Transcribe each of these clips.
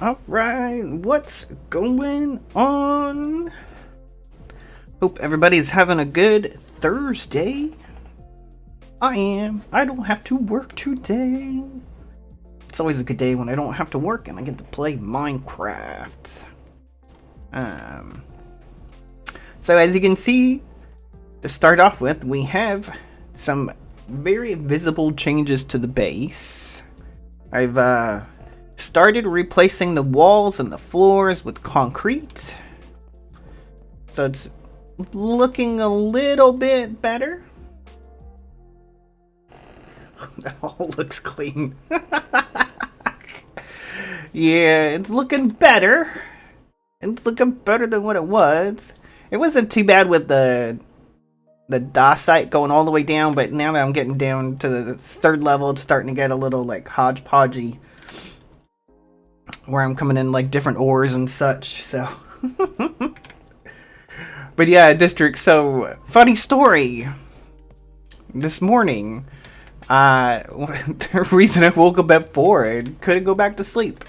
Alright, what's going on? Hope everybody's having a good Thursday. I am. I don't have to work today. It's always a good day when I don't have to work and I get to play Minecraft. So as you can see, to start off with, we have some very visible changes to the base. I've started replacing the walls and the floors with concrete. So it's looking a little bit better. That all looks clean. Yeah, it's looking better. It's looking better than what it was. It wasn't too bad with the dacite going all the way down, but now that I'm getting down to the third level, it's starting to get a little like hodgepodgey, where I'm coming in like different ores and such. So, but yeah, district. So funny story. This morning, the reason I woke up at 4 and couldn't go back to sleep.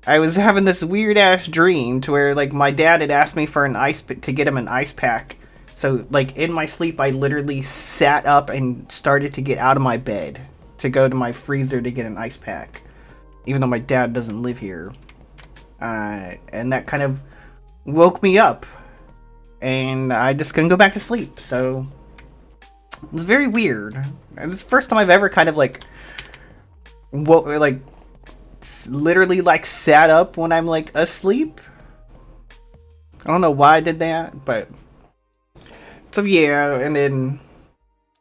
I was having this weird ass dream to where like my dad had asked me for to get him an ice pack. So like in my sleep, I literally sat up and started to get out of my bed to go to my freezer to get an ice pack, even though my dad doesn't live here. And that kind of woke me up, and I just couldn't go back to sleep. So it was very weird. It was the first time I've ever kind of like literally like sat up when I'm like asleep. I don't know why I did that, but so yeah. And then,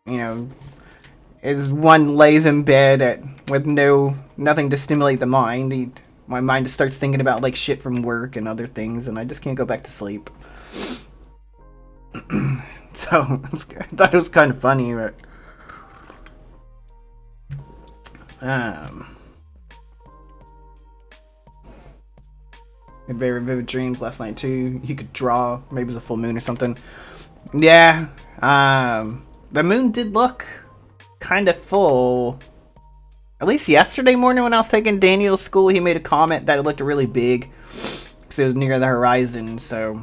you know, as one lays in bed with nothing to stimulate the mind, my mind just starts thinking about like shit from work and other things, and I just can't go back to sleep. So I thought it was kind of funny, but had very vivid dreams last night too. You could draw, maybe it was a full moon or something. Yeah, the moon did look kind of full. At least yesterday morning when I was taking Daniel to school, he made a comment that it looked really big because it was near the horizon. So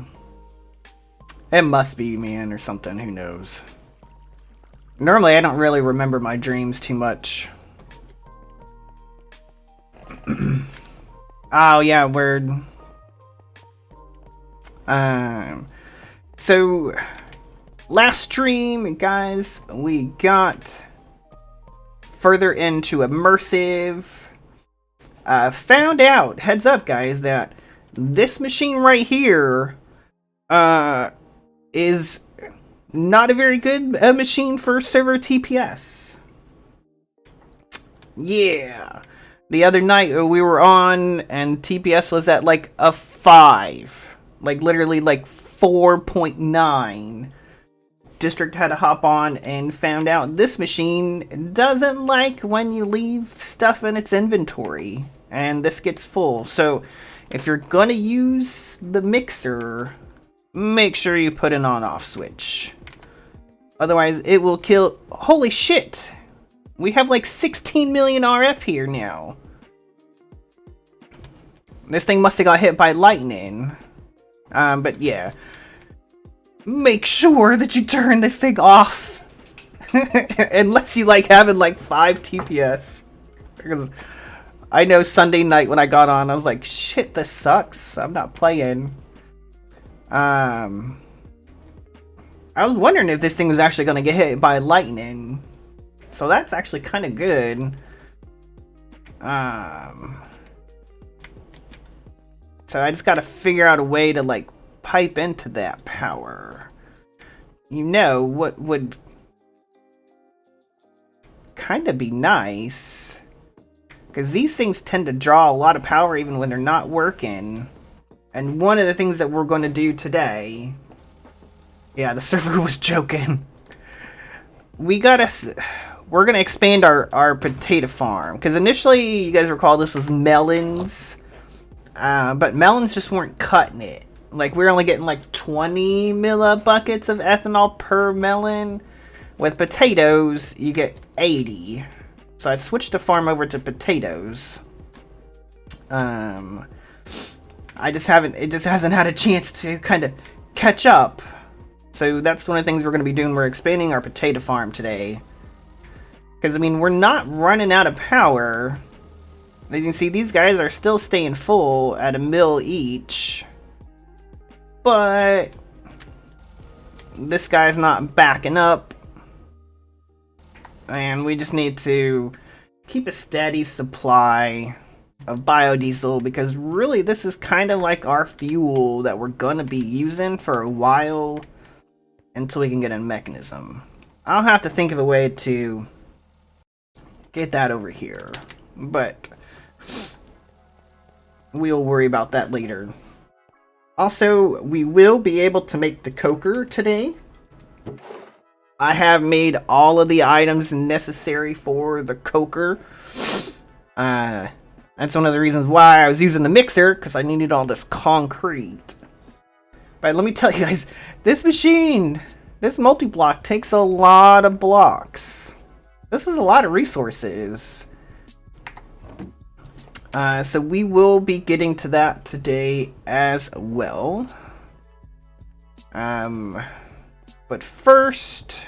it must be, man, or something. Who knows? Normally, I don't really remember my dreams too much. Oh yeah, word. So last stream, guys, we got further into immersive. Found out, heads up, guys, that this machine right here is not a very good machine for server TPS. Yeah. The other night we were on and TPS was at like a 5. Like literally like 4.9. District had to hop on and found out this machine doesn't like when you leave stuff in its inventory. And this gets full. So if you're gonna use the mixer, make sure you put an on-off switch. Otherwise it will kill. Holy shit! We have like 16 million RF here now. This thing must have got hit by lightning. But yeah. Make sure that you turn this thing off. Unless you like having like 5 TPS. Because I know Sunday night when I got on, I was like, shit, this sucks. I'm not playing. I was wondering if this thing was actually going to get hit by lightning. So that's actually kind of good. So I just got to figure out a way to like pipe into that power. You know what would kind of be nice? Because these things tend to draw a lot of power even when they're not working. And one of the things that we're going to do today... Yeah, the server was joking. We're going to expand our potato farm. Because initially, you guys recall this was melons. But melons just weren't cutting it. Like, we're only getting like 20 millibuckets of ethanol per melon. With potatoes, you get 80. So I switched the farm over to potatoes. I just haven't, it just hasn't had a chance to kind of catch up. So that's one of the things we're going to be doing. We're expanding our potato farm today. Because, I mean, we're not running out of power. As you can see, these guys are still staying full at a mill each. But this guy's not backing up. And we just need to keep a steady supply of biodiesel, because really this is kind of like our fuel that we're gonna be using for a while until we can get a mechanism. I'll have to think of a way to get that over here, but we'll worry about that later. Also, we will be able to make the coker today. I have made all of the items necessary for the coker. That's one of the reasons why I was using the mixer, because I needed all this concrete. But let me tell you guys, this machine, this multi-block takes a lot of blocks. This is a lot of resources. So we will be getting to that today as well. But first,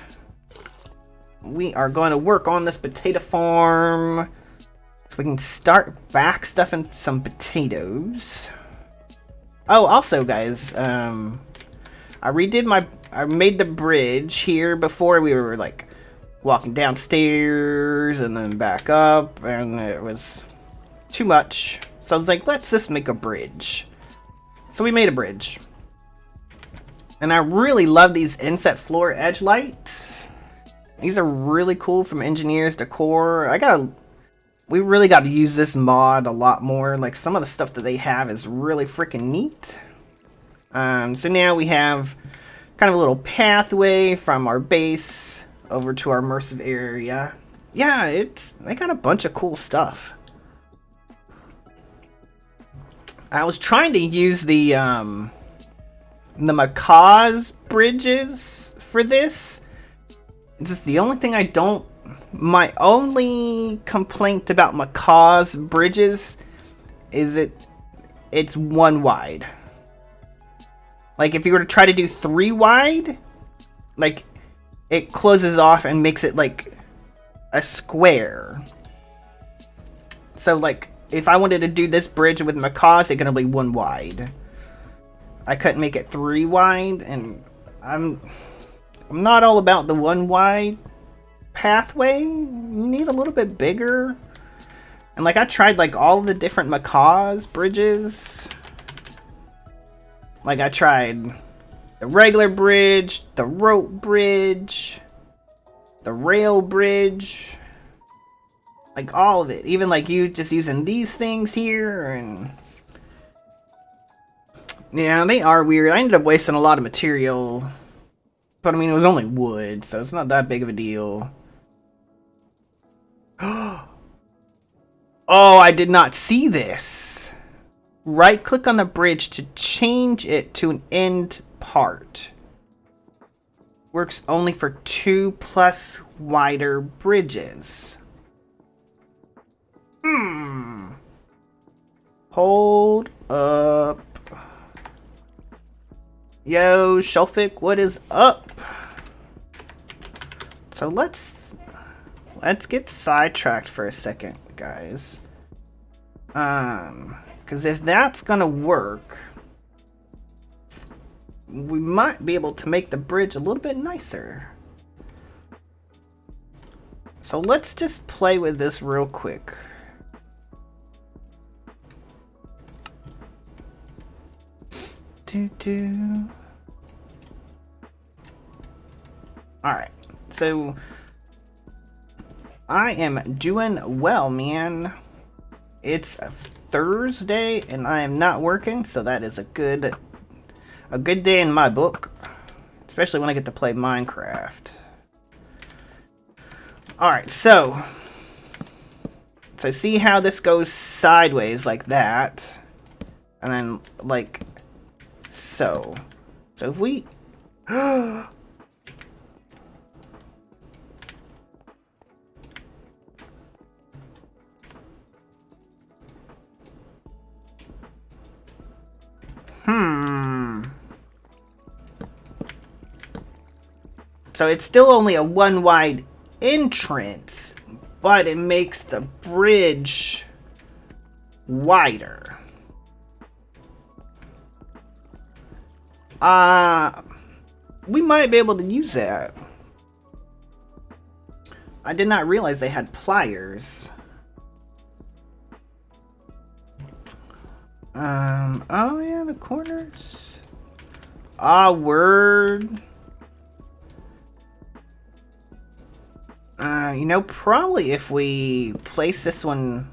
we are going to work on this potato farm so we can start back stuffing some potatoes. Oh, also guys, I made the bridge here before. We were like walking downstairs and then back up, and it was too much. So I was like, let's just make a bridge. So we made a bridge. And I really love these inset floor edge lights. These are really cool from Engineers Decor. We really got to use this mod a lot more. Like, some of the stuff that they have is really freaking neat. So now we have kind of a little pathway from our base over to our immersive area. Yeah, they got a bunch of cool stuff. I was trying to use the Macaws Bridges for this. It's just the only thing I don't... My only complaint about Macaws Bridges is it's 1 wide. Like, if you were to try to do 3 wide, like, it closes off and makes it like a square. So, like, if I wanted to do this bridge with Macaws, it's gonna be 1 wide. I couldn't make it 3 wide, and I'm not all about the 1 wide pathway. You need a little bit bigger. And like, I tried like all the different Macaws bridges. Like, I tried the regular bridge, the rope bridge, the rail bridge, like all of it. Even like you just using these things here, and yeah, they are weird. I ended up wasting a lot of material, but I mean, it was only wood, so it's not that big of a deal. Oh, I did not see this. Right click on the bridge to change it to an end part. Works only for 2+ wider bridges. Hold up. Yo, Shelfic, what is up? So let's get sidetracked for a second, guys. Because if that's gonna work, we might be able to make the bridge a little bit nicer. So let's just play with this real quick. Alright, so I am doing well, man. It's a Thursday and I am not working, so that is a good day in my book, especially when I get to play Minecraft. Alright, so see how this goes sideways like that, and then like so. So if we So it's still only a one wide entrance, but it makes the bridge wider. We might be able to use that. I did not realize they had pliers. Oh yeah, the corners. Ah, word. You know, probably if we place this one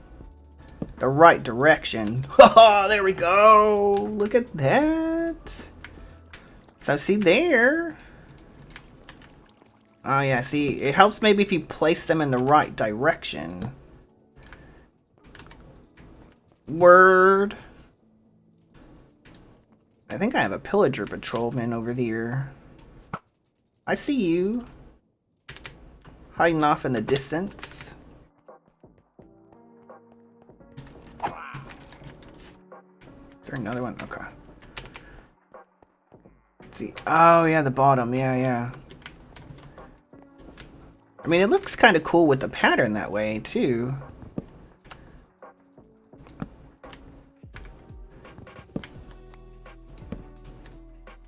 the right direction. Oh, there we go. Look at that. So see there. Oh yeah, see, it helps maybe if you place them in the right direction. Word. I think I have a pillager patrolman over there. I see you. Hiding off in the distance. Is there another one? Okay. Let's see. Oh yeah, the bottom. Yeah. I mean, it looks kind of cool with the pattern that way, too.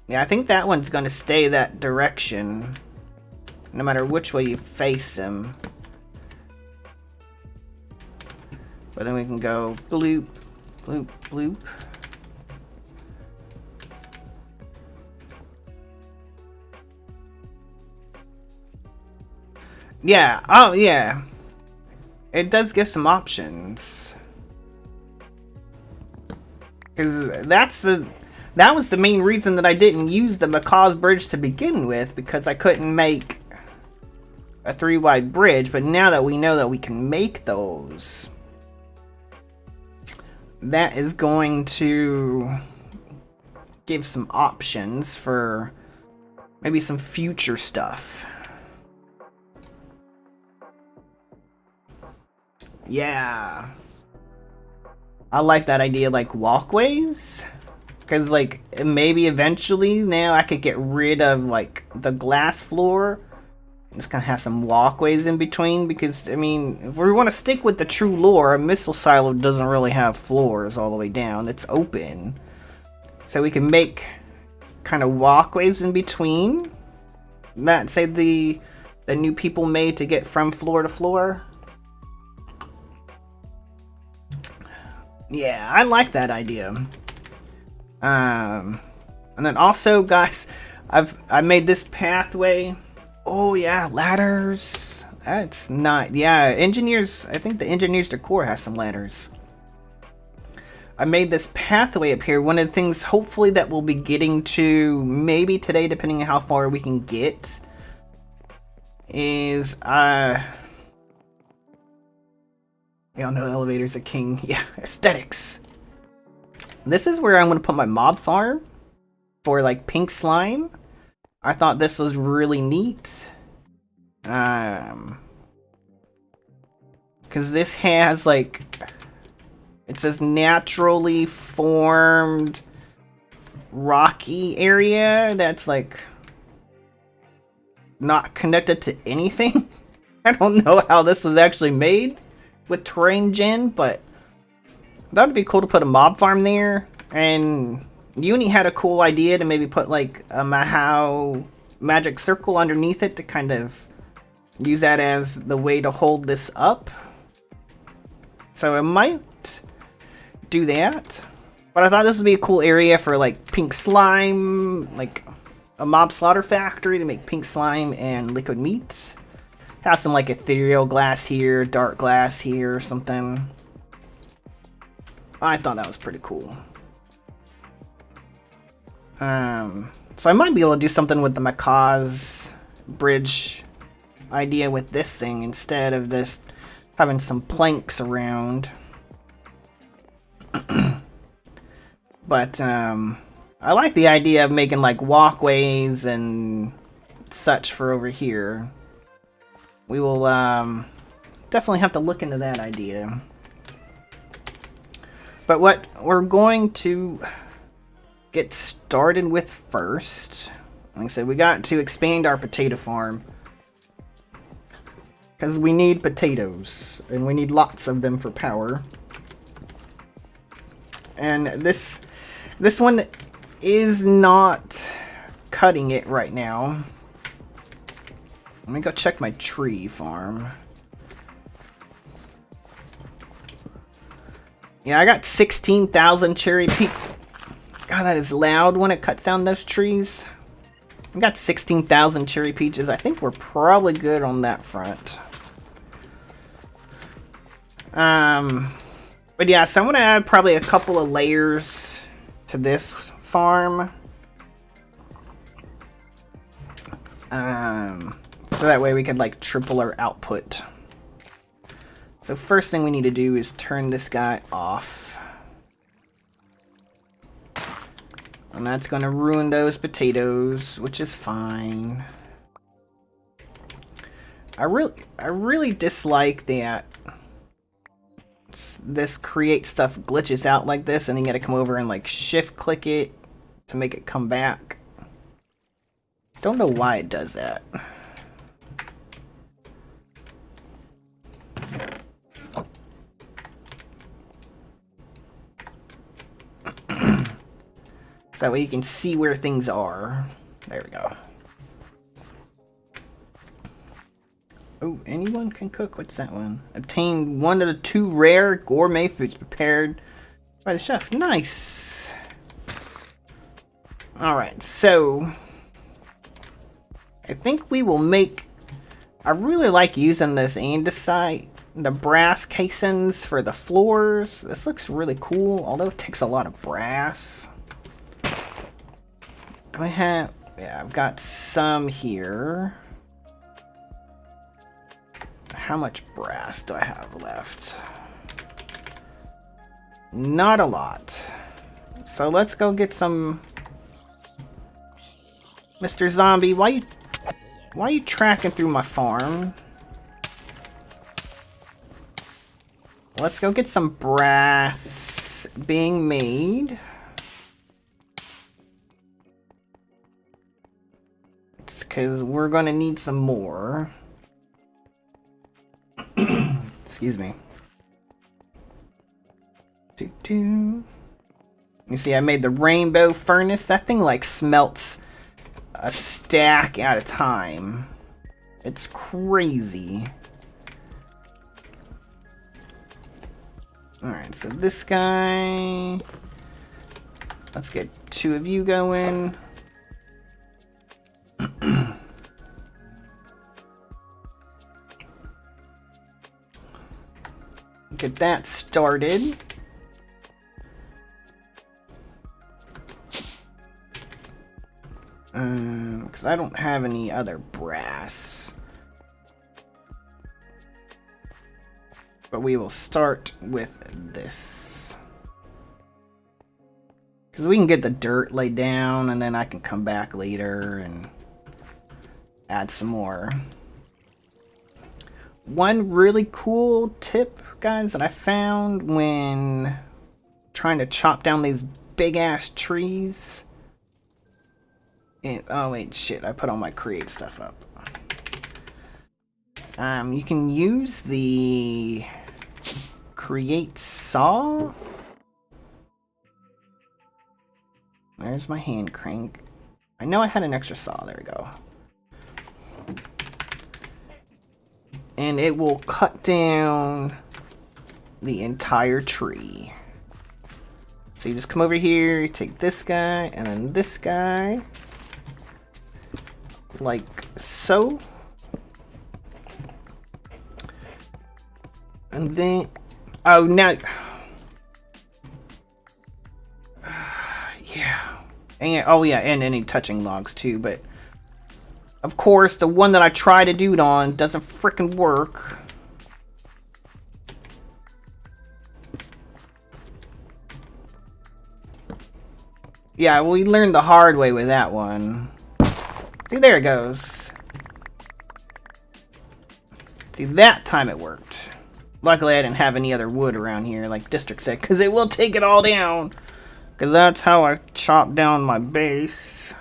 Yeah, I think that one's going to stay that direction, no matter which way you face him. But then we can go bloop, bloop, bloop. Yeah, oh yeah. It does give some options. Because that was the main reason that I didn't use the Macaws Bridge to begin with, because I couldn't make a 3-wide bridge, but now that we know that we can make those, that is going to give some options for maybe some future stuff. Yeah. I like that idea, like walkways. Because, like, maybe eventually now I could get rid of, like, the glass floor. Just kind of have some walkways in between. Because, I mean, if we want to stick with the true lore, a missile silo doesn't really have floors all the way down. It's open. So we can make kind of walkways in between. That, say, the new people made to get from floor to floor. Yeah, I like that idea. And then also, guys, I made this pathway. Oh yeah, ladders. That's not. Yeah, engineers. I think the engineers decor has some ladders. I made this pathway up here. One of the things, hopefully, that we'll be getting to maybe today, depending on how far we can get, is y'all know elevators are king. Yeah, aesthetics. This is where I'm going to put my mob farm for, like, pink slime. I thought this was really neat. Because this has, like, it says naturally formed rocky area that's, like, not connected to anything. I don't know how this was actually made with terrain gen, but that would be cool to put a mob farm there. And Uni had a cool idea to maybe put like a Macaws magic circle underneath it to kind of use that as the way to hold this up. So I might do that. But I thought this would be a cool area for like pink slime, like a mob slaughter factory to make pink slime and liquid meat. Have some like ethereal glass here, dark glass here or something. I thought that was pretty cool. So I might be able to do something with the Macaws Bridge idea with this thing instead of this having some planks around. But I like the idea of making like walkways and such for over here. We will definitely have to look into that idea. But what we're going to get started with first Like I said, we got to expand our potato farm. Because we need potatoes. And we need lots of them for power. And this one is not cutting it right now. Let me go check my tree farm. Yeah, I got 16,000 cherry peach. God, that is loud when it cuts down those trees. I got 16,000 cherry peaches. I think we're probably good on that front. But yeah, so I'm going to add probably a couple of layers to this farm. So that way we could like triple our output. So first thing we need to do is turn this guy off. And that's going to ruin those potatoes, which is fine. I really dislike that this create stuff glitches out like this, and then you gotta come over and like shift click it to make it come back. Don't know why it does that. That way you can see where things are. There we go. Oh, anyone can cook. What's that one? Obtain one of the 2 rare gourmet foods prepared by the chef. Nice. Alright, so I think we will make... I really like using this andesite, the brass casings for the floors. This looks really cool, although it takes a lot of brass. Do I have... Yeah, I've got some here. How much brass do I have left? Not a lot. So let's go get some... Mr. Zombie, why are you tracking through my farm? Let's go get some brass being made. It's because we're going to need some more. Excuse me. You see, I made the rainbow furnace. That thing like smelts a stack at a time. It's crazy. Alright, so this guy... Let's get 2 of you going. Get that started. Because I don't have any other brass. But we will start with this. Because we can get the dirt laid down, and then I can come back later and add some more. One really cool tip, guys, that I found when trying to chop down these big ass trees. Oh wait, shit, I put all my create stuff up. You can use the create saw. There's my hand crank. I know I had an extra saw, there we go. And it will cut down the entire tree. So you just come over here, you take this guy, and then this guy. Like so. And then... Oh, now... Yeah. And, oh, yeah, and any touching logs, too, but... Of course, the one that I try to do it on doesn't frickin' work. Yeah, we learned the hard way with that one. See, there it goes. See, that time it worked. Luckily, I didn't have any other wood around here, like District said, because it will take it all down. Because that's how I chop down my base.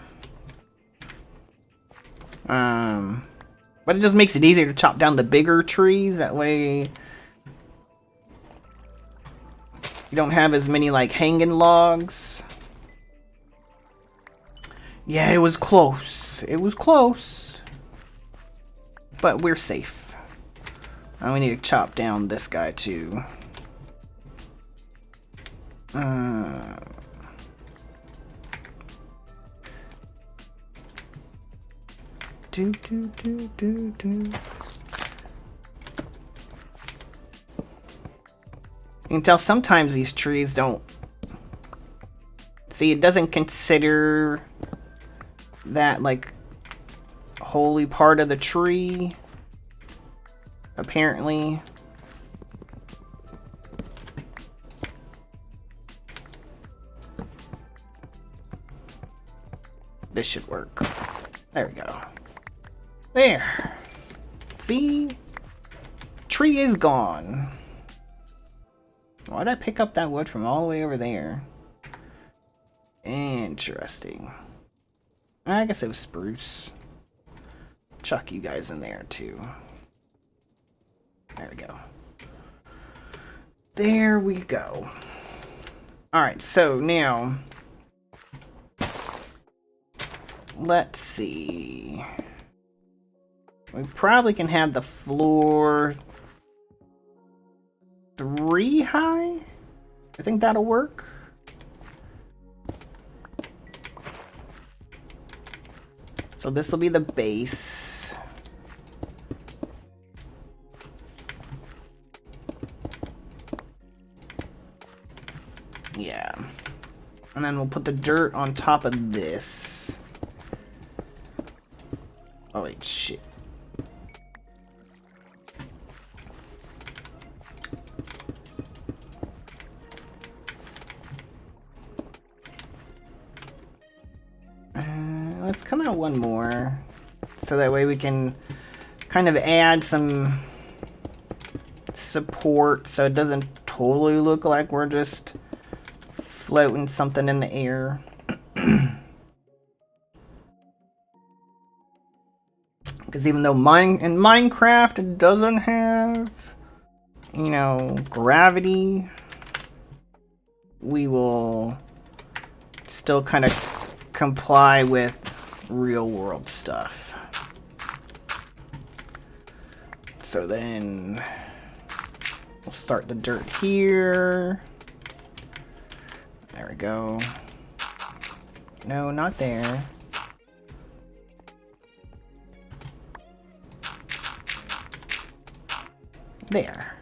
But it just makes it easier to chop down the bigger trees. That way you don't have as many like hanging logs. Yeah, it was close. It was close. But we're safe. Now we need to chop down this guy too. You can tell sometimes these trees don't... See, it doesn't consider that, like, holy part of the tree, apparently. This should work. There we go. There. See? Tree is gone. Why'd I pick up that wood from all the way over there? Interesting. I guess it was spruce. Chuck you guys in there too. There we go. There we go. Alright, so now... Let's see... We probably can have the floor 3 high? I think that'll work. So this will be the base. Yeah. And then we'll put the dirt on top of this. Oh wait, shit. Let's come out one more, so that way we can kind of add some support so it doesn't totally look like we're just floating something in the air. Because even though in Minecraft it doesn't have, you know, gravity, we will still kind of comply with real world stuff. So then we'll start the dirt here. There we go. No, not there. There.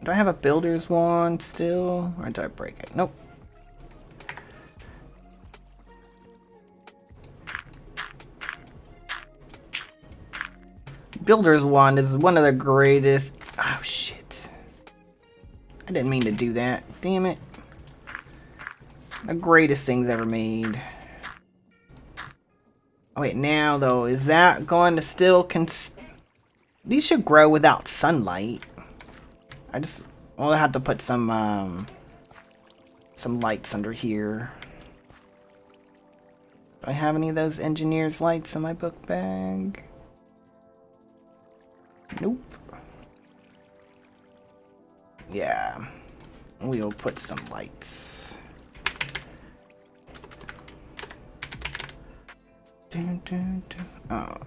Do I have a builder's wand still? Or did I break it? Nope. Builder's wand is one of the greatest... Oh, shit. I didn't mean to do that. Damn it. The greatest things ever made. Oh, wait, now, though, is that going to still... These should grow without sunlight. I'll have to put some lights under here. Do I have any of those engineer's lights in my book bag? Nope. Yeah. We'll put some lights. Oh.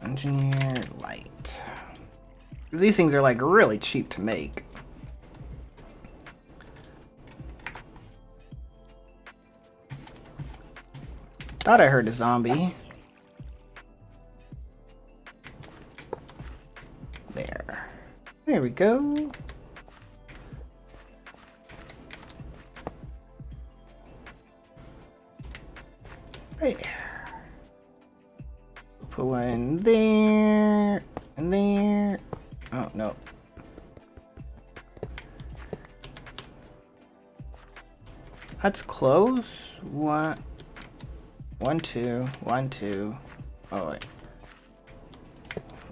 Engineer light. These things are like really cheap to make. Thought I heard a zombie. There. There we go. There. Put one there and there. Oh no. That's close. What? 1, 2, 1, 2. Oh wait.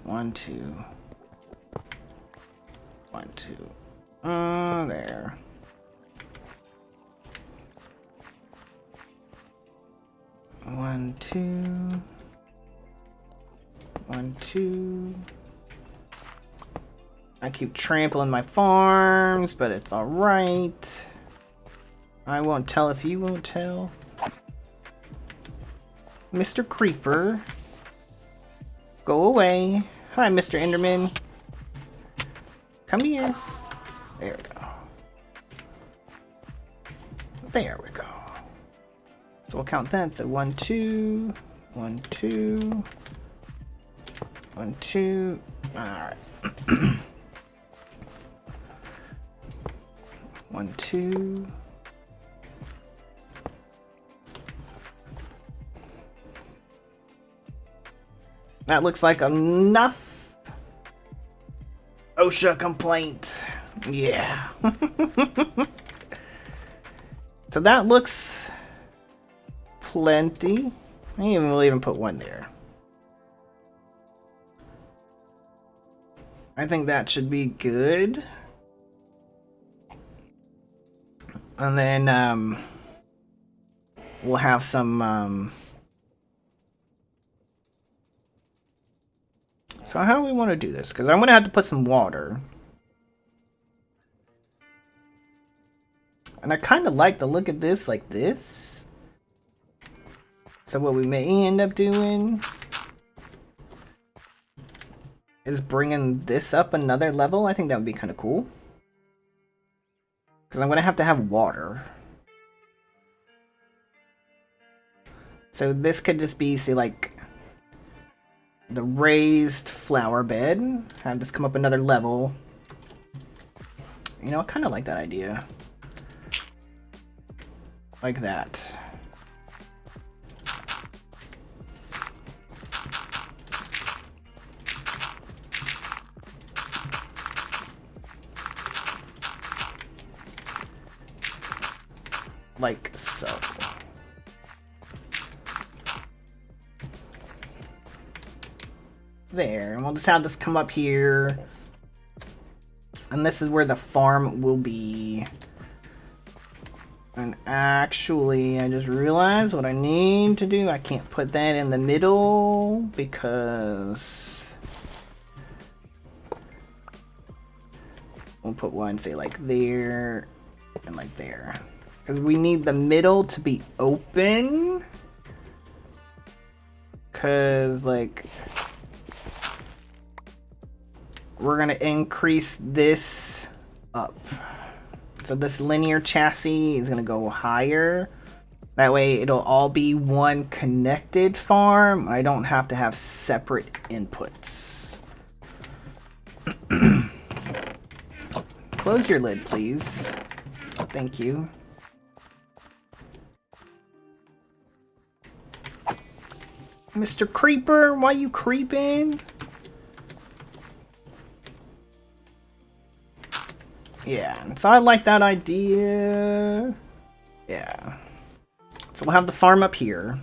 1, 2. 1, 2. There. One, two. 1, 2. I keep trampling my farms, but it's alright. I won't tell if you won't tell. Mr. Creeper. Go away. Hi, Mr. Enderman. Come here. There we go. There we go. So we'll count that. So 1, 2, 1, 2, 1, 2. Alright. 1, 2. That looks like enough. OSHA complaint. Yeah. So that looks plenty. We'll even put 1 there. I think that should be good. And then we'll have some so how do we want to do this? Because I'm going to have to put some water. And I kind of like the look of this like this. So what we may end up doing is bringing this up another level. I think that would be kind of cool. Because I'm going to have water. So this could just be, say, like the raised flower bed. Have this come up another level. You know, I kind of like that idea. Like that. Like so. There, and we'll just have this come up here. And this is where the farm will be. And actually, I just realized what I need to do. I can't put that in the middle because we'll put one, say, like there and like there. Because we need the middle to be open. Because, like, we're going to increase this up. So this linear chassis is going to go higher. That way it'll all be one connected farm. I don't have to have separate inputs. Close your lid, please. Thank you. Mr. Creeper, why you creeping? Yeah, so I like that idea. Yeah. So we'll have the farm up here.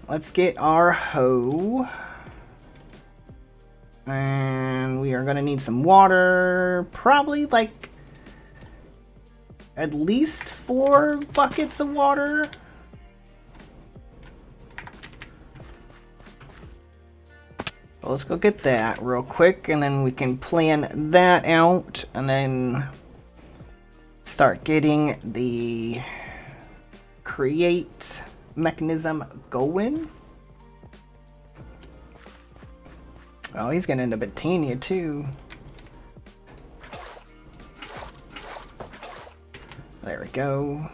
Let's get our hoe. And we are going to need some water. Probably like at least 4 buckets of water. Well, let's go get that real quick, and then we can plan that out, and then start getting the create mechanism going. Oh, he's gonna end up at Tania too. There we go.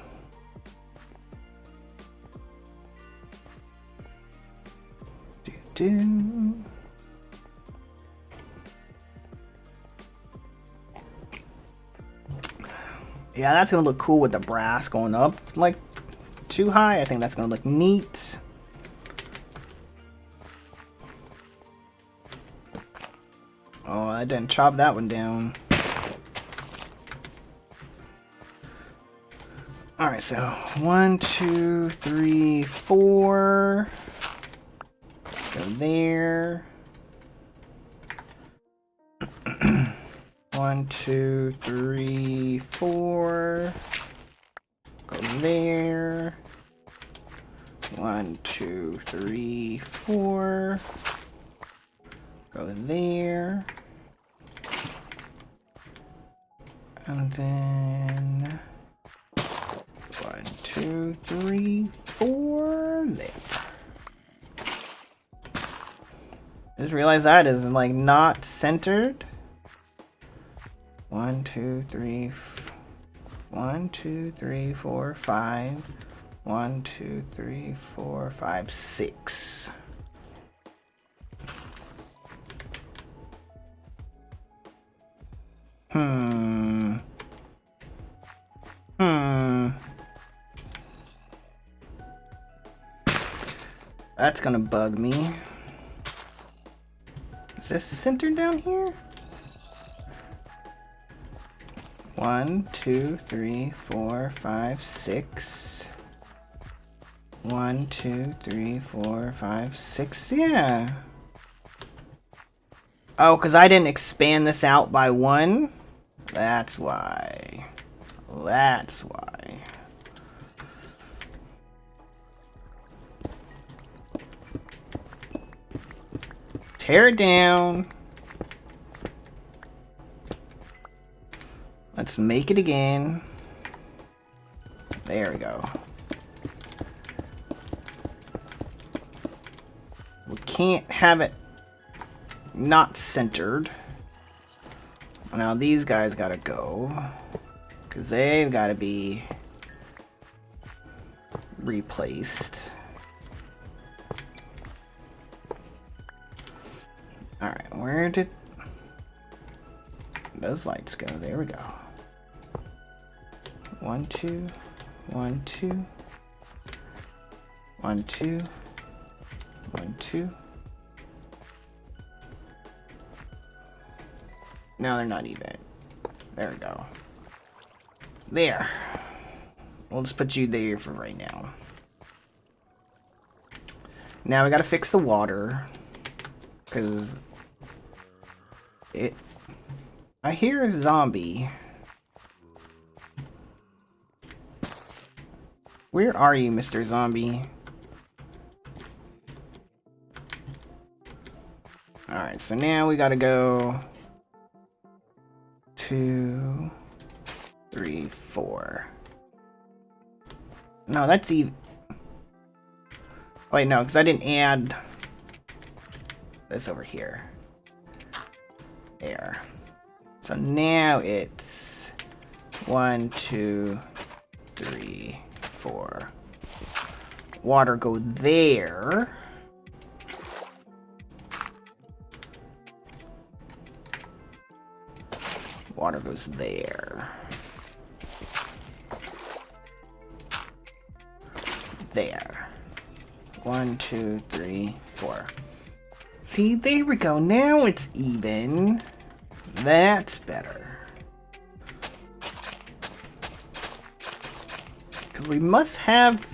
Do. Yeah, that's gonna look cool with the brass going up like too high. I think that's gonna look neat. Oh, I didn't chop that one down. Alright, so 1, 2, 3, 4. Go there. 1, 2, 3, 4. Go there. 1, 2, 3, 4. Go there. And then 1, 2, 3, 4 there. Just realized that is like not centered. 1, 2, 3, 1, 2, 3, 4, 5. 1, 2, 3, 4, 5, 6. That's gonna bug me. Is this centered down here? 1, 2, 3, 4, 5, 6. 1, 2, 3, 4, 5, 6. Yeah. Oh, because I didn't expand this out by 1? That's why. That's why. Tear it down. Let's make it again. There we go. We can't have it not centered. Now these guys gotta go, because they've gotta be replaced. Alright, where did those lights go? There we go. 1, 2, 1, 2, 1, 2, 1, 2. No, they're not even. There we go. There. We'll just put you there for right now. Now we gotta fix the water, because I hear a zombie. Where are you, Mr. Zombie? Alright, so now we gotta go 2, 3, 4. No, that's even. Wait, no, because I didn't add this over here. There. So now it's 1, 2, 3, 4. Water go there. Water goes there. There. 1, 2, 3, 4. See, there we go. Now it's even. That's better. Because we must have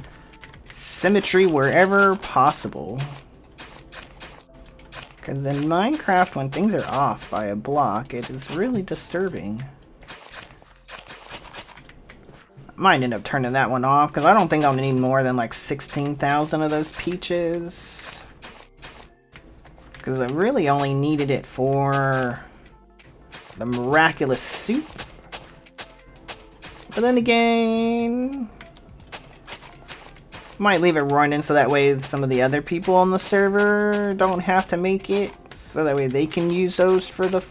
symmetry wherever possible. Because in Minecraft, when things are off by a block, it is really disturbing. I might end up turning that one off, because I don't think I'll need more than like 16,000 of those peaches. Because I really only needed it for the miraculous soup. But then again, might leave it running so that way some of the other people on the server don't have to make it. So that way they can use those for the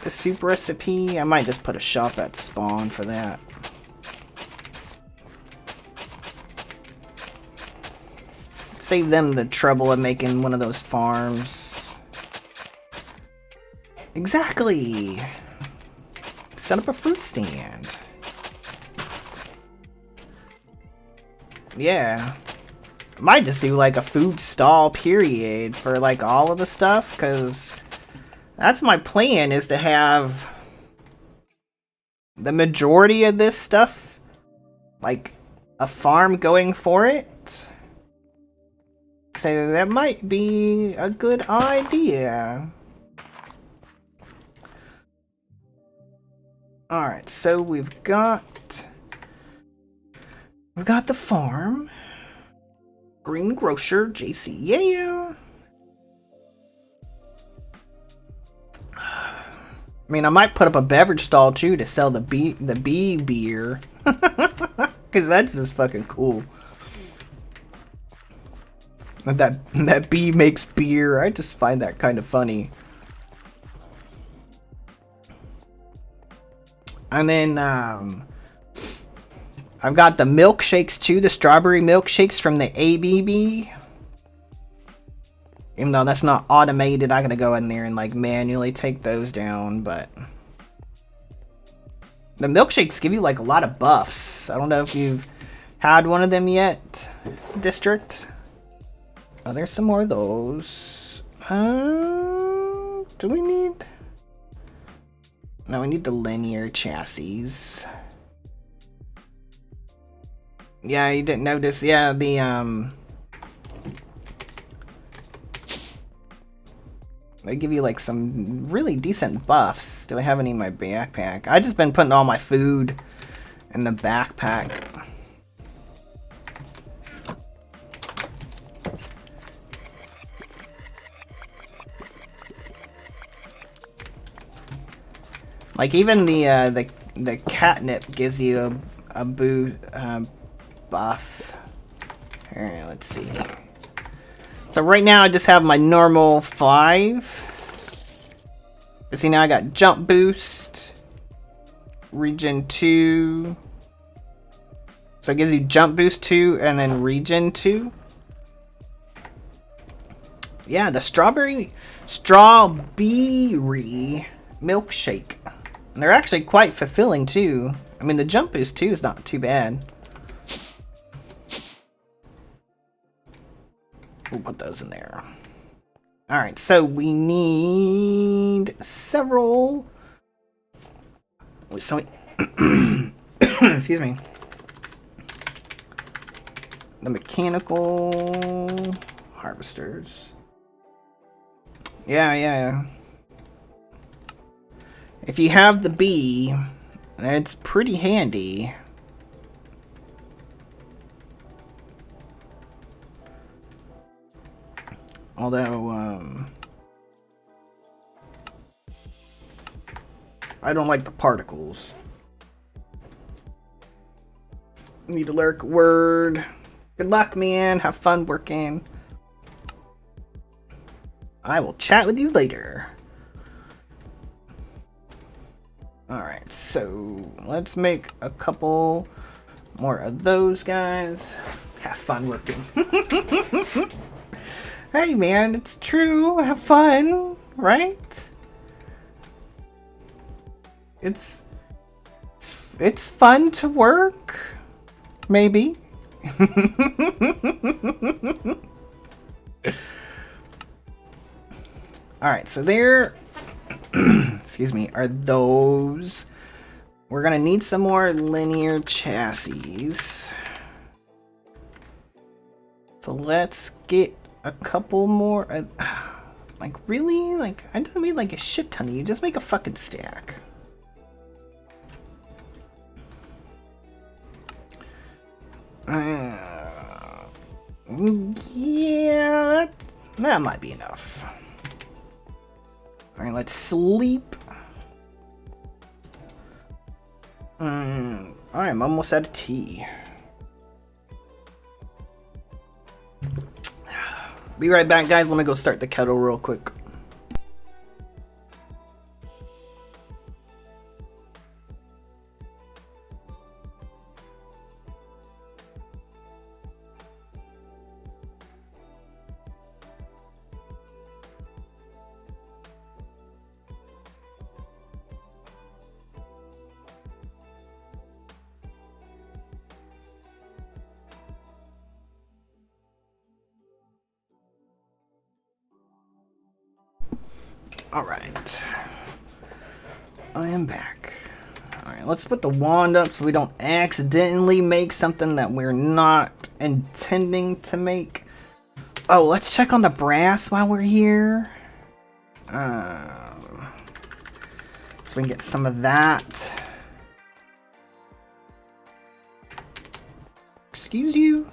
soup recipe. I might just put a shop at spawn for that. Save them the trouble of making one of those farms. Exactly! Set up a fruit stand. Yeah. Might just do like a food stall period for like all of the stuff, because that's my plan, is to have the majority of this stuff, like a farm going for it. So that might be a good idea. Alright, so we've got We've got the farm. Green grocer, JC. Yeah. I mean, I might put up a beverage stall too to sell the bee beer. Cause that's just fucking cool. That bee makes beer. I just find that kind of funny. And then I've got the milkshakes too, the strawberry milkshakes from the ABB. Even though that's not automated, I gotta go in there and like manually take those down, but the milkshakes give you like a lot of buffs. I don't know if you've had one of them yet, District. Oh, there's some more of those. Do we need? No, we need the linear chassis. Yeah, you didn't notice. Yeah, the they give you like some really decent buffs. Do I have any in my backpack? I just been putting all my food in the backpack. Like even the catnip gives you a buff. Here, let's see. So right now I just have my normal 5. But see, now I got jump boost, regen 2. So it gives you jump boost 2 and then regen 2. Yeah, the strawberry milkshake. And they're actually quite fulfilling too. I mean, the jump boost too is not too bad. We'll put those in there. Alright, so we need several. So excuse me. The mechanical harvesters. Yeah. If you have the bee, it's pretty handy. Although, I don't like the particles. Need to lurk word. Good luck, man. Have fun working. I will chat with you later. Alright, so let's make a couple more of those guys. Have fun working. Hey man, it's true. Have fun, right? It's fun to work. Maybe. Alright, so there excuse me, are those. We're gonna need some more linear chassis. So let's get a couple more. Like, really? Like, I don't mean like a shit ton of you. Just make a fucking stack. Yeah, that might be enough. Alright, let's sleep. Alright, I'm almost out of tea. Be right back, guys. Let me go start the kettle real quick. Alright. I am back. Alright, let's put the wand up so we don't accidentally make something that we're not intending to make. Oh, let's check on the brass while we're here. So we can get some of that. Excuse you?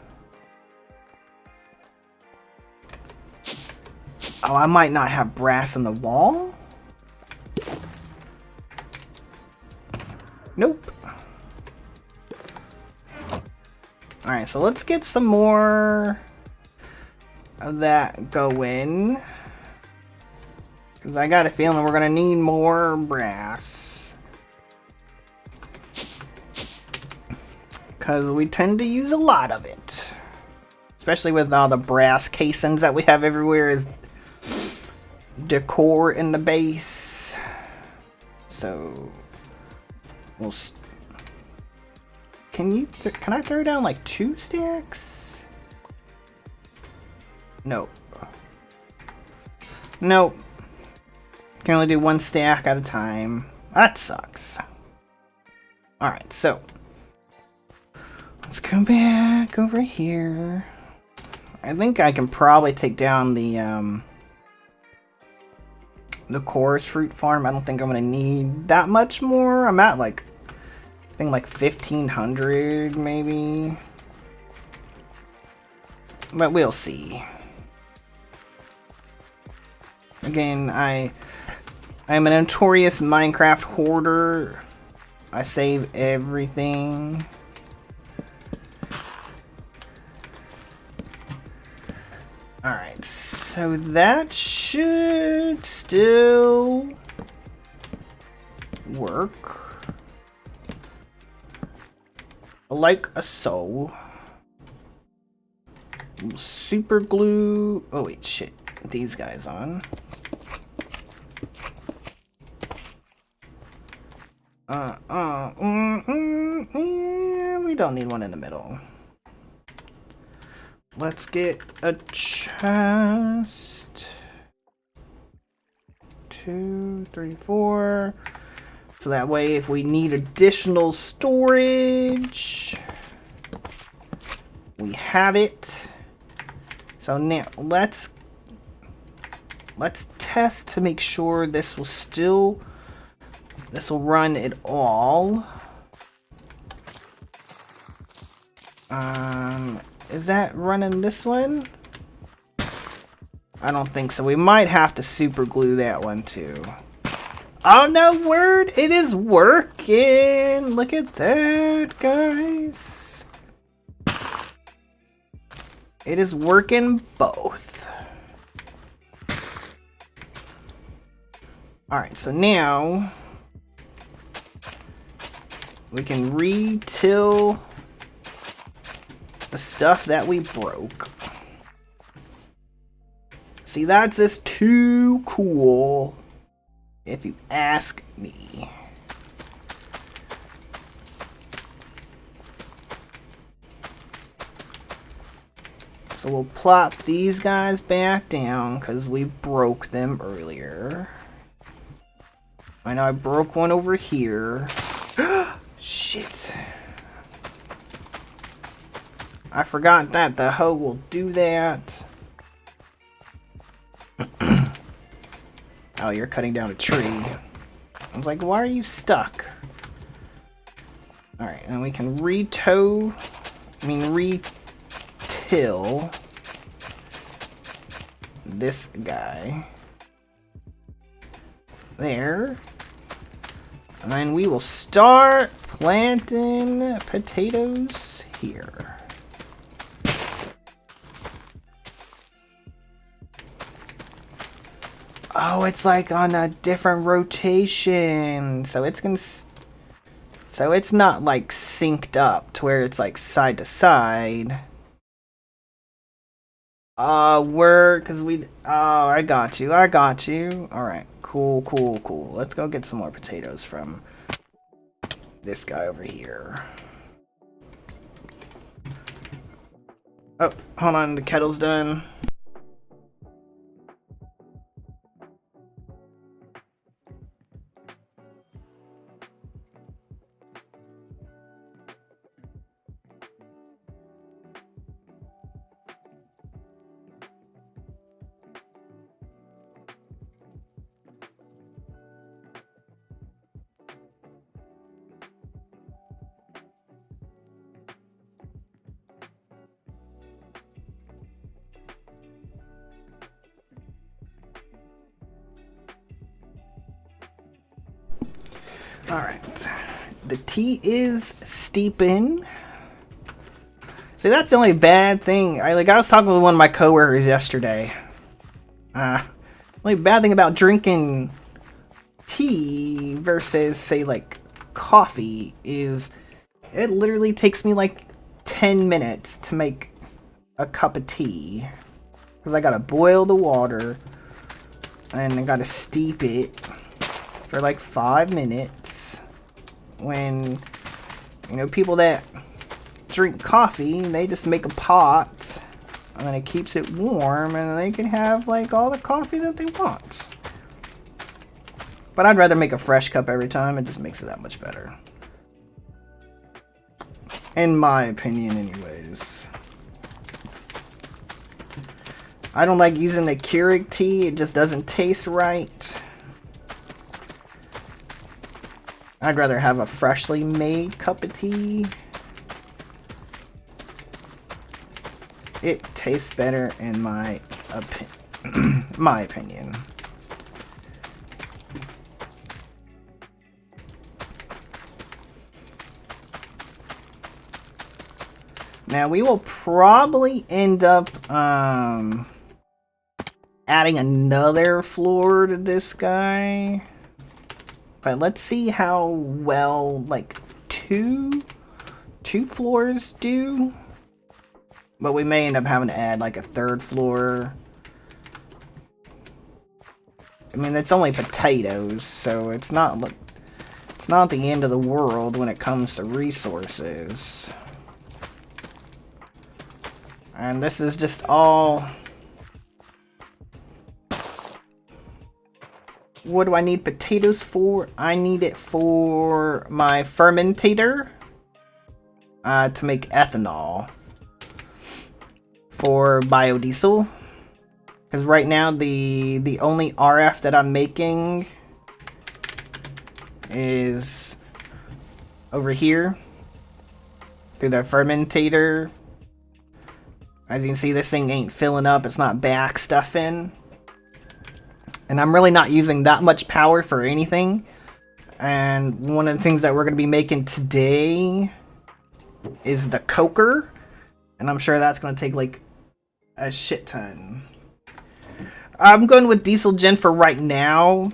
Oh, I might not have brass in the wall? Nope. Alright, so let's get some more of that going. Because I got a feeling we're going to need more brass. Because we tend to use a lot of it. Especially with all the brass casings that we have everywhere as decor in the base. So we'll can I throw down like 2 stacks? Nope. Nope. Can only do 1 stack at a time. That sucks. Alright, so let's go back over here. I think I can probably take down the chorus fruit farm. I don't think I'm gonna need that much more. I'm at like, I think like 1,500 maybe. But we'll see. Again, I'm a notorious Minecraft hoarder. I save everything. Alright, so that should still work. Like a so. Super glue. Oh wait, shit. These guys on. Yeah, we don't need one in the middle. Let's get a chest. 2, 3, 4. So that way if we need additional storage, we have it. So now let's test to make sure this will run it all. Is that running this one? I don't think so. We might have to super glue that one too. Oh no, word! It is working! Look at that, guys. It is working both. Alright, so now we can re-till the stuff that we broke. See, that's just too cool, if you ask me. So we'll plop these guys back down because we broke them earlier. I know I broke one over here. Shit. I forgot that the hoe will do that. Oh, you're cutting down a tree. I was like, why are you stuck? Alright, and we can re-till this guy. There. And then we will start planting potatoes here. Oh, it's like on a different rotation. So it's gonna... So it's not like synced up to where it's like side to side. Because we... Oh, I got you. Alright, cool. Let's go get some more potatoes from this guy over here. Oh, hold on, the kettle's done. Alright. The tea is steeping. See, that's the only bad thing. I was talking with one of my coworkers yesterday. Only bad thing about drinking tea versus, say, like, coffee is it literally takes me like 10 minutes to make a cup of tea. Because I gotta boil the water and I gotta steep it for like 5 minutes. When, you know, people that drink coffee, they just make a pot and then it keeps it warm and they can have like all the coffee that they want. But I'd rather make a fresh cup every time. It just makes it that much better. In my opinion, anyways. I don't like using the Keurig tea. It just doesn't taste right. I'd rather have a freshly made cup of tea. It tastes better in my opinion. Now we will probably end up adding another floor to this guy. But let's see how well like two floors do. But we may end up having to add like a third floor. I mean, it's only potatoes, so it's not the end of the world when it comes to resources. And this is just all... What do I need potatoes for? I need it for my fermentator. To make ethanol. For biodiesel. Because right now the only RF that I'm making is over here. Through the fermentator. As you can see, this thing ain't filling up. It's not back stuffing. And I'm really not using that much power for anything. And one of the things that we're going to be making today is the coker. And I'm sure that's going to take like a shit ton. I'm going with diesel gen for right now.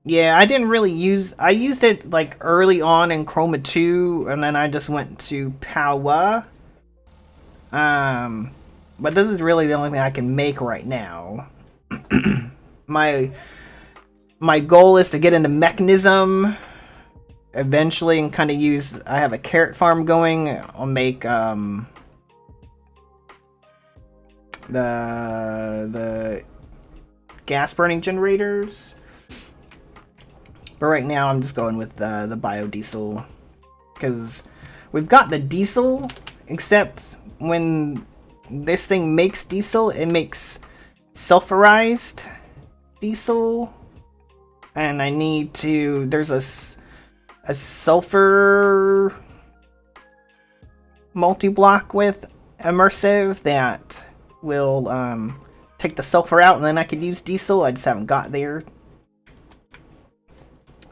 Yeah, I didn't really use... I used it like early on in Chroma 2. And then I just went to power. But this is really the only thing I can make right now. My goal is to get into mechanism eventually and kind of use... I have a carrot farm going. I'll make the gas burning generators. But right now I'm just going with the biodiesel. Because we've got the diesel, except when this thing makes diesel, it makes sulfurized diesel. And I need to... There's a sulfur multi-block with immersive that will take the sulfur out, and then I could use diesel. I just haven't got there.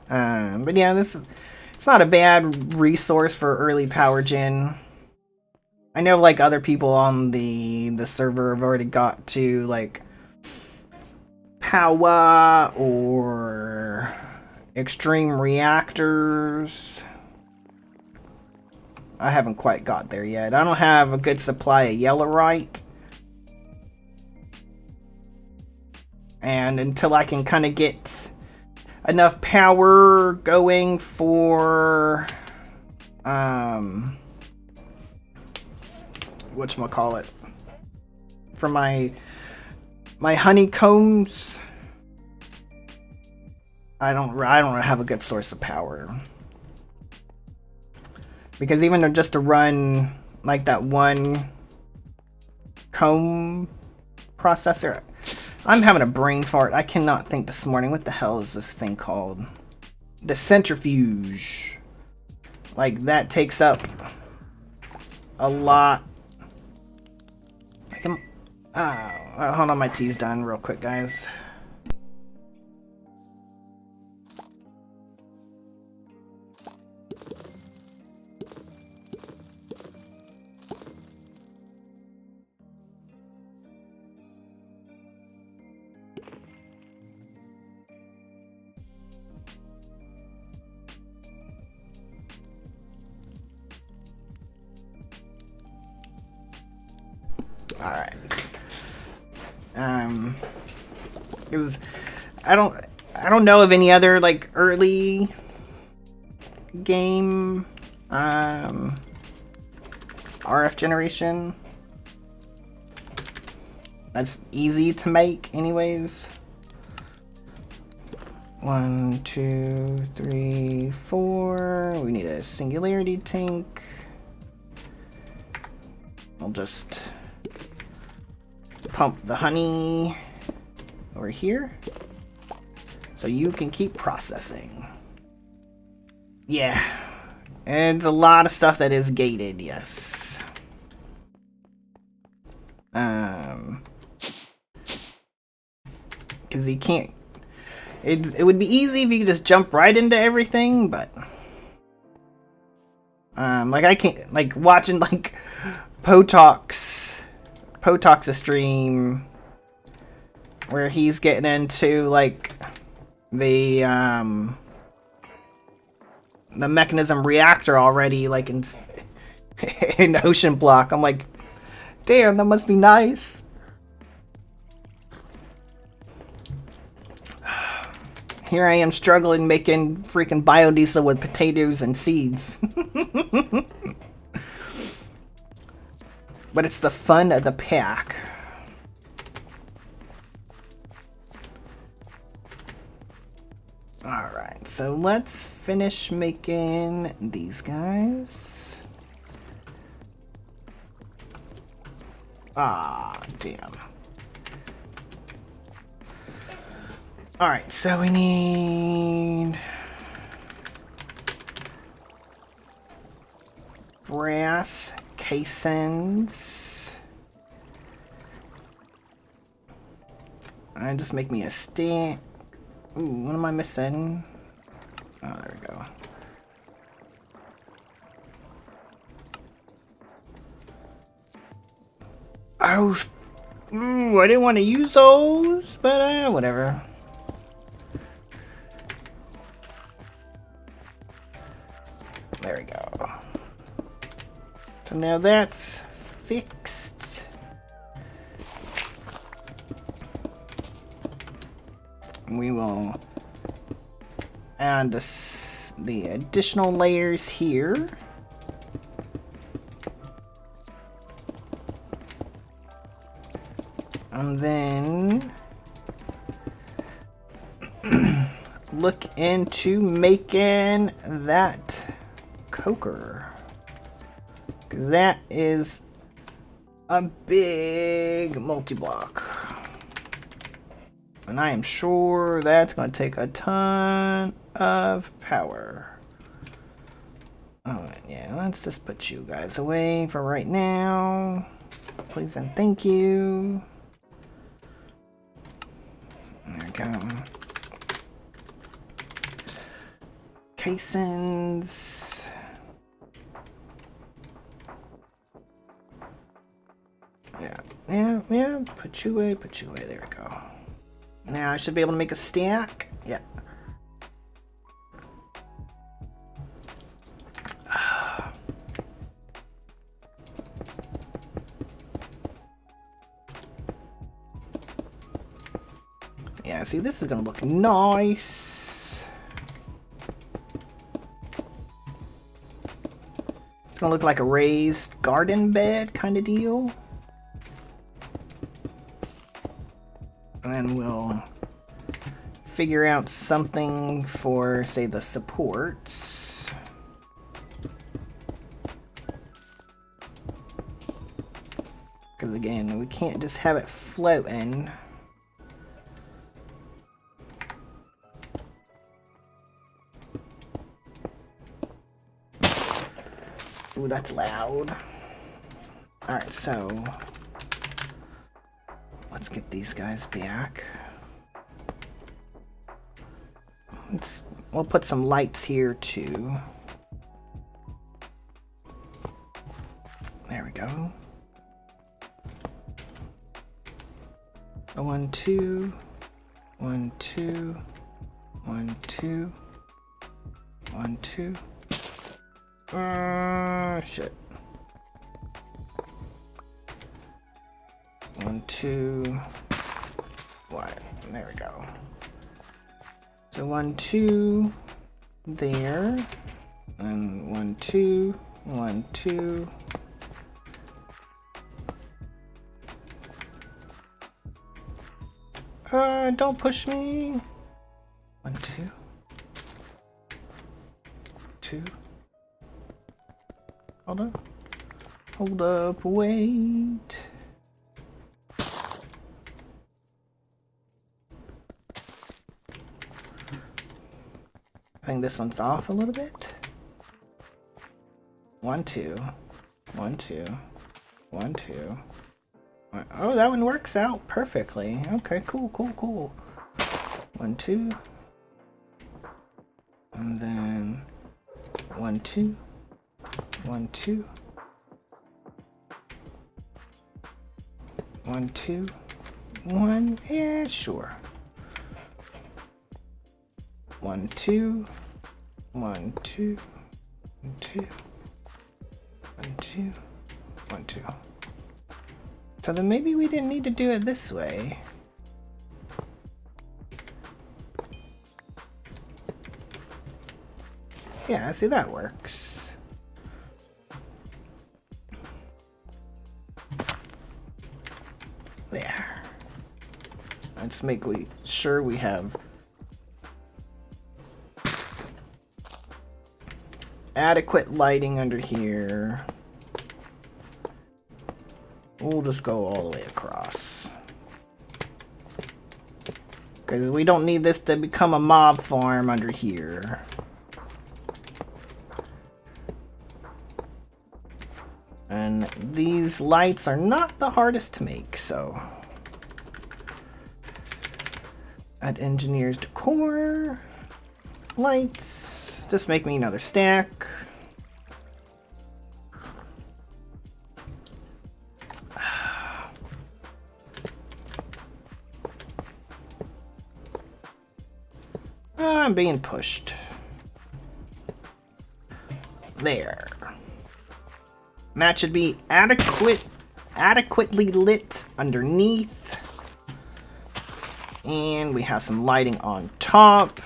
But yeah, it's not a bad resource for early power gen. I know like other people on the server have already got to like power or extreme reactors. I haven't quite got there yet. I don't have a good supply of yellowite. And until I can kind of get enough power going for whatchamacallit, for my honeycombs, I don't have a good source of power. Because even just to run like that one comb processor, I'm having a brain fart. I cannot think this morning. What the hell is this thing called? The centrifuge. Like, that takes up a lot. Hold on, my tea's done real quick, guys. Alright. Because I don't know of any other like early game RF generation that's easy to make anyways. 1, 2, 3, 4. We need a singularity tank. I'll just pump the honey over here so you can keep processing. Yeah, it's a lot of stuff that is gated, yes. Because you can't. It would be easy if you could just jump right into everything, but like I can't, like watching like Potox's stream where he's getting into like the mechanism reactor already, like in Ocean Block. I'm like, damn, that must be nice. Here I am struggling making freaking biodiesel with potatoes and seeds. But it's the fun of the pack. Alright, so let's finish making these guys. Ah, damn. Alright, so we need brass casings. And just make me a stick. Ooh, what am I missing? Oh, there we go. Oh, ooh, I didn't want to use those, but whatever. There we go. So now that's fixed. We will add the additional layers here. And then look into making that coker, because that is a big multi-block. And I am sure that's going to take a ton of power. Oh, yeah, let's just put you guys away for right now. Please and thank you. There we go. Casings. Yeah. Put you away. There we go. Now I should be able to make a stack. Yeah. Yeah, see, this is gonna look nice. It's gonna look like a raised garden bed kind of deal. And then we'll figure out something for, say, the supports. Because again, we can't just have it floating. Ooh, that's loud. Alright, so let's get these guys back. We'll put some lights here too. There we go. 1, 2, 1, 2, 1, 2, 1, 2. Shit. 2, 1. There we go. So 1, 2 there, and 1, 2, 1, 2. Don't push me. 1, 2, 2. Hold up. Hold up, wait. I think this one's off a little bit. 1, 2, 1, 2, 1, 2. Oh, that one works out perfectly. Okay, cool, cool, cool. 1, 2. And then 1, 2, 1, 2. 1, 2, 1. Yeah, sure. 1, 2, 1, 2, 1, 2, 1, 2, 1, 2. So then maybe we didn't need to do it this way. Yeah, see, that works. There. Let's make sure we have adequate lighting under here. We'll just go all the way across. Because we don't need this to become a mob farm under here. And these lights are not the hardest to make, so. Add engineer's decor. Lights. Just make me another stack. I'm being pushed. There. And that should be adequately lit underneath. And we have some lighting on top.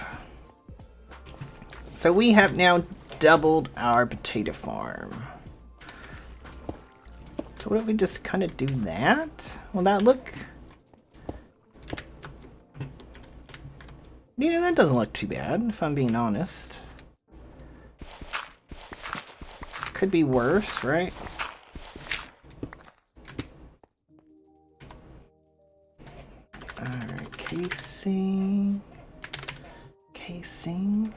So we have now doubled our potato farm. So what if we just kind of do that? Will that look... Yeah, that doesn't look too bad, if I'm being honest. Could be worse, right? Alright, casing. Casing.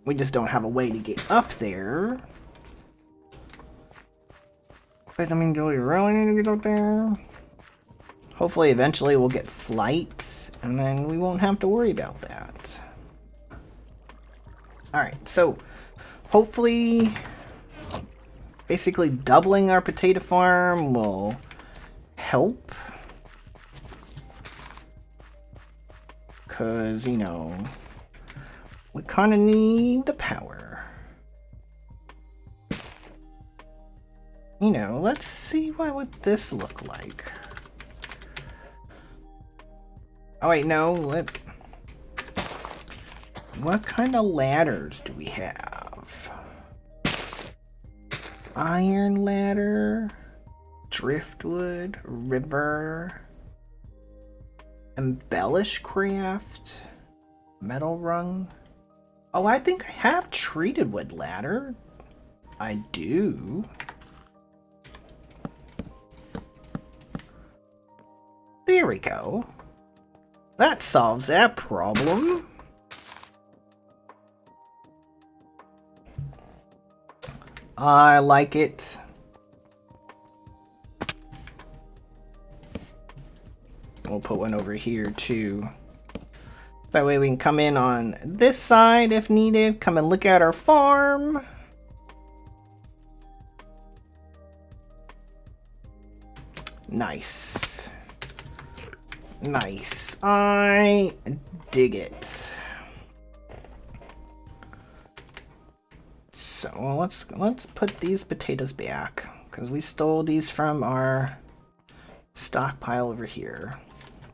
We just don't have a way to get up there. But I mean, do we really need to get up there? Hopefully eventually we'll get flights, and then we won't have to worry about that. Alright, so hopefully basically doubling our potato farm will help. Because, you know, we kind of need the power. You know, let's see what would this look like. Oh wait, no, what kind of ladders do we have? Iron ladder, driftwood, river, embellish craft, metal rung. Oh, I think I have treated wood ladder. I do. There we go. That solves that problem. I like it. We'll put one over here too. That way we can come in on this side if needed. Come and look at our farm. Nice. Nice. I dig it. well, let's put these potatoes back, because we stole these from our stockpile over here.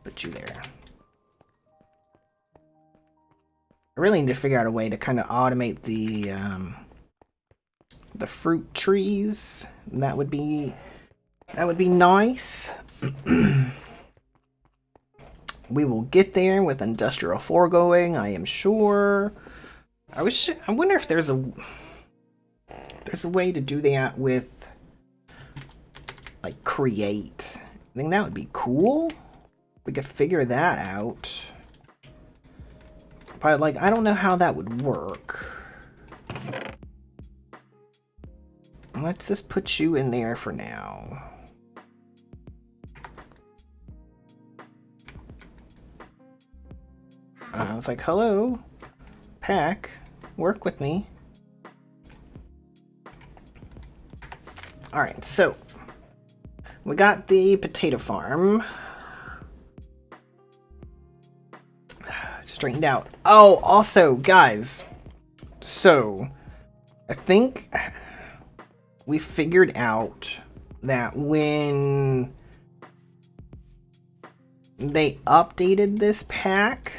Put you there. I really need to figure out a way to kind of automate the fruit trees. That would be nice. We will get there with industrial foregoing, I am sure. I wonder if there's a way to do that with like create. I think that would be cool. We could figure that out. But like I don't know how that would work. Let's just put you in there for now. I was like, hello, Pack, work with me. Alright, so we got the potato farm straightened out. Oh, also, guys, so I think we figured out that when they updated this pack,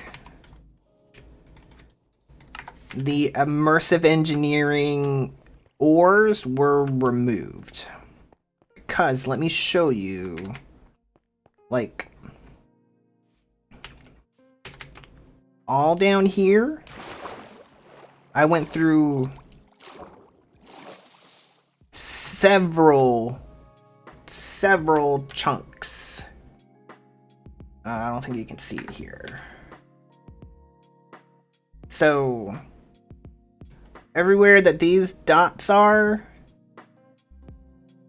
the immersive engineering ores were removed. Because, let me show you, like, all down here, I went through several chunks. I don't think you can see it here. So everywhere that these dots are,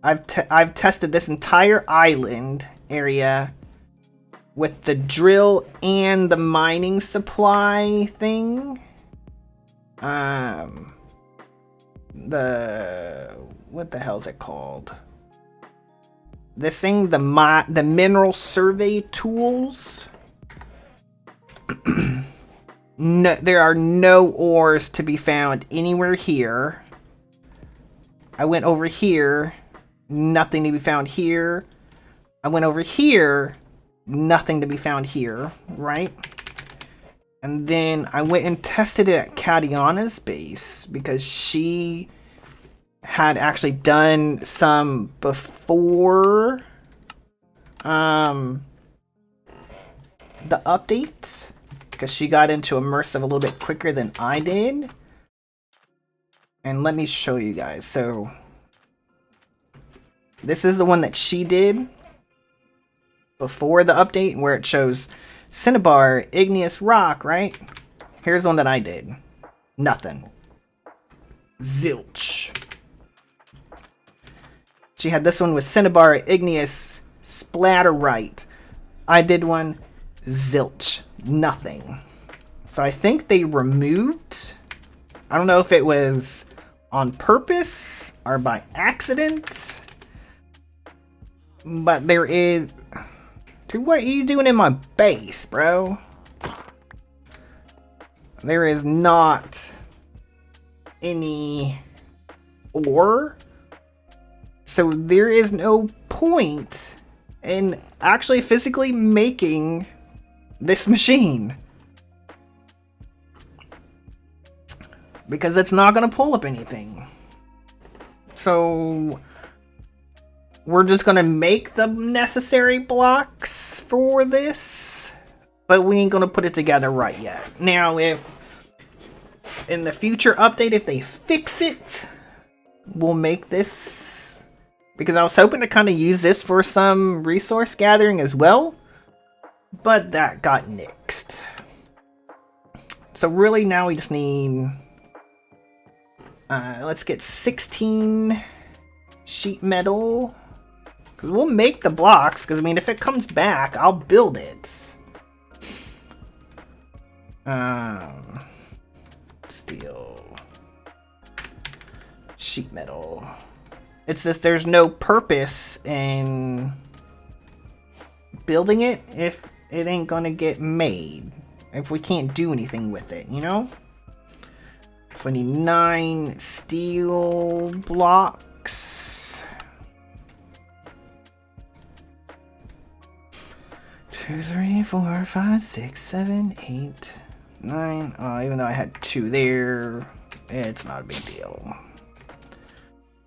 I've tested this entire island area with the drill and the mining supply thing. What the hell is it called? This thing, the mineral survey tools. No, there are no ores to be found anywhere here. I went over here, nothing to be found here. I went over here, nothing to be found here, right? And then I went and tested it at Katiana's base because she had actually done some before the update, because she got into immersive a little bit quicker than I did. And let me show you guys. So this is the one that she did before the update, where it shows cinnabar, igneous rock, right? Here's one that I did. Nothing. Zilch. She had this one with cinnabar, igneous, splatterite. I did one, zilch. Nothing. So I think they removed, I don't know if it was on purpose or by accident, but there is... Dude, what are you doing in my base, bro? There is not any ore, so there is no point in actually physically making this machine, because it's not going to pull up anything. So we're just going to make the necessary blocks for this, but we ain't going to put it together right yet. Now, if in the future update, if they fix it, we'll make this, because I was hoping to kind of use this for some resource gathering as well, but that got nixed. So really now we just need, let's get 16 sheet metal. Because we'll make the blocks, because I mean if it comes back, I'll build it. Steel. Sheet metal. It's just there's no purpose in building it if it ain't gonna get made, if we can't do anything with it, you know? So I need 9 steel blocks. 2, 3, 4, 5, 6, 7, 8, 9. Oh, even though I had 2 there, it's not a big deal.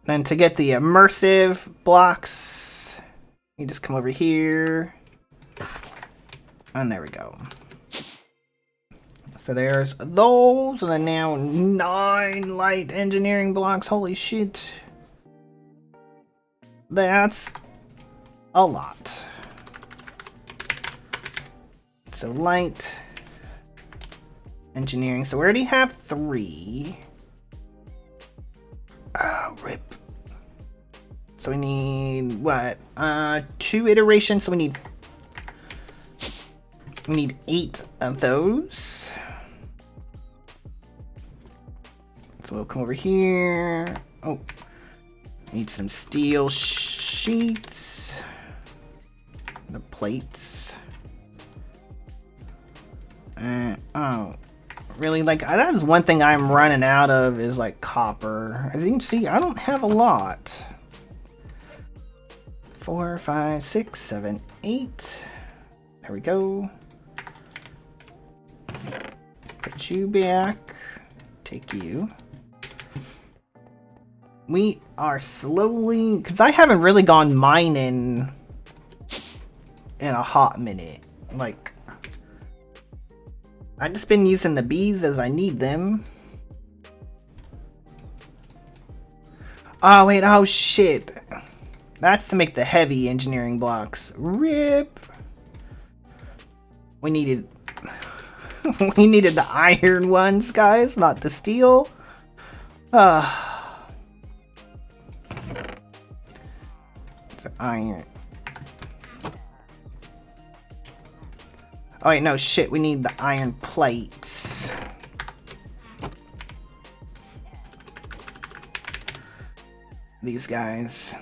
Then to get the immersive blocks, you just come over here. And there we go. So there's those, and then now 9 light engineering blocks. Holy shit. That's a lot. So light engineering. So we already have 3. Rip. So we need what? 2 iterations. So we need 8 of those. So we'll come over here. Oh, need some steel sheets. The plates. Oh, really? Like, that's one thing I'm running out of is like copper. As you can see, I don't have a lot. 4, 5, 6, 7, 8. There we go. Put you back. Take you. We are slowly, because I haven't really gone mining in a hot minute. Like, I've just been using the bees as I need them. Oh wait, oh shit. That's to make the heavy engineering blocks. RIP. We needed we needed the iron ones, guys, not the steel. So iron. Oh wait, no, shit, we need the iron plates. These guys.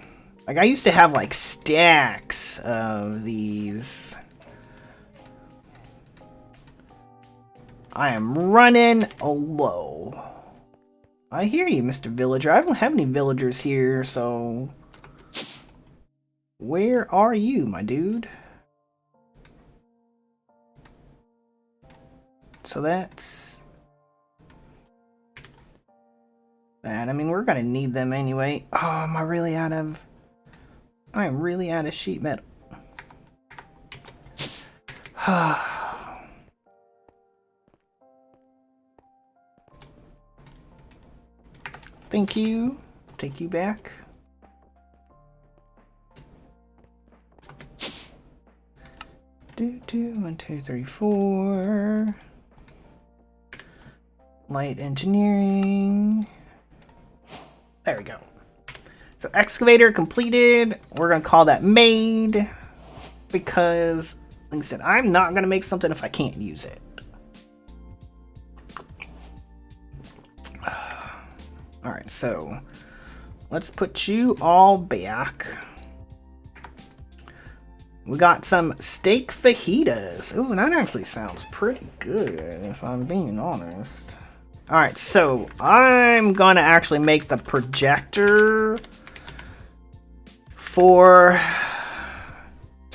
Like, I used to have, like, stacks of these. I am running low. I hear you, Mr. Villager. I don't have any villagers here, so... Where are you, my dude? So that's... that. I mean, we're gonna need them anyway. Oh, am I really out of... I'm really out of sheet metal. Thank you. Take you back. Do 1, 2, 3, 4. Light engineering. There we go. So excavator completed. We're gonna call that made because, like I said, I'm not gonna make something if I can't use it. All right, so let's put you all back. We got some steak fajitas. Ooh, that actually sounds pretty good, if I'm being honest. All right, so I'm gonna actually make the projector to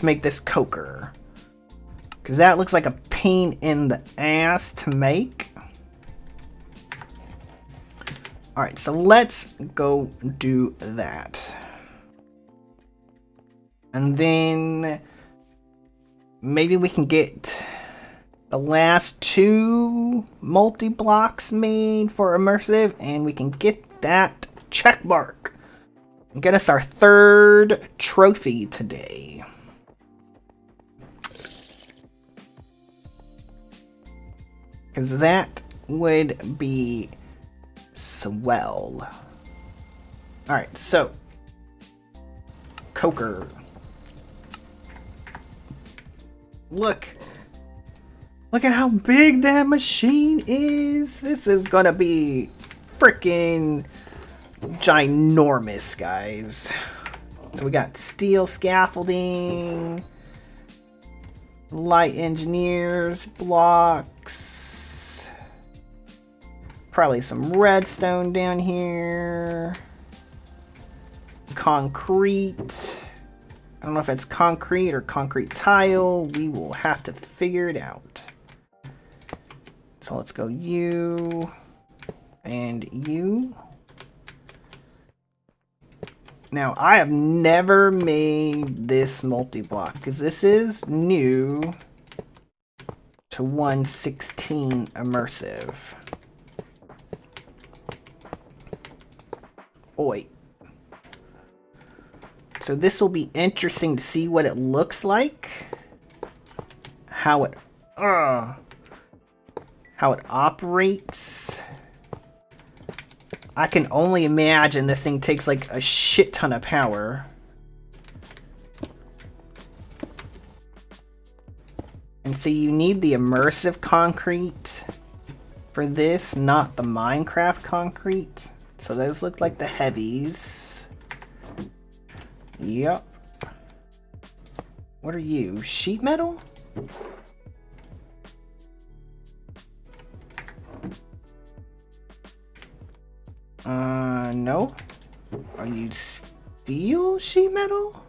make this coker, because that looks like a pain in the ass to make. All right, so let's go do that. And then maybe we can get the last 2 multi-blocks made for immersive, and we can get that check mark and get us our 3rd trophy today. Because that would be swell. Alright, so coker. Look at how big that machine is. This is gonna be freaking ginormous, guys. So we got steel scaffolding, light engineers blocks, probably some redstone down here. Concrete. I don't know if it's concrete or concrete tile. We will have to figure it out. So let's go you and you. Now, I have never made this multi-block because this is new to 1.16 immersive. Oh, wait. So this will be interesting to see what it looks like. How it operates. I can only imagine this thing takes like a shit ton of power. And see, you need the immersive concrete for this, not the Minecraft concrete. So those look like the heavies. Yep. What are you? Sheet metal? No. Are you steel sheet metal?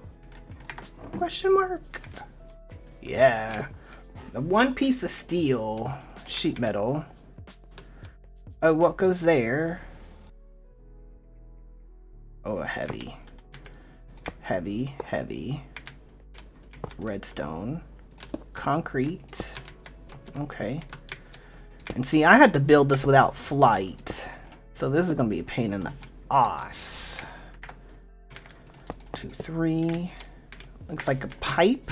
Question mark? Yeah. The one piece of steel sheet metal. Oh, what goes there? Oh, a heavy. Heavy, heavy. Redstone. Concrete. Okay. And see, I had to build this without flight. So this is going to be a pain in the ass. 2, 3. Looks like a pipe.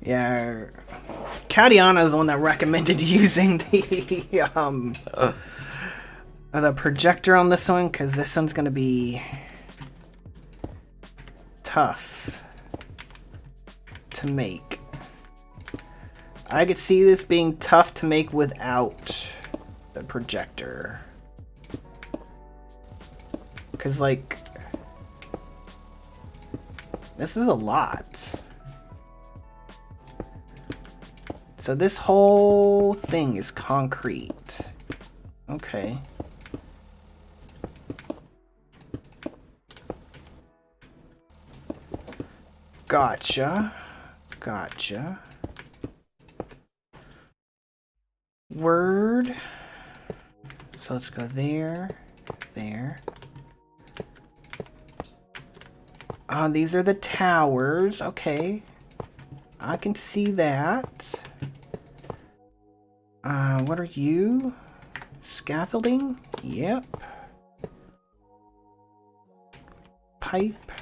Yeah. Kadiana is the one that recommended using the projector on this one, because this one's going to be tough to make. I could see this being tough to make without the projector. Because, like, this is a lot. So this whole thing is concrete. Okay. Gotcha. Gotcha. Word. So let's go there. There. These are the towers. Okay. I can see that. What are you? Scaffolding? Yep. Pipe.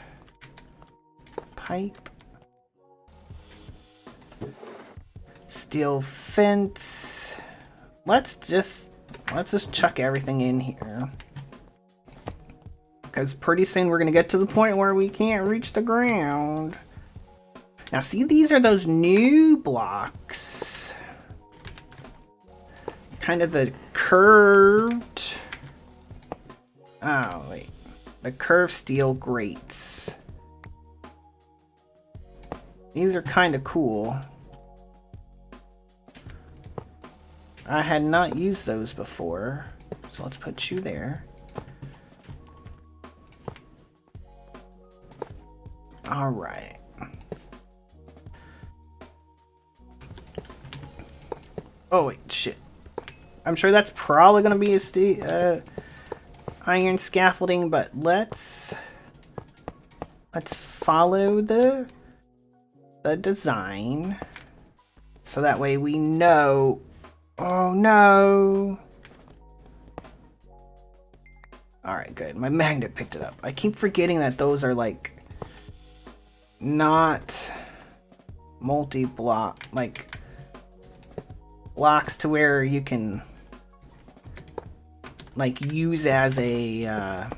Pipe. Steel fence. Let's just chuck everything in here. Because pretty soon we're going to get to the point where we can't reach the ground. Now see, these are those new blocks. Kind of the curved... Oh, wait. The curved steel grates. These are kind of cool. I had not used those before. So let's put you there. Alright. Oh, wait, shit. I'm sure that's probably going to be a iron scaffolding, but let's follow the design. So that way we know. Oh, no. Alright, good. My magnet picked it up. I keep forgetting that those are, like, not multi-block, like, blocks to where you can, like, use as a,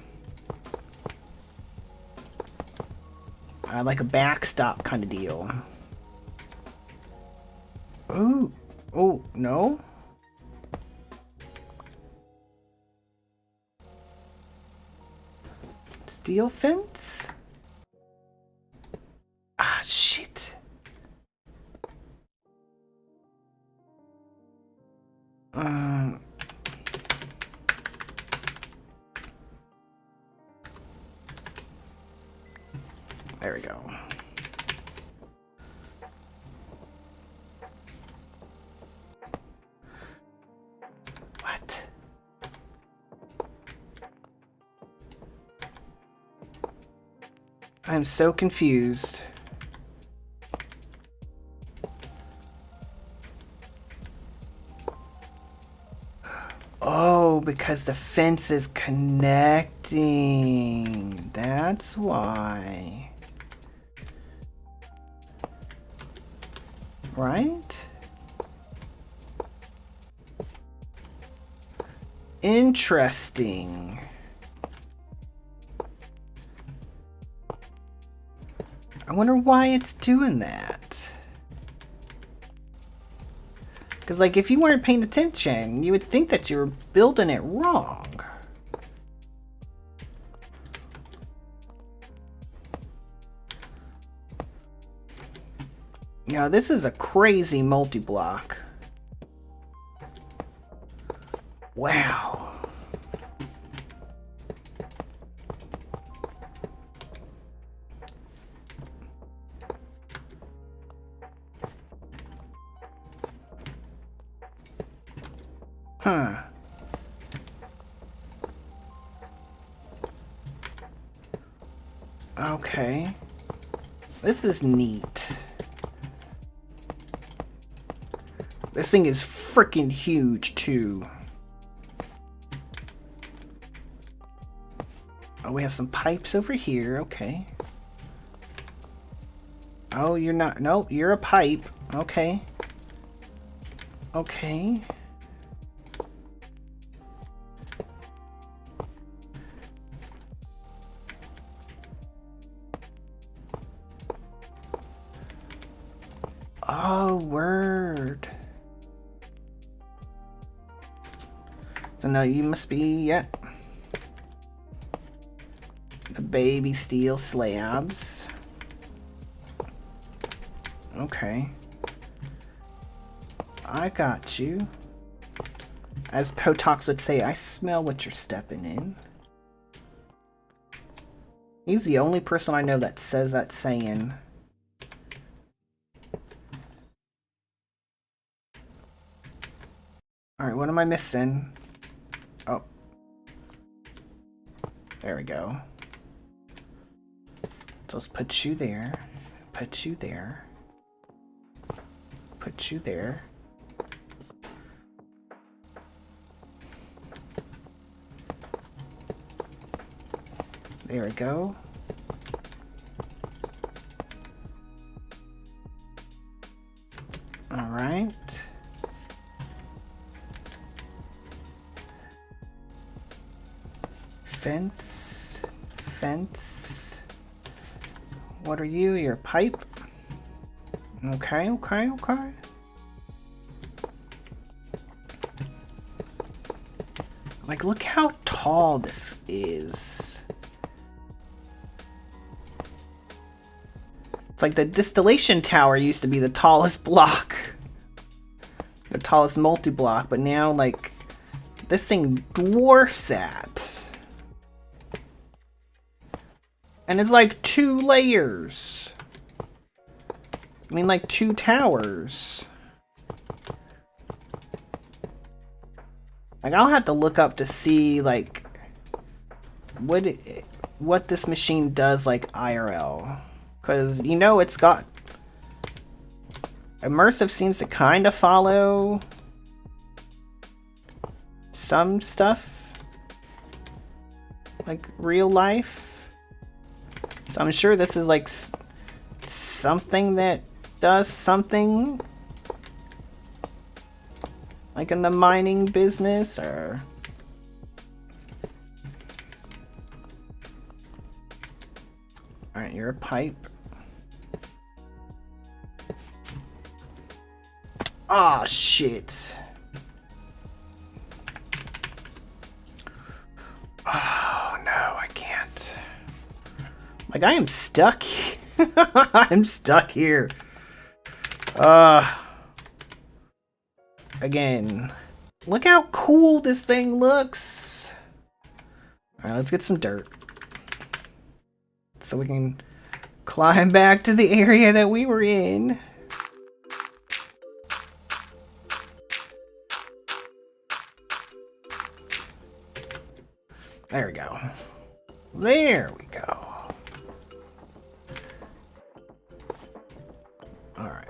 like a backstop kind of deal. Ooh. Oh, no? Steel fence? Ah, shit. There we go. What? I'm so confused. Oh, because the fence is connecting. That's why. Right? Interesting. I wonder why it's doing that. Because, like, if you weren't paying attention, you would think that you were building it wrong. Yeah, this is a crazy multi-block. Wow. Huh. Okay. This is neat. This thing is freaking huge, too. Oh, we have some pipes over here. Okay. Oh, you're not. Nope, you're a pipe. Okay. Okay. Oh, word. So no, you must be, yeah. The baby steel slabs. Okay. I got you. As Potox would say, I smell what you're stepping in. He's the only person I know that says that saying. Alright, what am I missing? Oh. There we go. So let's put you there. Put you there. Put you there. There we go. All right. Fence. Fence. What are you? You're a pipe? Okay, okay, okay. Like, look how tall this is. It's like the distillation tower used to be the tallest block. The tallest multi-block, but now, like, this thing dwarfs that. And it's like 2 layers. I mean, like 2 towers. Like, I'll have to look up to see, like, what this machine does, like, IRL. Because, you know, it's got... Immersive seems to kind of follow some stuff. Like, real life. So I'm sure this is, like, something that does something. Like in the mining business, or... Alright, you're a pipe. Ah, shit. Oh, no, I can't. Like, I am stuck. I'm stuck here. Again. Look how cool this thing looks. Alright, let's get some dirt. So we can climb back to the area that we were in. There we go. There we go. Alright.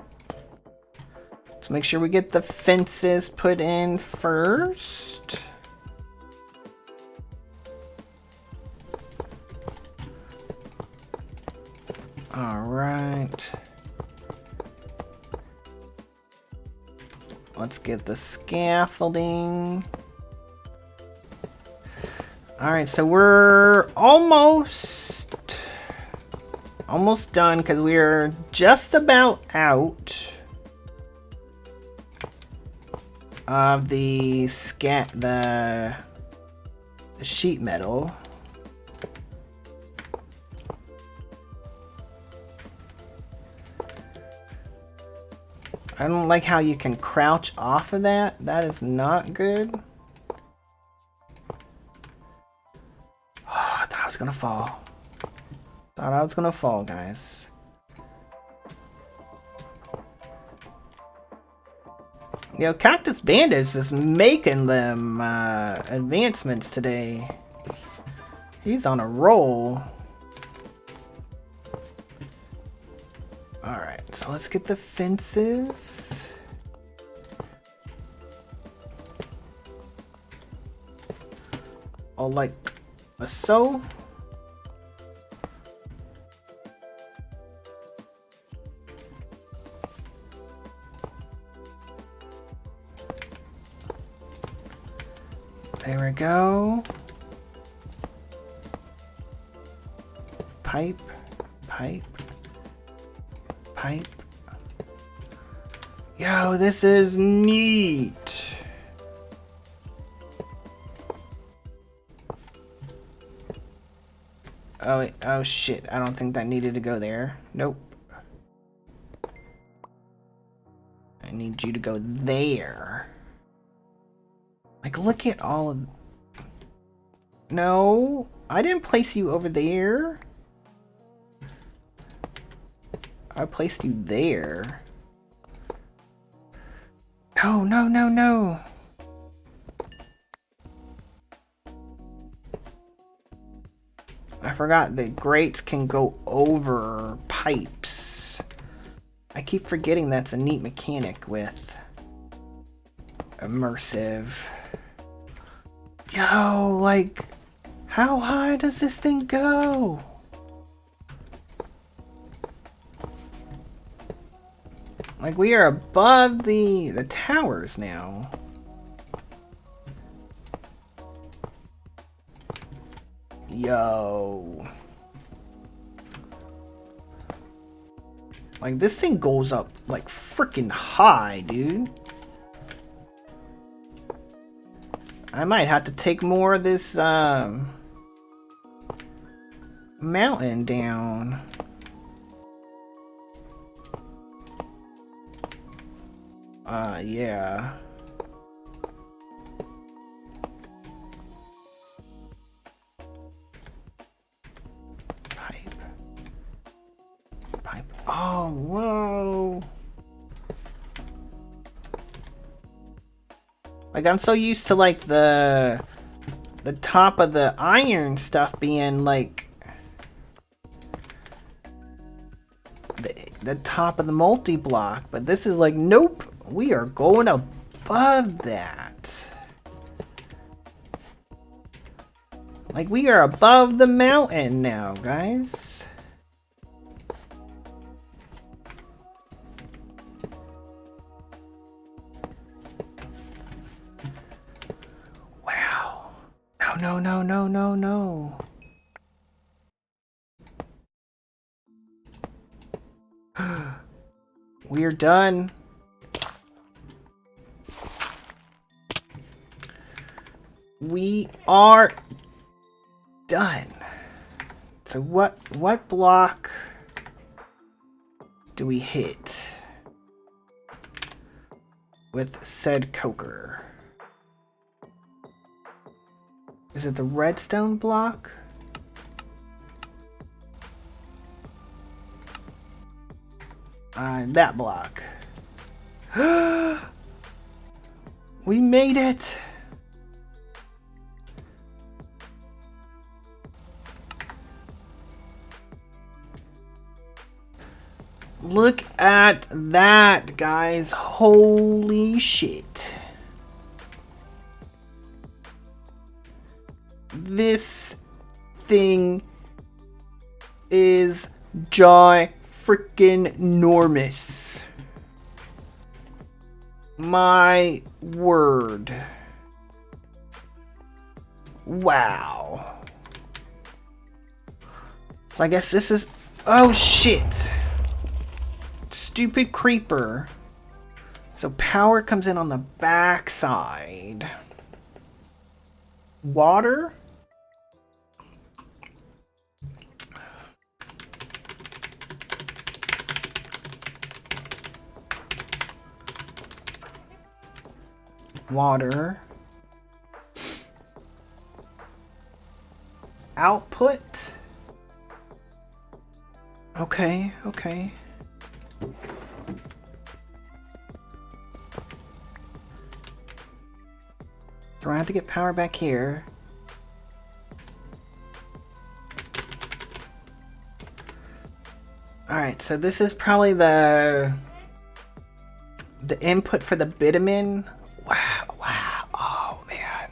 Let's make sure we get the fences put in first. Alright. Let's get the scaffolding. Alright, so we're almost done because we're just about out of the sheet metal. I don't like how you can crouch off of that. That is not good. I thought I was gonna fall. Thought I was gonna fall, guys. You know, Cactus Bandit's is making them advancements today. He's on a roll. Alright, so let's get the fences. Oh, like so. There we go. Pipe, pipe, pipe. Yo, this is neat. Oh, wait. Oh shit, I don't think that needed to go there. Nope. I need you to go there. Like, look at all of... No, I didn't place you over there. I placed you there. No, no, no, no. I forgot that grates can go over pipes. I keep forgetting that's a neat mechanic with immersive. Yo, like, how high does this thing go? Like, we are above the towers now. Yo. Like, this thing goes up, like, freaking high, dude. I might have to take more of this, mountain down. Yeah. Pipe. Pipe. Oh, whoa. Like, I'm so used to, like, the top of the iron stuff being, like, the top of the multi-block, but this is like, nope, we are going above that. Like, we are above the mountain now, guys. Wow. No, no, no, no, no, no. We're done. We are done. So what block do we hit with said coker? Is it the redstone block? That block. We made it! Look at that, guys. Holy shit. This thing is freaking-normous. My word. Wow. So I guess this is... Oh, shit. Stupid creeper. So power comes in on the back side. Water? Water. Output. Okay, okay. Do I have to get power back here? Alright, so this is probably the input for the bitumen. Wow, wow, oh man.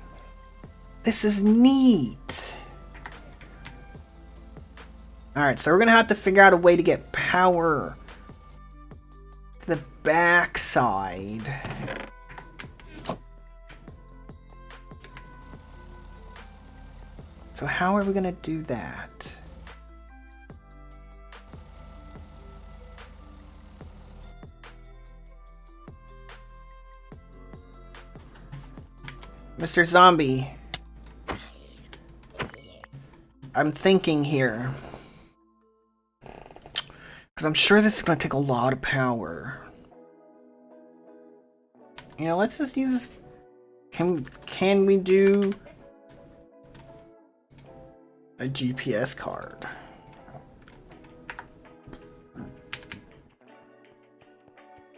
This is neat. Alright, so we're gonna have to figure out a way to get power to the back side. So how are we gonna do that? Mr. Zombie. I'm thinking here. Because I'm sure this is going to take a lot of power. You know, let's just use... Can we do... a GPS card?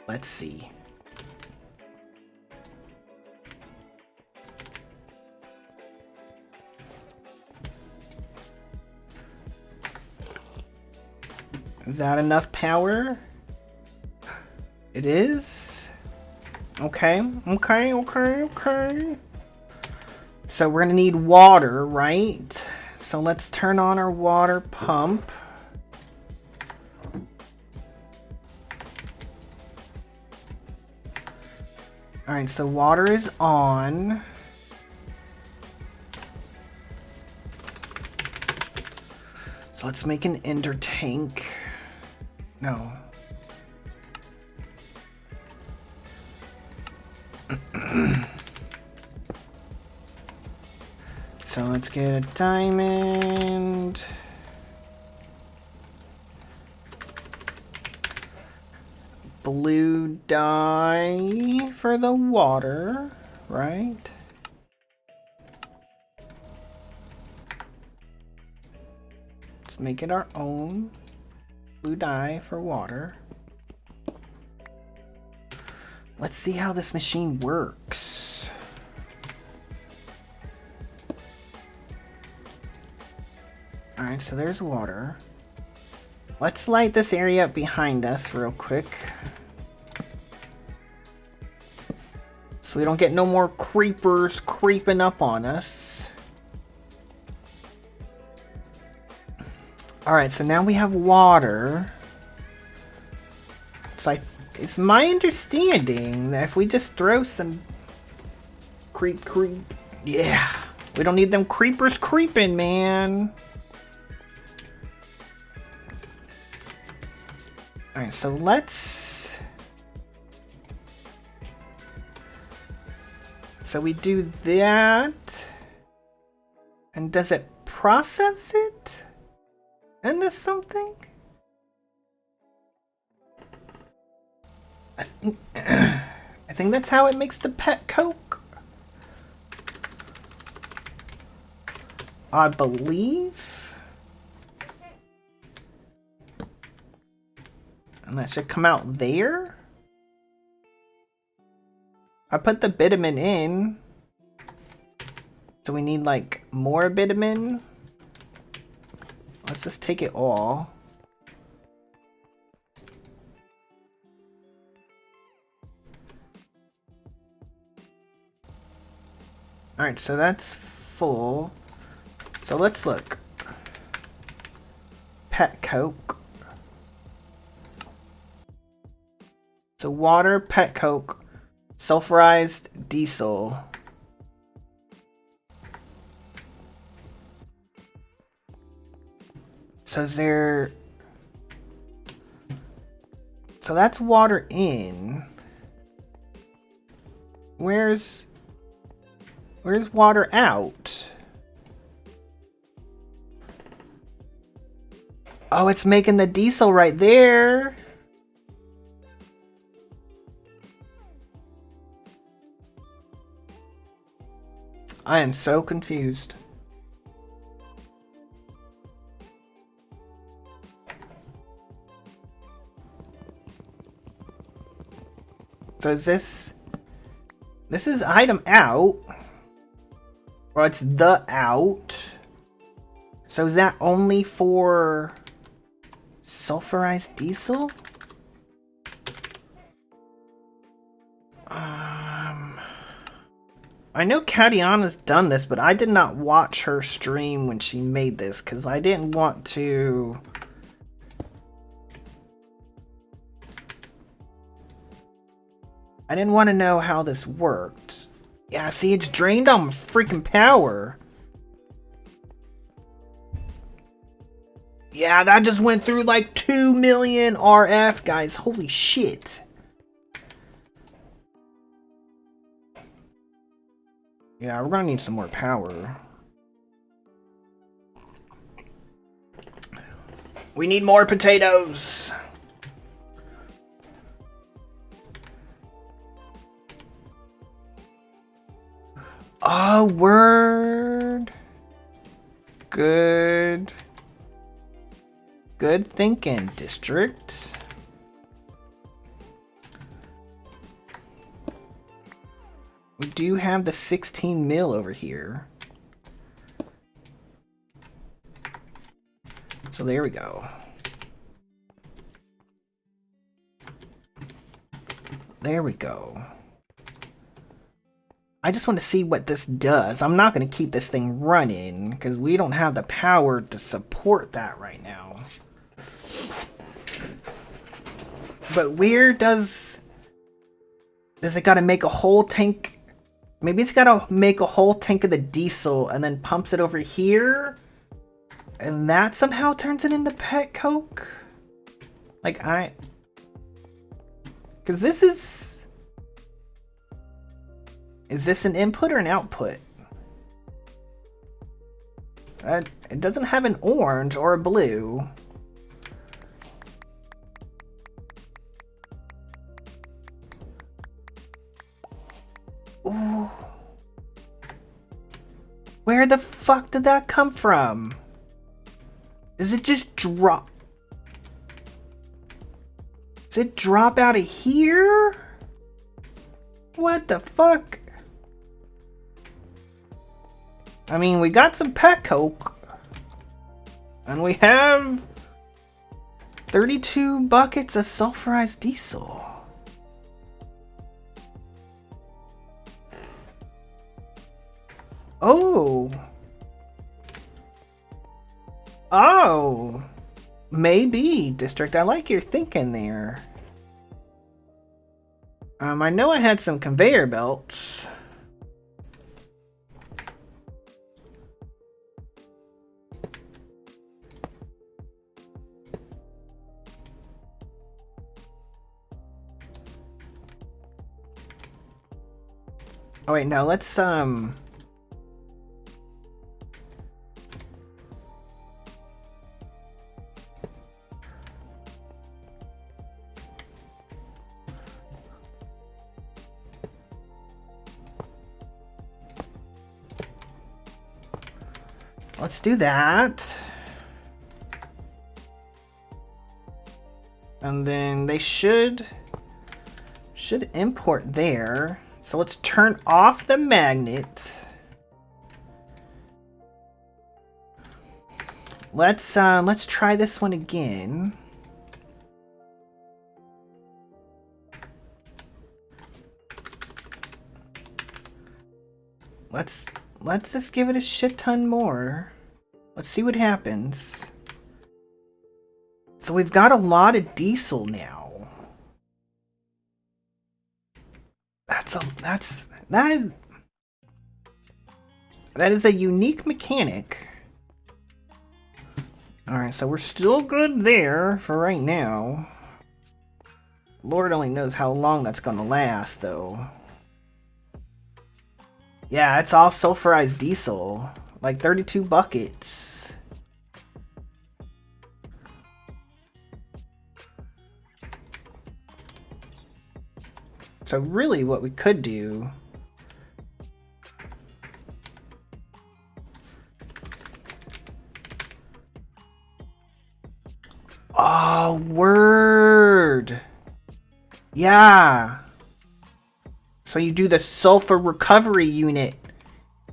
Let's see. Is that enough power? It is? Okay, okay, okay, okay. So we're gonna need water, right? So let's turn on our water pump. Alright, so water is on. So let's make an ender tank. No. So let's get a diamond. Blue dye for the water, right? Let's make it our own. Blue dye for water. Let's see how this machine works. Alright, so there's water. Let's light this area up behind us real quick. So we don't get no more creepers creeping up on us. Alright, so now we have water. So it's my understanding that if we just throw some creep, yeah, we don't need them creepers creeping, man. Alright, so let's... So we do that. And does it process it into something? I think that's how it makes the pet coke. I believe. And that should come out there. I put the bitumen in. So we need like more bitumen. Let's just take it all. Alright, so that's full. So let's look. Pet coke. So water, pet coke, sulfurized diesel. So is there... So that's water in. Where's water out? Oh, it's making the diesel right there. I am so confused. So is this is item out. Well, it's the out. So is that only for sulfurized diesel? I know Katiana's done this, but I did not watch her stream when she made this because I didn't want to... I didn't want to know how this worked. Yeah, see, it's drained on my freaking power. Yeah, that just went through like 2 million RF, guys. Holy shit. Yeah, we're gonna need some more power. We need more potatoes. Oh, word. Good. Good thinking, district. We do have the 16 mil over here. So there we go. There we go. I just want to see what this does. I'm not going to keep this thing running because we don't have the power to support that right now. But where does it got to make a whole tank? Maybe it's got to make a whole tank of the diesel and then pumps it over here. And that somehow turns it into pet coke? Like because this is this an input or an output? It doesn't have an orange or a blue. Ooh. Where the fuck did that come from? Does it just drop? Does it drop out of here? What the fuck? I mean, we got some pet coke. And we have 32 buckets of sulfurized diesel. Oh. Oh. Maybe, District. I like your thinking there. I know I had some conveyor belts. Oh wait, no, let's Oh let's do that. And then they should import there. So let's turn off the magnet. Let's try this one again. Let's just give it a shit ton more. Let's see what happens. So we've got a lot of diesel now. That is a unique mechanic. Alright, so we're still good there for right now. Lord only knows how long that's gonna last, though. Yeah, it's all sulfurized diesel. Like 32 buckets. So really what we could do... Oh, word! Yeah! So you do the sulfur recovery unit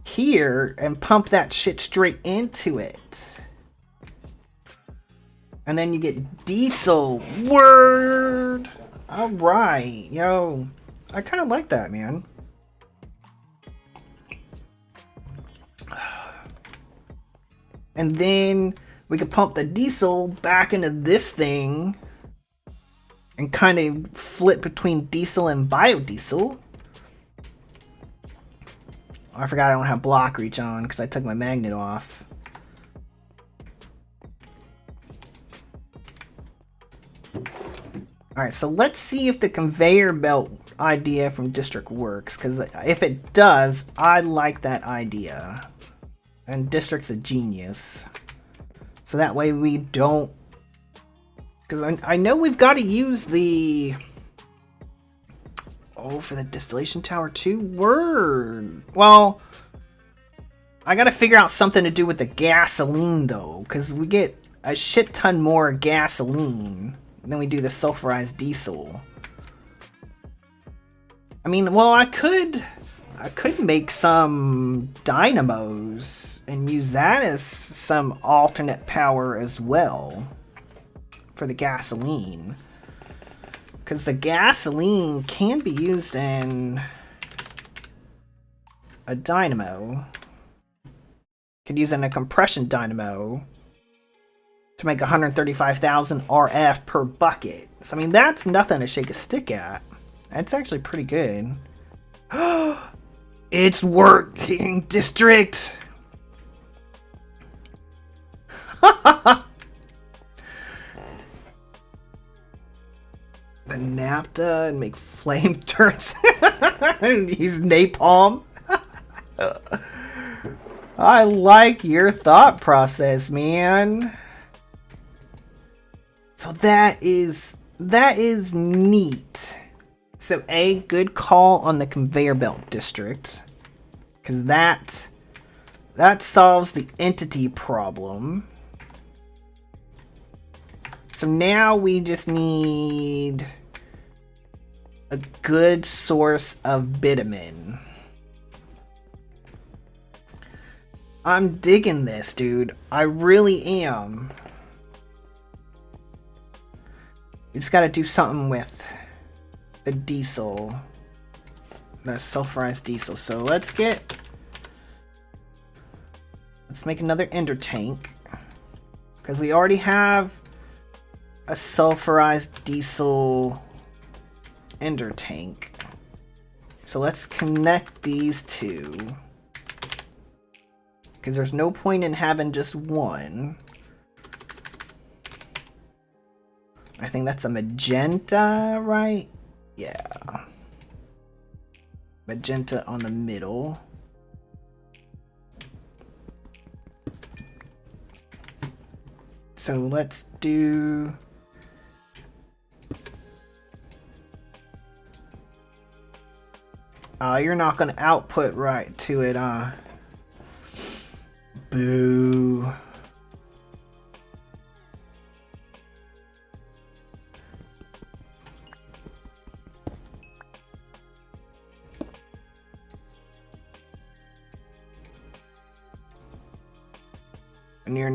here and pump that shit straight into it. And then you get diesel. Word! Alright, yo. I kind of like that, man. And then we could pump the diesel back into this thing and kind of flip between diesel and biodiesel. Oh, I forgot I don't have block reach on because I took my magnet off. Alright, so let's see if the conveyor belt idea from District works, because if it does, I like that idea. And District's a genius. So that way we don't... Because I know we've got to use the... Oh, for the distillation tower too? Word! Well, I gotta figure out something to do with the gasoline, though. Because we get a shit ton more gasoline than we do the sulfurized diesel. I mean, well, I could make some dynamos and use that as some alternate power as well for the gasoline. Because the gasoline can be used in a dynamo. Could use it in a compression dynamo to make 135,000 RF per bucket. So, I mean, that's nothing to shake a stick at. That's actually pretty good. It's working, District! The naphtha and make flame turrets. Use napalm. I like your thought process, man. So that is neat. So a good call on the conveyor belt, District, because that solves the entity problem. So now we just need a good source of bitumen. I'm digging this, dude. I really am. You just gotta do something with the diesel. The sulfurized diesel. So let's make another ender tank. Because we already have a sulfurized diesel ender tank. So let's connect these two. Because there's no point in having just one. I think that's a magenta, right? Yeah. Magenta on the middle. So let's do... you're not going to output right to it, Boo. And you're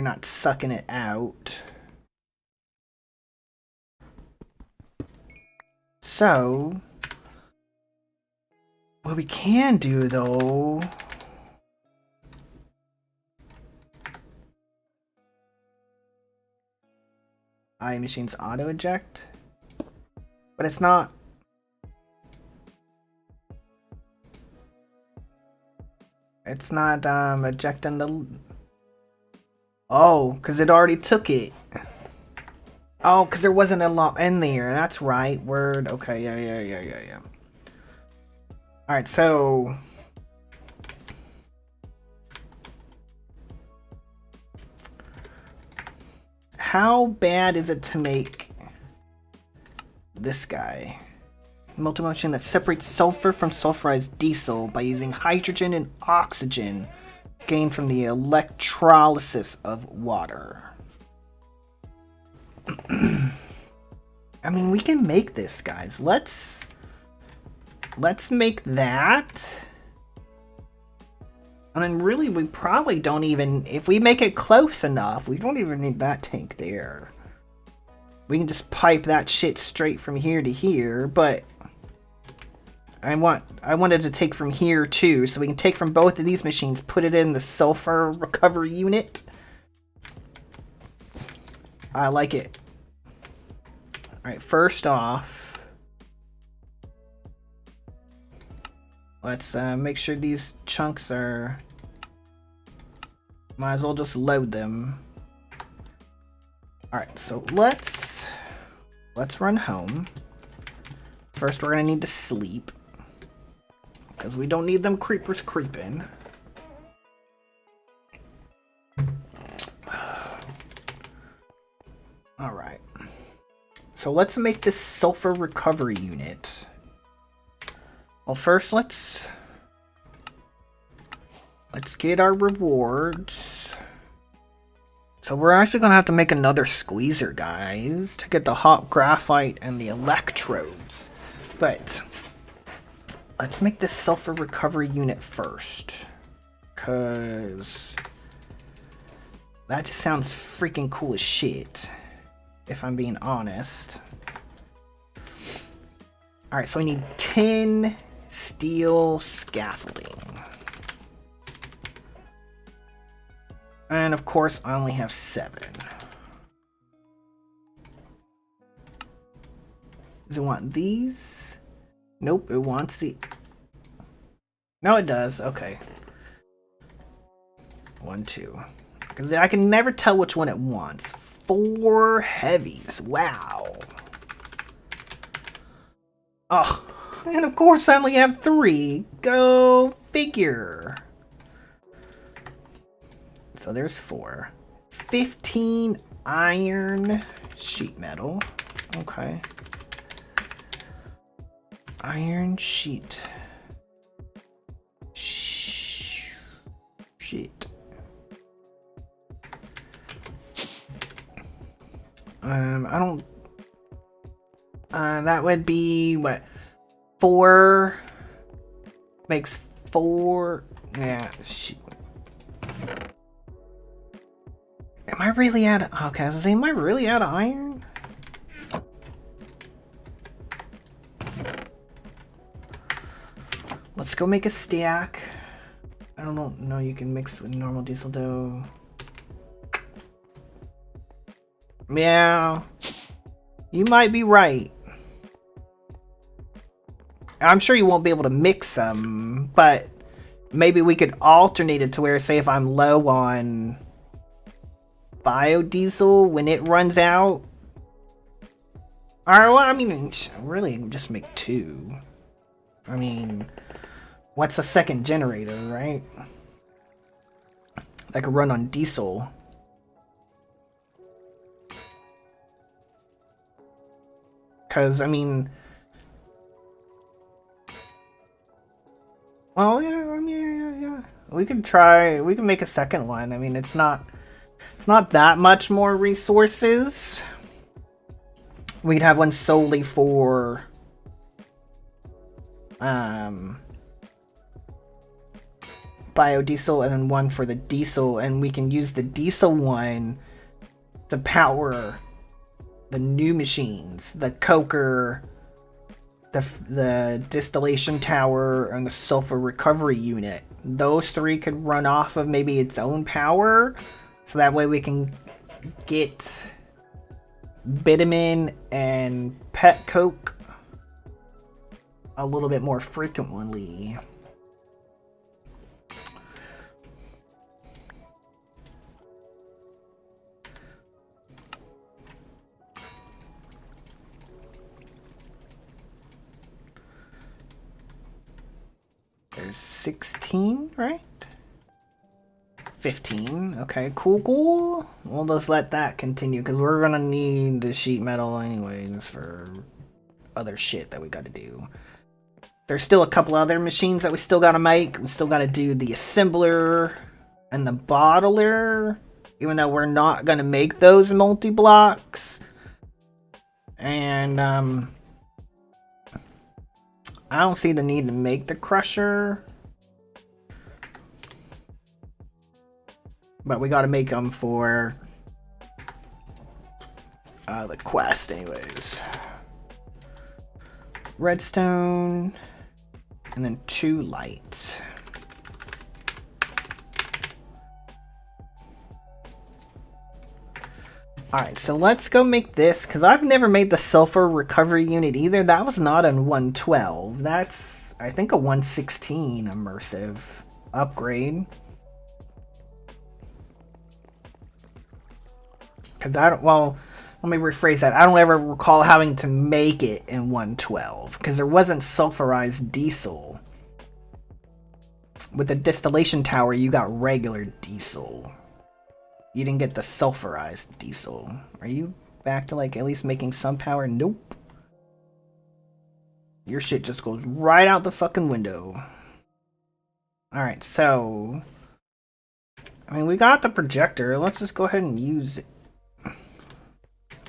not sucking it out. So what we can do though, machine's auto eject, but it's not. It's not ejecting the. Oh, because it already took it. Oh, because there wasn't a lot in there. That's right. Word. Okay. Yeah. All right. So. How bad is it to make this guy? Multi-motion that separates sulfur from sulfurized diesel by using hydrogen and oxygen gained from the electrolysis of water. I mean, we can make this, guys. Let's make that. And then really, we probably don't even, if we make it close enough, we don't even need that tank there. We can just pipe that shit straight from here to here, but I wanted to take from here too, so we can take from both of these machines, put it in the sulfur recovery unit. I like it. Alright, first off, let's make sure these chunks are... Might as well just load them. Alright, so let's run home. First, we're gonna need to sleep, because we don't need them creepers creeping. Alright. So let's make this sulfur recovery unit. Well, first let's get our rewards. So we're actually gonna have to make another squeezer, guys, to get the hot graphite and the electrodes. But let's make this sulfur recovery unit first, cause that just sounds freaking cool as shit, if I'm being honest. Alright, so we need 10 steel scaffolding. And of course, I only have 7. Does it want these? Nope, it wants the... No, it does. Okay. 1, 2. Because I can never tell which one it wants. 4 heavies. Wow. Oh, and of course I only have 3. Go figure. So there's 4. 15 iron sheet metal. Okay. Iron sheet. Shit. I don't... that would be, what? 4... Makes 4... Yeah, shit. Am I really out of... Okay, I was gonna say, am I really out of iron? Let's go make a stack. I don't know, you can mix with normal diesel dough. Yeah, you might be right. I'm sure you won't be able to mix them, but maybe we could alternate it to where, say, if I'm low on biodiesel when it runs out. Alright, well, I mean, really, just make 2. I mean, what's a second generator, right? That could run on diesel. Because, I mean... Well, yeah, I mean, yeah. We can make a second one. I mean, it's not that much more resources. We could have one solely for... biodiesel and then one for the diesel, and we can use the diesel one to power the new machines, the coker, the distillation tower, and the sulfur recovery unit. Those three could run off of maybe its own power, so that way we can get bitumen and pet coke a little bit more frequently. There's 16, right? 15. Okay, cool. We'll just let that continue because we're gonna need the sheet metal anyways for other shit that we gotta do. There's still a couple other machines that we still gotta make. We still gotta do the assembler and the bottler, even though we're not gonna make those multi-blocks. And I don't see the need to make the crusher. But we gotta make them for the quest anyways. Redstone, and then 2 lights. Alright, so let's go make this, because I've never made the sulfur recovery unit either. That was not on 112. That's, I think, a 116 immersive upgrade. Because I don't, well, let me rephrase that. I don't ever recall having to make it in 112, because there wasn't sulfurized diesel. With the distillation tower, you got regular diesel. You didn't get the sulfurized diesel. Are you back to, like, at least making some power? Nope. Your shit just goes right out the fucking window. Alright, so... I mean, we got the projector. Let's just go ahead and use it.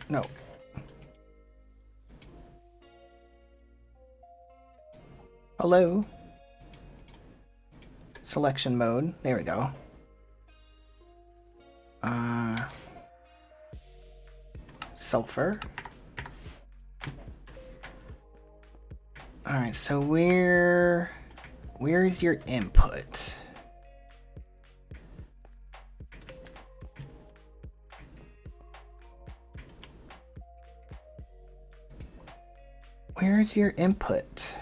No. Hello? Selection mode. There we go. Sulfur. Alright, so where's your input? Where's your input?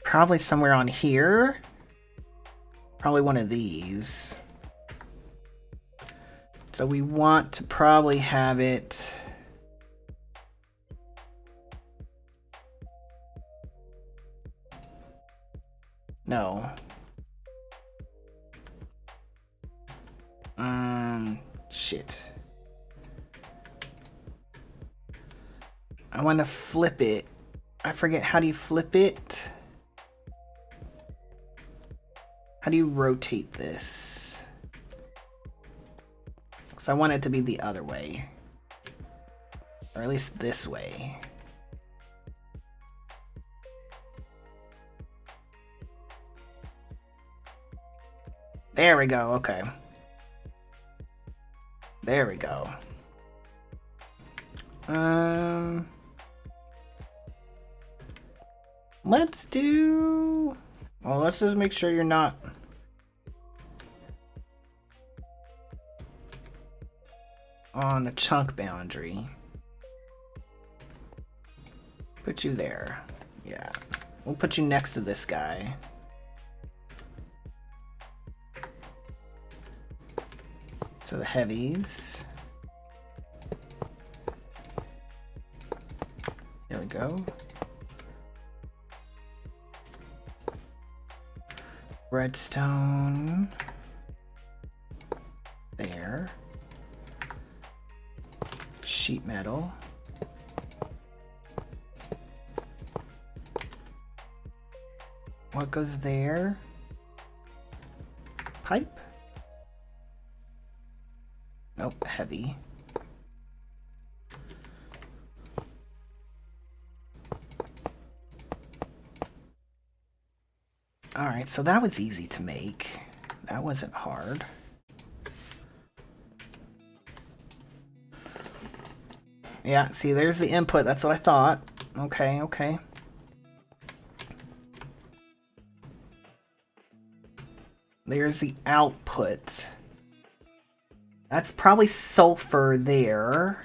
Probably somewhere on here. Probably one of these. So we want to probably have it... No. Shit. I want to flip it. I forget, how do you flip it? How do you rotate this? Because I want it to be the other way. Or at least this way. There we go, okay. There we go. Let's do... Well, let's just make sure you're not... on a chunk boundary. Put you there. Yeah. We'll put you next to this guy. So the heavies. There we go. Redstone. There. Sheet metal. What goes there? Pipe? Nope, heavy. Alright, so that was easy to make. That wasn't hard. Yeah, see, there's the input. That's what I thought. Okay, okay. There's the output. That's probably sulfur there.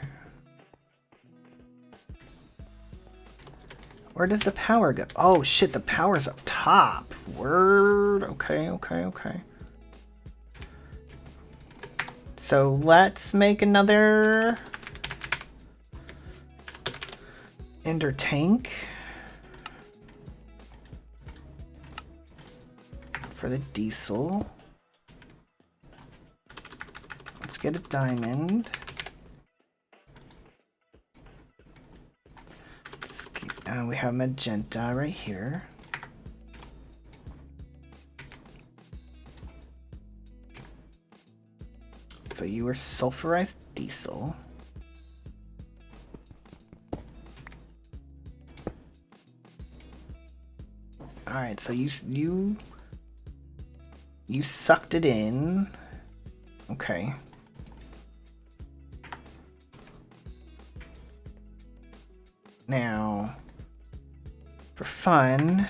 Where does the power go? Oh shit, the power's up top. Word. Okay, okay, okay. So let's make another ender tank for the diesel. Let's get a diamond. We have magenta right here. So you are sulfurized diesel. Alright, so you sucked it in. Okay. Now, for fun,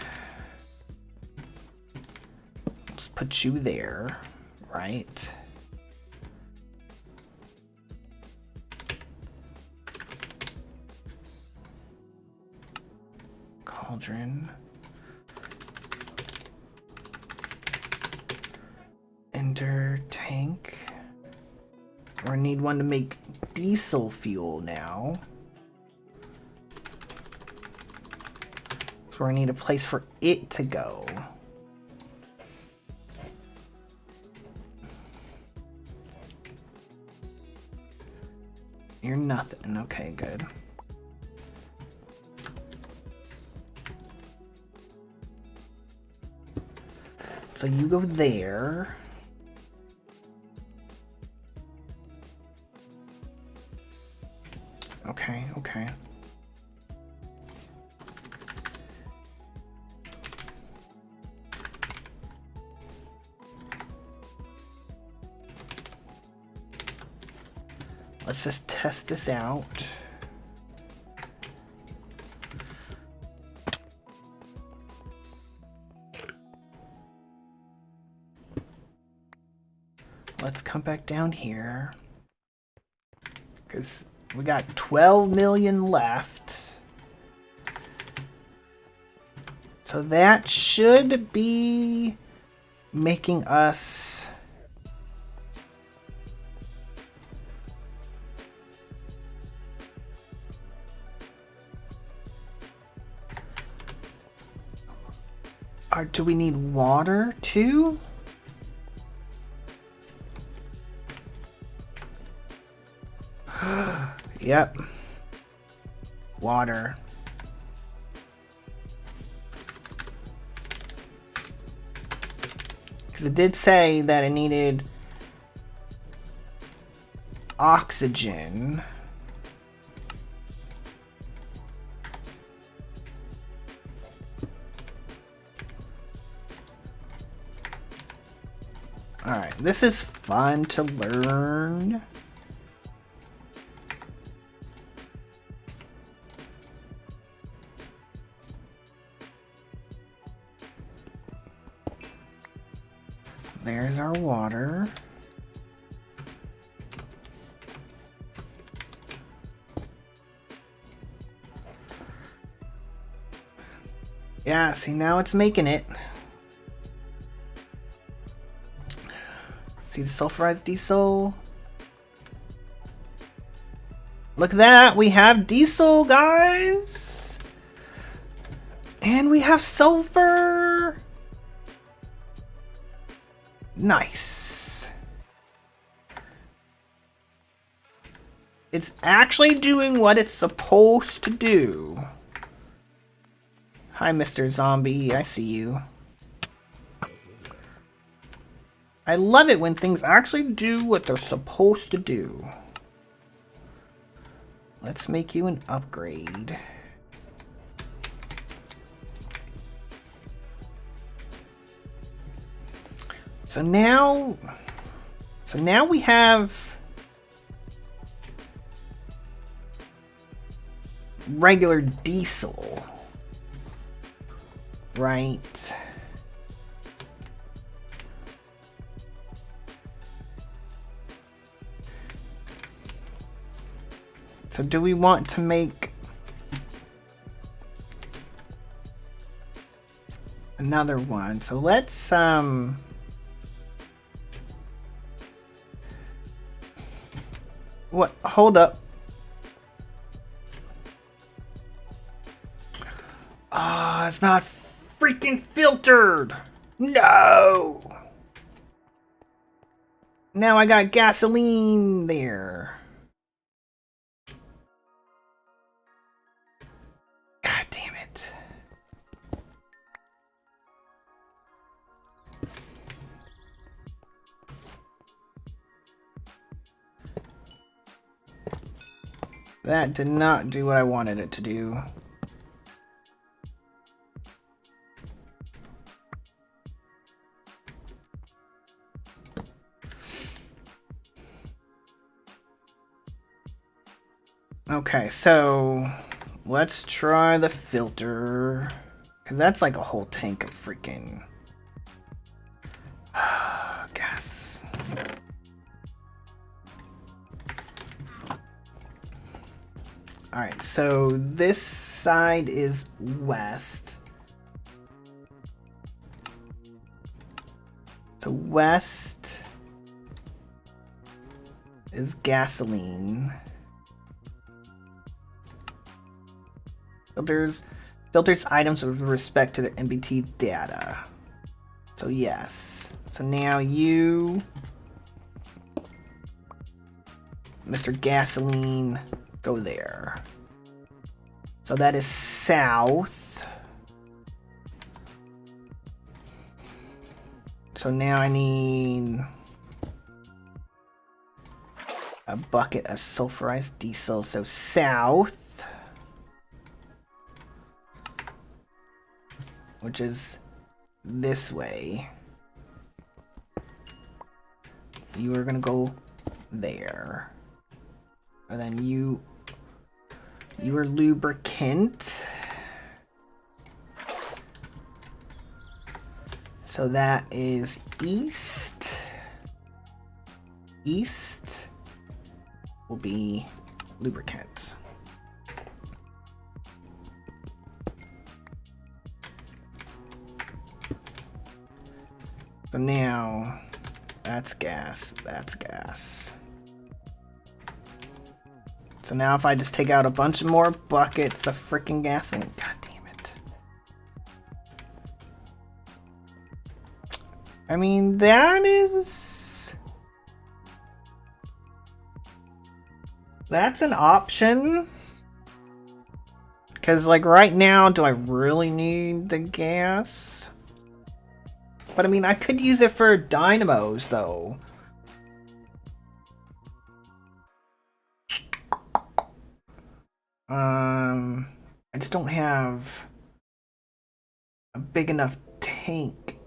let's put you there, right? Cauldron. Ender tank. Or need one to make diesel fuel now. So I need a place for it to go. You're nothing. Okay, good. So you go there. Okay, okay. Let's just test this out. Let's come back down here, because we got 12 million left. So that should be making us do we need water too? Yep. Water. Because it did say that it needed oxygen. Alright, this is fun to learn. There's our water. Yeah, see, now it's making it. See the sulfurized diesel? Look at that! We have diesel, guys! And we have sulfur! Nice. It's actually doing what it's supposed to do. Hi, Mr. Zombie. I see you. I love it when things actually do what they're supposed to do. Let's make you an upgrade. So now we have regular diesel, right? So do we want to make another one? So let's what? Hold up. Ah, it's not freaking filtered. No. Now I got gasoline there. God damn it. That did not do what I wanted it to do. Okay, so let's try the filter, because that's like a whole tank of freaking gas. Alright, so this side is west. So west is gasoline. Filters items with respect to the MBT data. So yes. So now you, Mr. Gasoline, go there. So that is south. So now I need a bucket of sulfurized diesel. So south, which is this way. You are gonna go there. And then you are lubricant. So that is east. East will be lubricant. So now that's gas, that's gas. So now if I just take out a bunch of more buckets of freaking gasoline, god damn it. I mean, that's an option. Because like right now, do I really need the gas? But I mean, I could use it for dynamos, though. I just don't have a big enough tank.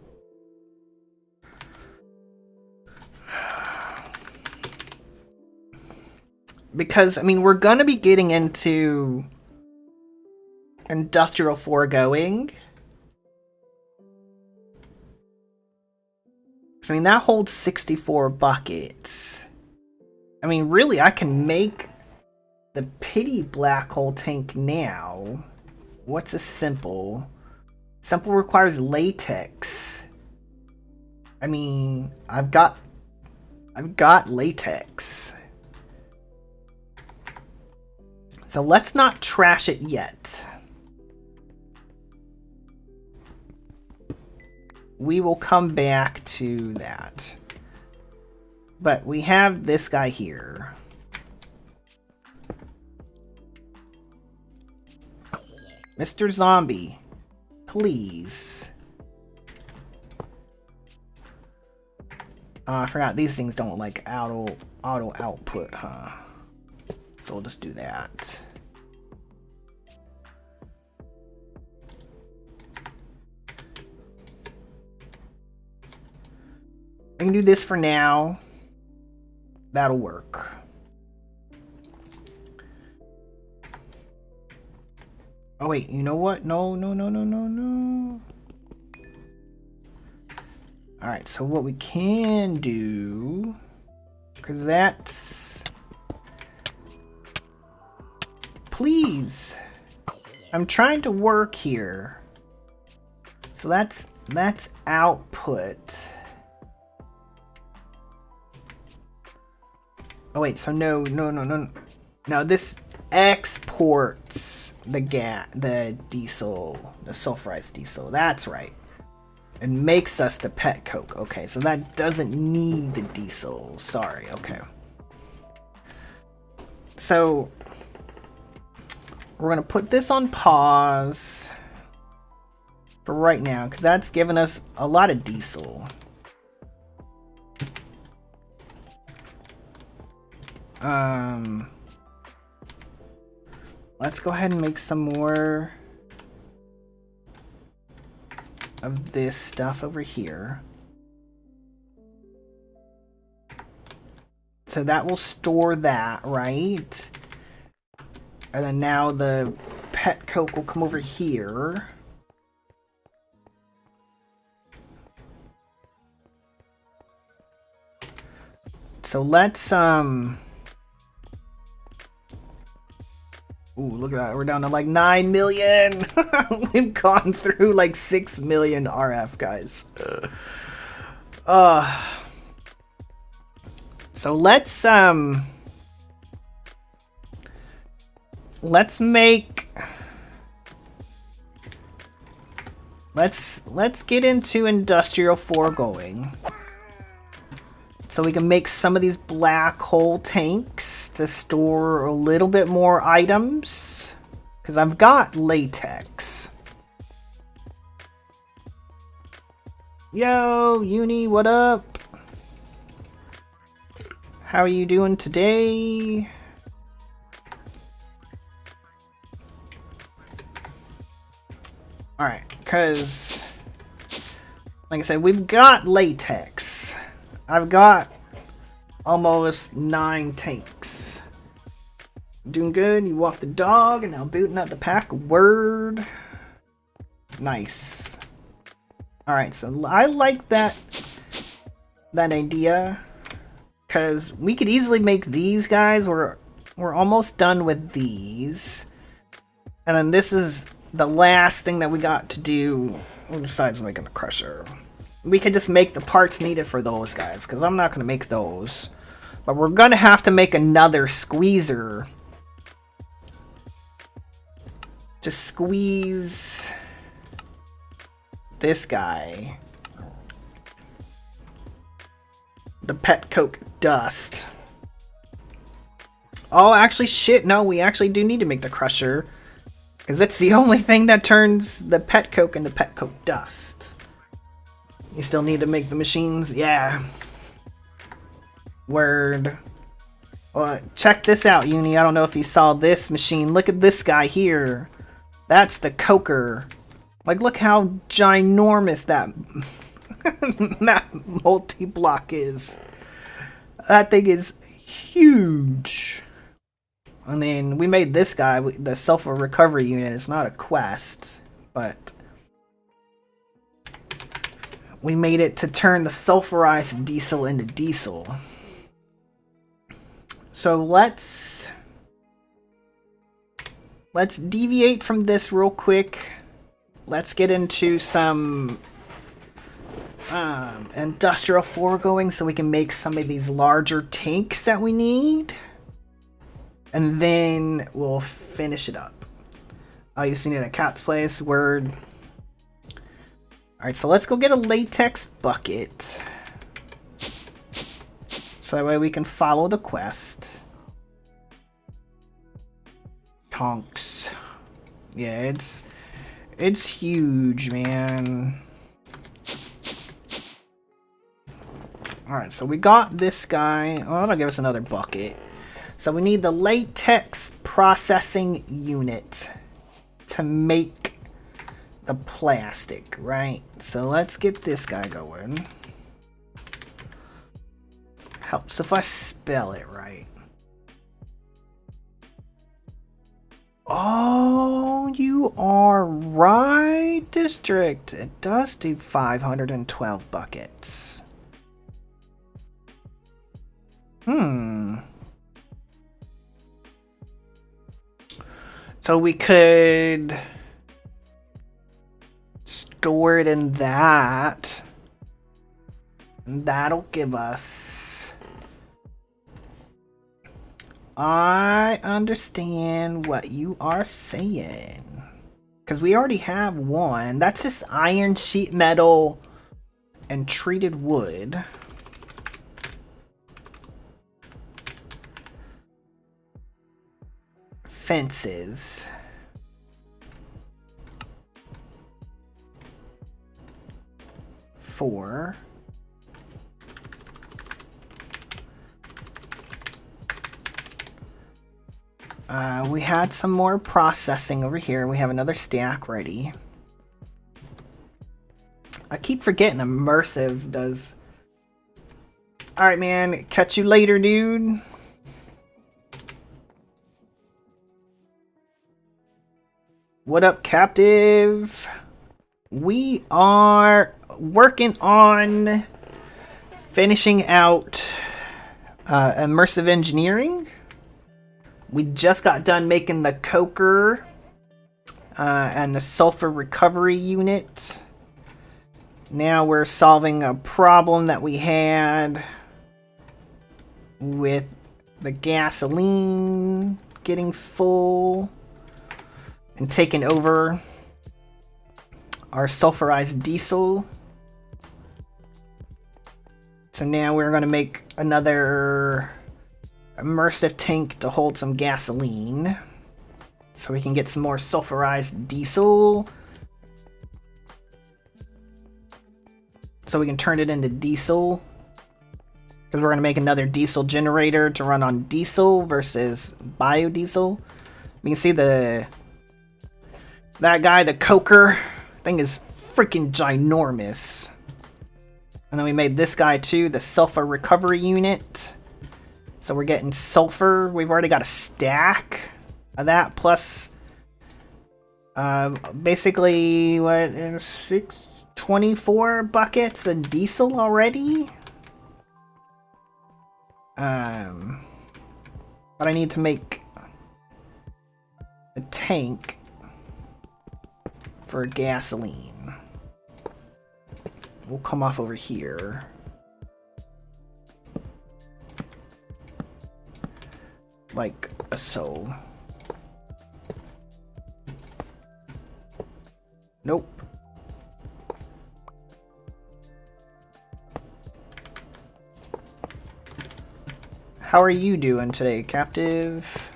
Because, I mean, we're gonna be getting into industrial foregoing. I mean, that holds 64 buckets. I mean, really, I can make the pity black hole tank now. What's a simple? Simple requires latex. I mean, I've got latex. So let's not trash it yet. We will come back to that. But we have this guy here. Mr. Zombie, please. I forgot these things don't like auto output, huh? So we'll just do that. we can do this for now. That'll work. Oh wait, you know what? No. Alright, so what we can do, because that's... Please! I'm trying to work here. So that's output. Oh wait, so no. No, this exports the diesel, the sulfurized diesel. That's right. It makes us the pet coke. Okay, so that doesn't need the diesel. Sorry, okay. So we're gonna put this on pause for right now, because that's giving us a lot of diesel. Let's go ahead and make some more of this stuff over here. So that will store that, right? And then now the pet coke will come over here. So let's ooh, look at that. We're down to like 9 million. We've gone through like 6 million RF, guys. So let's get into industrial foregoing. So we can make some of these black hole tanks to store a little bit more items. Because I've got latex. Yo, Uni, what up? How are you doing today? Alright, because, like I said, we've got latex. I've got almost 9 tanks. Doing good. You walk the dog and now booting up the pack. Word. Nice. Alright, so I like that idea. Because we could easily make these guys. We're almost done with these. And then this is the last thing that we got to do besides making the crusher. We could just make the parts needed for those guys, because I'm not going to make those. But we're going to have to make another squeezer to squeeze this guy. The pet coke dust. Oh, actually, shit, no, we actually do need to make the crusher. Because that's the only thing that turns the pet coke into pet coke dust. You still need to make the machines? Yeah. Word. Well, check this out, Uni. I don't know if you saw this machine. Look at this guy here. That's the coker. Like, look how ginormous that, that multi-block is. That thing is huge. And then we made this guy, the Sulfur recovery unit. It's not a quest, but we made it to turn the sulfurized diesel into diesel. So let's deviate from this real quick. Let's get into some industrial foregoing so we can make some of these larger tanks that we need. And then we'll finish it up. Oh, you've seen it at Cat's place? Word. Alright, so let's go get a latex bucket. So that way we can follow the quest. Tonks. Yeah, it's huge, man. Alright, so we got this guy. Oh, that'll give us another bucket. So we need the latex processing unit to make the plastic, right? So let's get this guy going. Helps if I spell it right. Oh, you are right, District. It does do 512 buckets. So we could store it in that. And that'll give us... I understand what you are saying. Because we already have one. That's just iron, sheet metal, and treated wood. Fences. Four. We had some more processing over here. We have another stack ready. I keep forgetting immersive does. Alright, man. Catch you later, dude. What up, captive? We are working on finishing out immersive engineering. We just got done making the coker and the sulfur recovery unit. Now we're solving a problem that we had with the gasoline getting full and taking over our sulfurized diesel. So now we're going to make another immersive tank to hold some gasoline so we can get some more sulfurized diesel so we can turn it into diesel, because we're going to make another diesel generator to run on diesel versus biodiesel. We can see that guy, the coker thing, is freaking ginormous. And then we made this guy too, the sulfur recovery unit. So we're getting sulfur. We've already got a stack of that, plus basically what, 24 buckets of diesel already. But I need to make a tank for gasoline. We'll come off over here. Like so. Nope. How are you doing today, captive?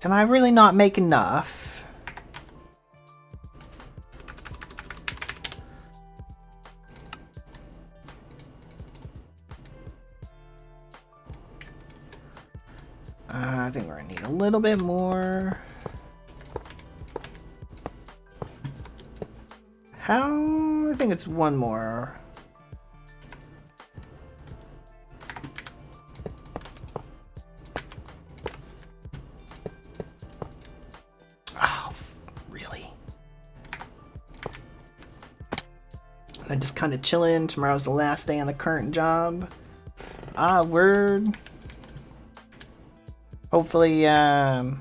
Can I really not make enough? I think we're gonna need a little bit more. How? I think it's one more. Oh, really? I'm just kind of chilling. Tomorrow's the last day on the current job. Ah, word. Hopefully, did I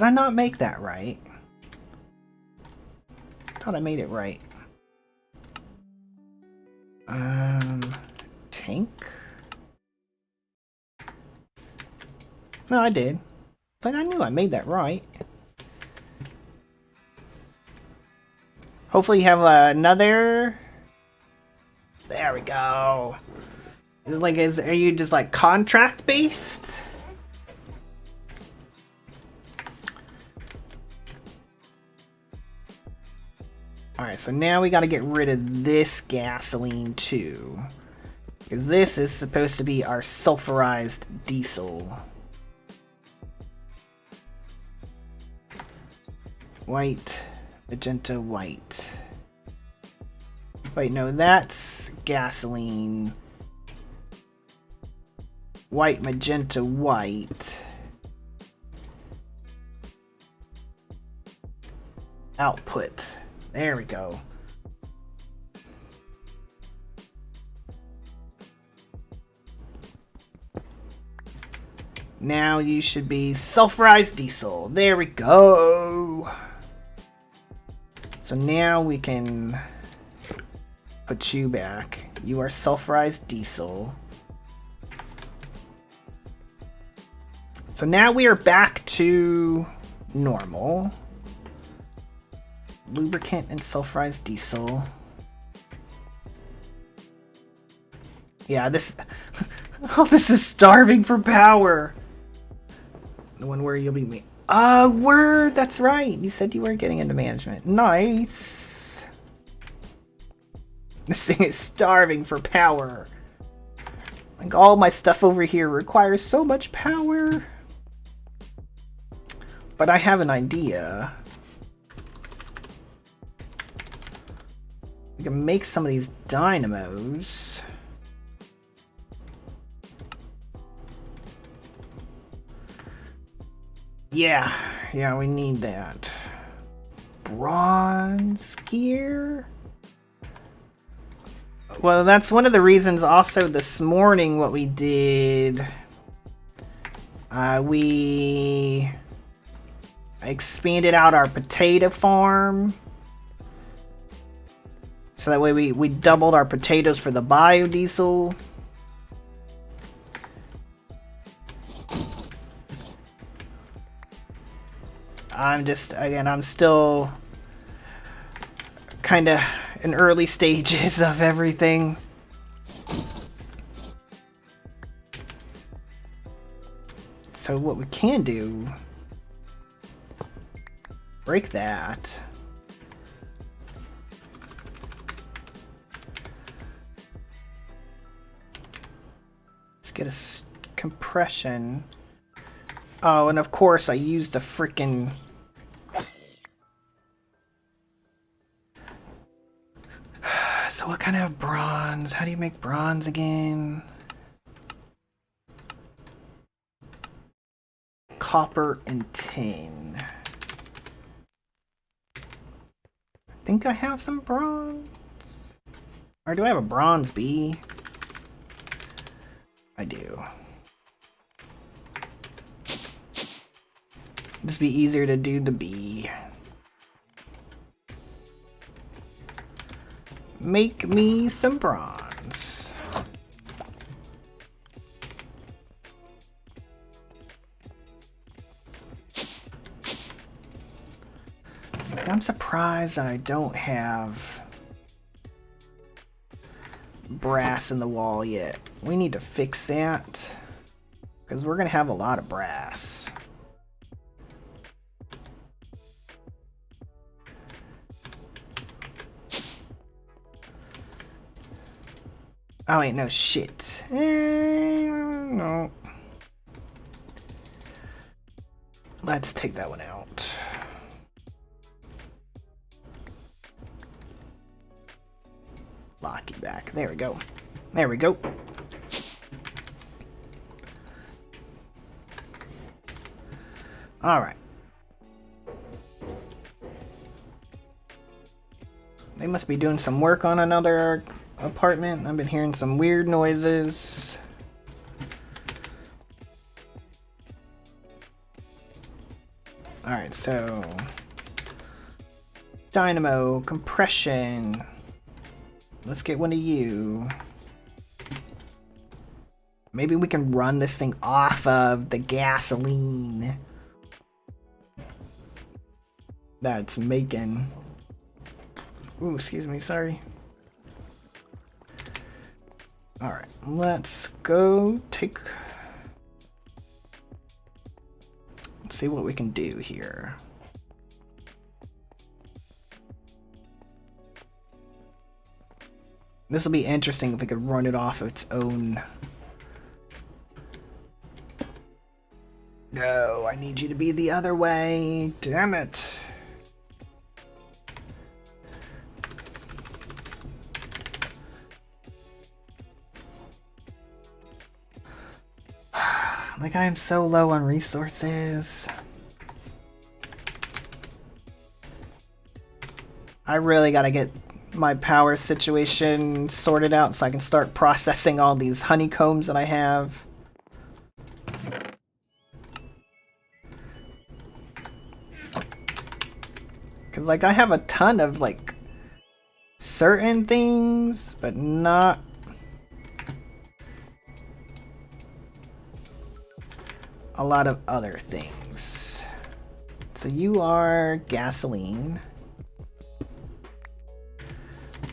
not make that right? Thought I made it right. Tank? No, I did. It's like I knew I made that right. Hopefully you have another... There we go. Like, are you just like contract based? Alright, so now we gotta get rid of this gasoline too, because this is supposed to be our sulfurized diesel. White, magenta, white. Wait, no, that's gasoline. White, magenta, white. Output. There we go. Now you should be sulfurized diesel. There we go. So now we can put you back. You are sulfurized diesel. So now we are back to normal. Lubricant and sulfurized diesel. Yeah, this... oh, this is starving for power. The one where you'll be... word! That's right! You said you were getting into management. Nice! This thing is starving for power. Like, all my stuff over here requires so much power. But I have an idea. We can make some of these dynamos. Yeah, we need that. Bronze gear? Well, that's one of the reasons also this morning what we did. We expanded out our potato farm. So that way we doubled our potatoes for the biodiesel. I'm still kind of in early stages of everything. So what we can do, break that. Let's get a compression. Oh, and of course I used a freaking... So what kind of bronze? How do you make bronze again? Copper and tin. I think I have some bronze. Or do I have a bronze bee? I do. Just be easier to do the bee. Make me some bronze. I'm surprised I don't have brass in the wall yet. We need to fix that because we're gonna have a lot of brass. Oh wait, no, shit. No. Let's take that one out. Lock you back. There we go. There we go. Alright. They must be doing some work on another apartment. I've been hearing some weird noises. Alright, so Dynamo, compression. Let's get one of you. Maybe we can run this thing off of the gasoline that's making. Ooh, excuse me, sorry. Alright, let's go take... Let's see what we can do here. This will be interesting if we could run it off its own. No, I need you to be the other way. Damn it. Like, I am so low on resources. I really gotta get my power situation sorted out so I can start processing all these honeycombs that I have. Because, like, I have a ton of, like, certain things, but not a lot of other things. So you are gasoline.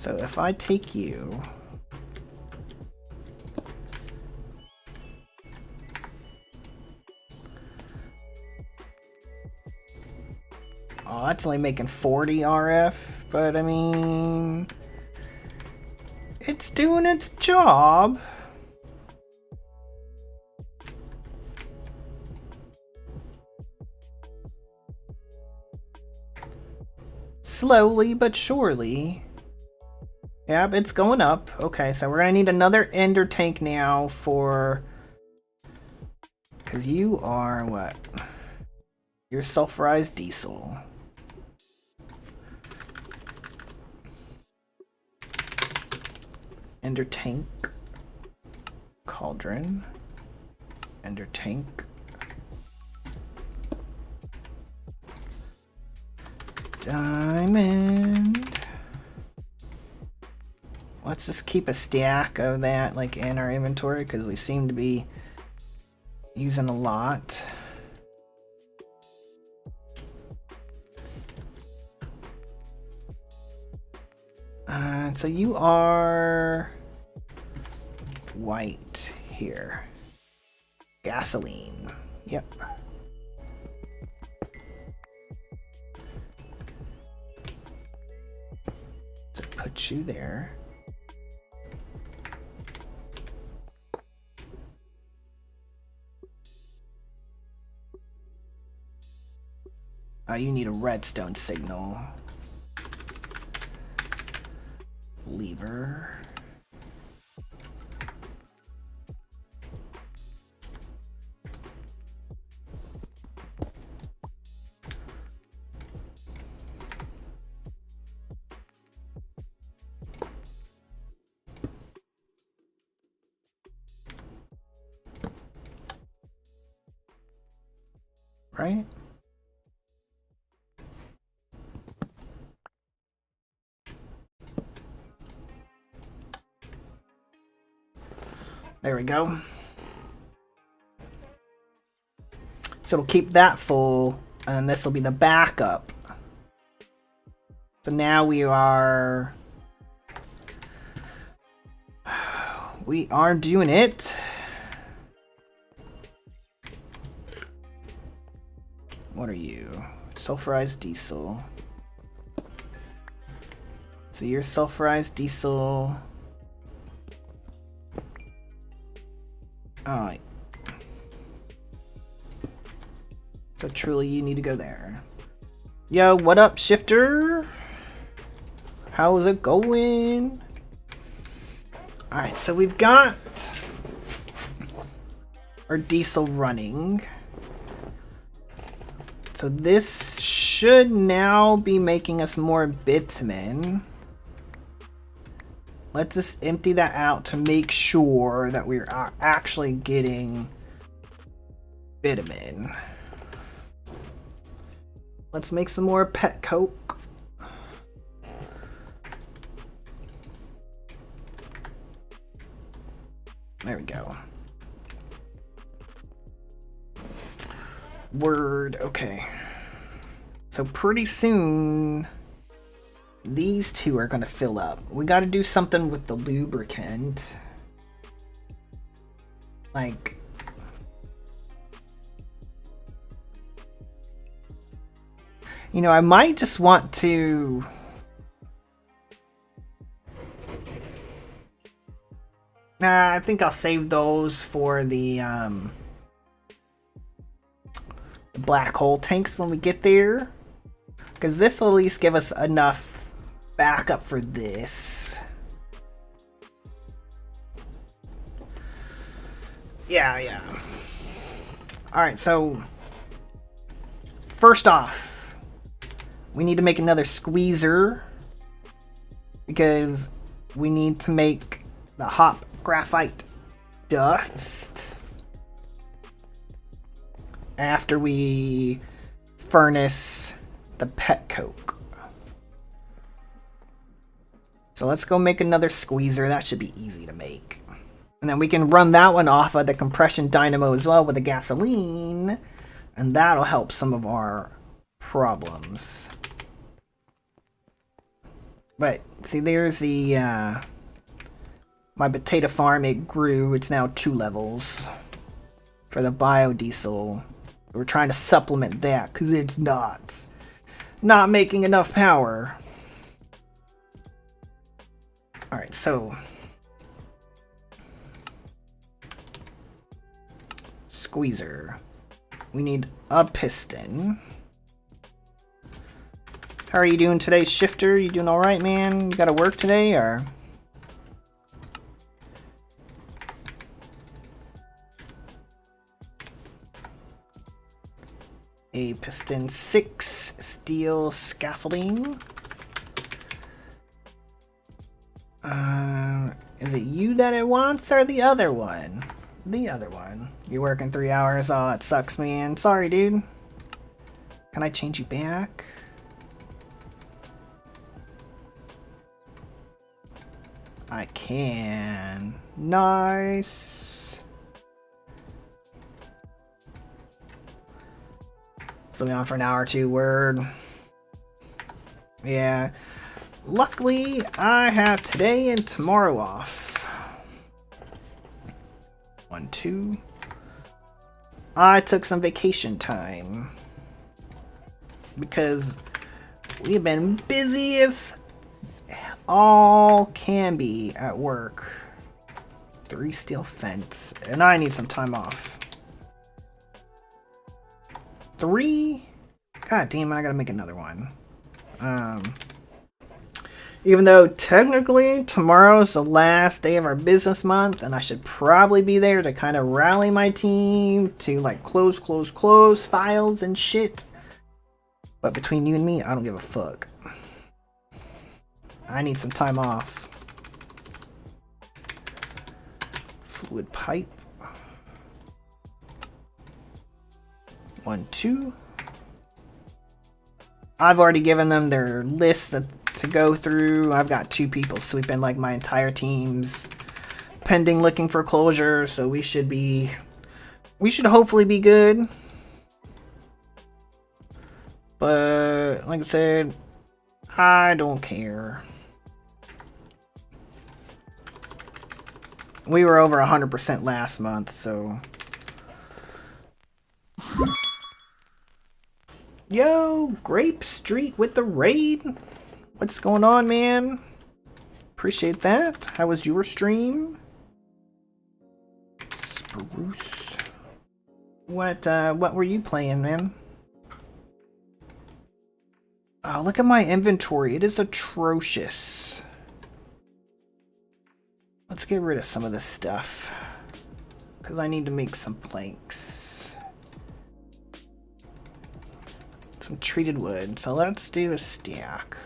So if I take you, oh, that's only making 40 RF, but I mean, it's doing its job. Slowly but surely. Yep, it's going up. Okay, so we're gonna need another ender tank now for... Because you are what? You're sulfurized diesel. Ender tank. Cauldron. Ender tank. Diamond. Let's just keep a stack of that like in our inventory because we seem to be using a lot. So you are white here. Gasoline. Yep. So put you there. You need a redstone signal. Lever. Right? There we go. So it'll keep that full, and this will be the backup. So now we are doing it. What are you? Sulfurized diesel. So you're sulfurized diesel. Alright. So truly you need to go there. Yo, what up, Shifter? How's it going? Alright, so we've got our diesel running. So this should now be making us more bitumen. Let's just empty that out to make sure that we're actually getting bitumen. Let's make some more pet coke. There we go. Word, okay. So pretty soon these two are gonna fill up. We gotta do something with the lubricant. Like, you know, I might just want to I think I'll save those for the black hole tanks when we get there. Because this will at least give us enough backup for this. Yeah. Alright, so first off, we need to make another squeezer because we need to make the hop graphite dust after we furnace the pet coke. So let's go make another squeezer. That should be easy to make. And then we can run that one off of the compression dynamo as well with the gasoline. And that'll help some of our problems. But see, there's the my potato farm. It grew. It's now 2 levels for the biodiesel. We're trying to supplement that because it's not making enough power. All right, so squeezer. We need a piston. How are you doing today, Shifter? You doing all right, man? You got to work today, or? A piston, 6 steel scaffolding. Is it you that it wants or the other one? The other one. You're working 3 hours. Oh, it sucks, man. Sorry, dude. Can I change you back? I can. Nice. So be on for an hour or 2. Word. Yeah. Luckily, I have today and tomorrow off. 1, 2. I took some vacation time because we've been busy as all can be at work. 3 steel fence, and I need some time off. 3? God damn it, I gotta make another one. Even though technically tomorrow's the last day of our business month, and I should probably be there to kind of rally my team to like close files and shit. But between you and me, I don't give a fuck. I need some time off. Fluid pipe. 1, 2. I've already given them their list to go through. I've got 2 people sweeping like my entire team's pending looking for closure, so we should hopefully be good. But like I said, I don't care. We were over 100% last month, so. Yo, Grape Street with the raid. What's going on, man? Appreciate that. How was your stream? Spruce. What were you playing, man? Oh, look at my inventory. It is atrocious. Let's get rid of some of this stuff, because I need to make some planks. Some treated wood. So let's do a stack.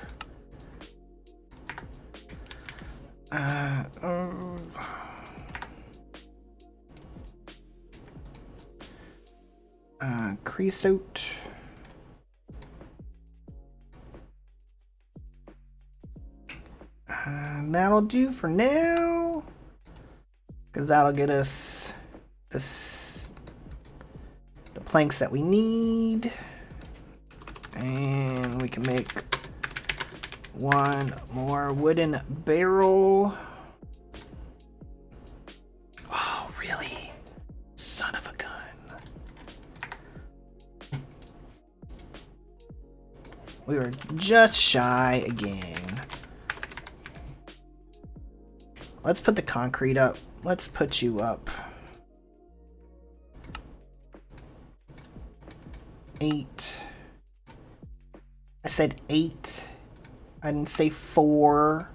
Creosote. That'll do for now, because that'll get us the planks that we need, and we can make 1 more wooden barrel. Oh, really? Son of a gun. We were just shy again. Let's put the concrete up. Let's put you up. 8. I said 8. I didn't say 4.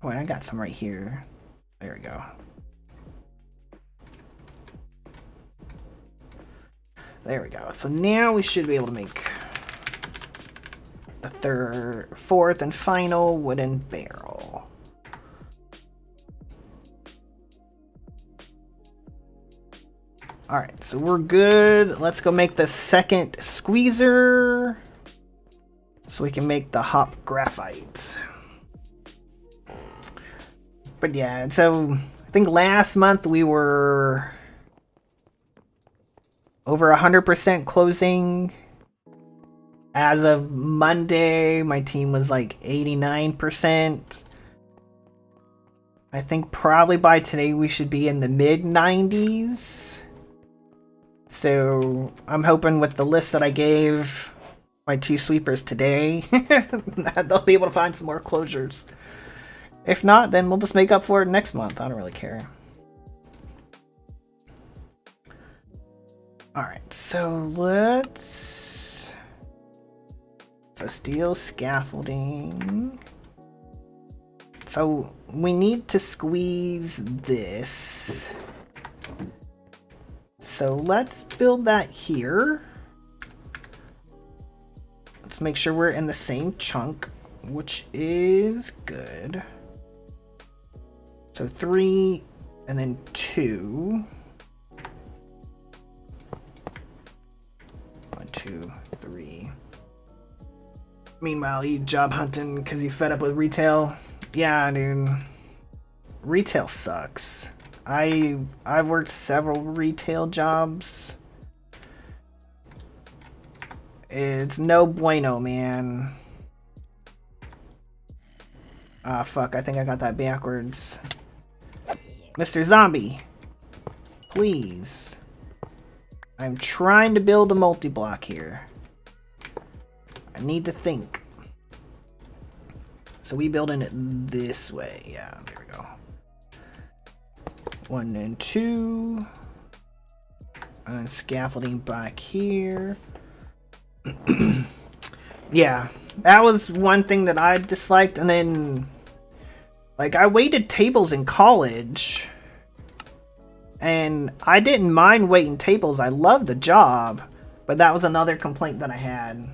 Oh, and I got some right here. There we go. There we go. So now we should be able to make the fourth and final wooden barrel. Alright, so we're good. Let's go make the second squeezer so we can make the hop graphite. But yeah, so I think last month we were over 100% closing. As of Monday, my team was like 89%. I think probably by today we should be in the mid-90s. So I'm hoping with the list that I gave my 2 sweepers today, that they'll be able to find some more closures. If not, then we'll just make up for it next month. I don't really care. Alright, so let's steel scaffolding. So we need to squeeze this. So let's build that here. Let's make sure we're in the same chunk, which is good. So 3 and then 2. 1, 2, 3. Meanwhile, you job hunting because you fed up with retail. Yeah, dude. Retail sucks. I've worked several retail jobs. It's no bueno, man. Ah, fuck. I think I got that backwards. Mr. Zombie. Please. I'm trying to build a multi-block here. I need to think. So we building it this way. Yeah, there we go. 1 and 2. And scaffolding back here. Yeah, that was one thing that I disliked. And then, like, I waited tables in college. And I didn't mind waiting tables. I loved the job. But that was another complaint that I had.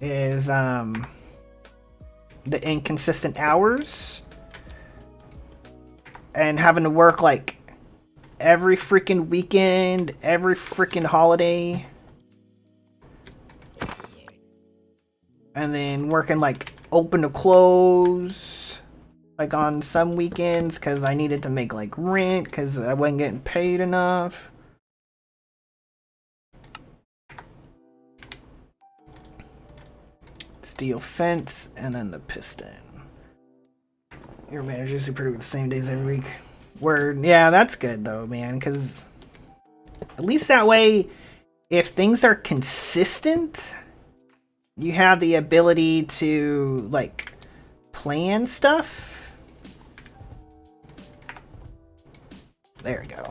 Is, the inconsistent hours. And having to work, like, every freaking weekend, every freaking holiday. And then working, like, open to close. Like, on some weekends, because I needed to make, like, rent, because I wasn't getting paid enough. Steel fence, and then the piston. Your managers who produce the same days every week. Word. Yeah, that's good though, man, because at least that way, if things are consistent, you have the ability to, like, plan stuff. There we go.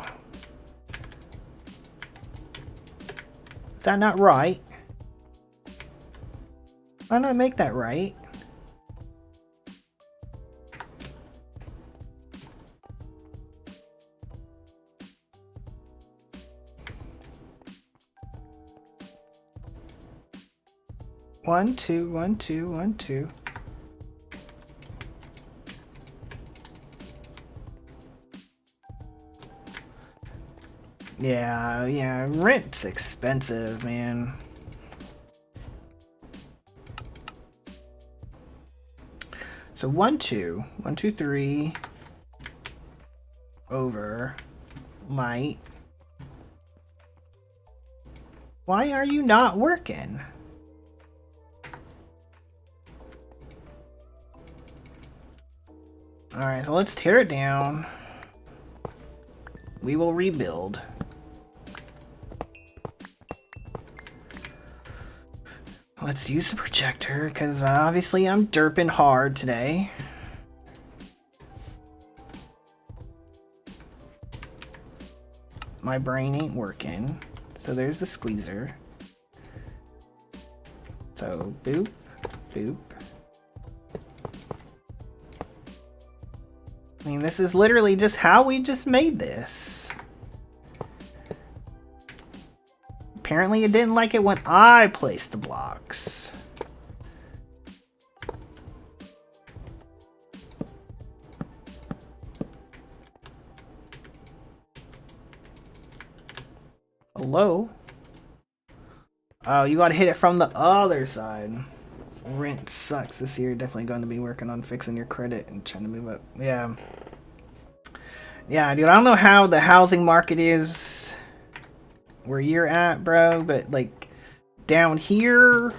Is that not right? Why not make that right? One, two, 1, 2, 1, 2. Yeah, rent's expensive, man. So 1, 2, 1, 2, 3 over light. Why are you not working? Alright, so let's tear it down. We will rebuild. Let's use the projector, because obviously I'm derping hard today. My brain ain't working. So there's the squeezer. So boop, boop. I mean, this is literally just how we just made this. apparently it didn't like it when I placed the blocks. Hello? Oh, you gotta hit it from the other side. Rent sucks this year. Definitely going to be working on fixing your credit and trying to move up. Yeah. Yeah, dude, I don't know how the housing market is where you're at, bro, but like down here,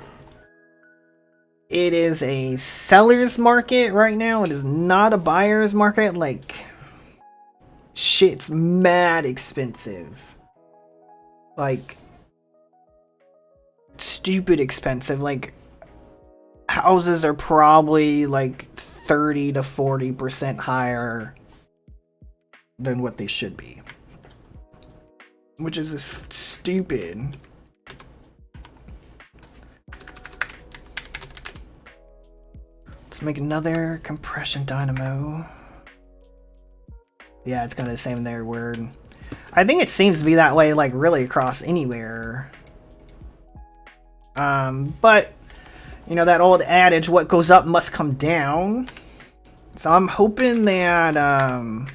it is a seller's market right now. It is not a buyer's market. Like, shit's mad expensive. Like, stupid expensive. Like, houses are probably like 30 to 40% higher than what they should be, which is just stupid. Let's make another compression dynamo. Yeah, it's kind of the same there word. I think it seems to be that way like really across anywhere. But you know that old adage, what goes up must come down. So I'm hoping that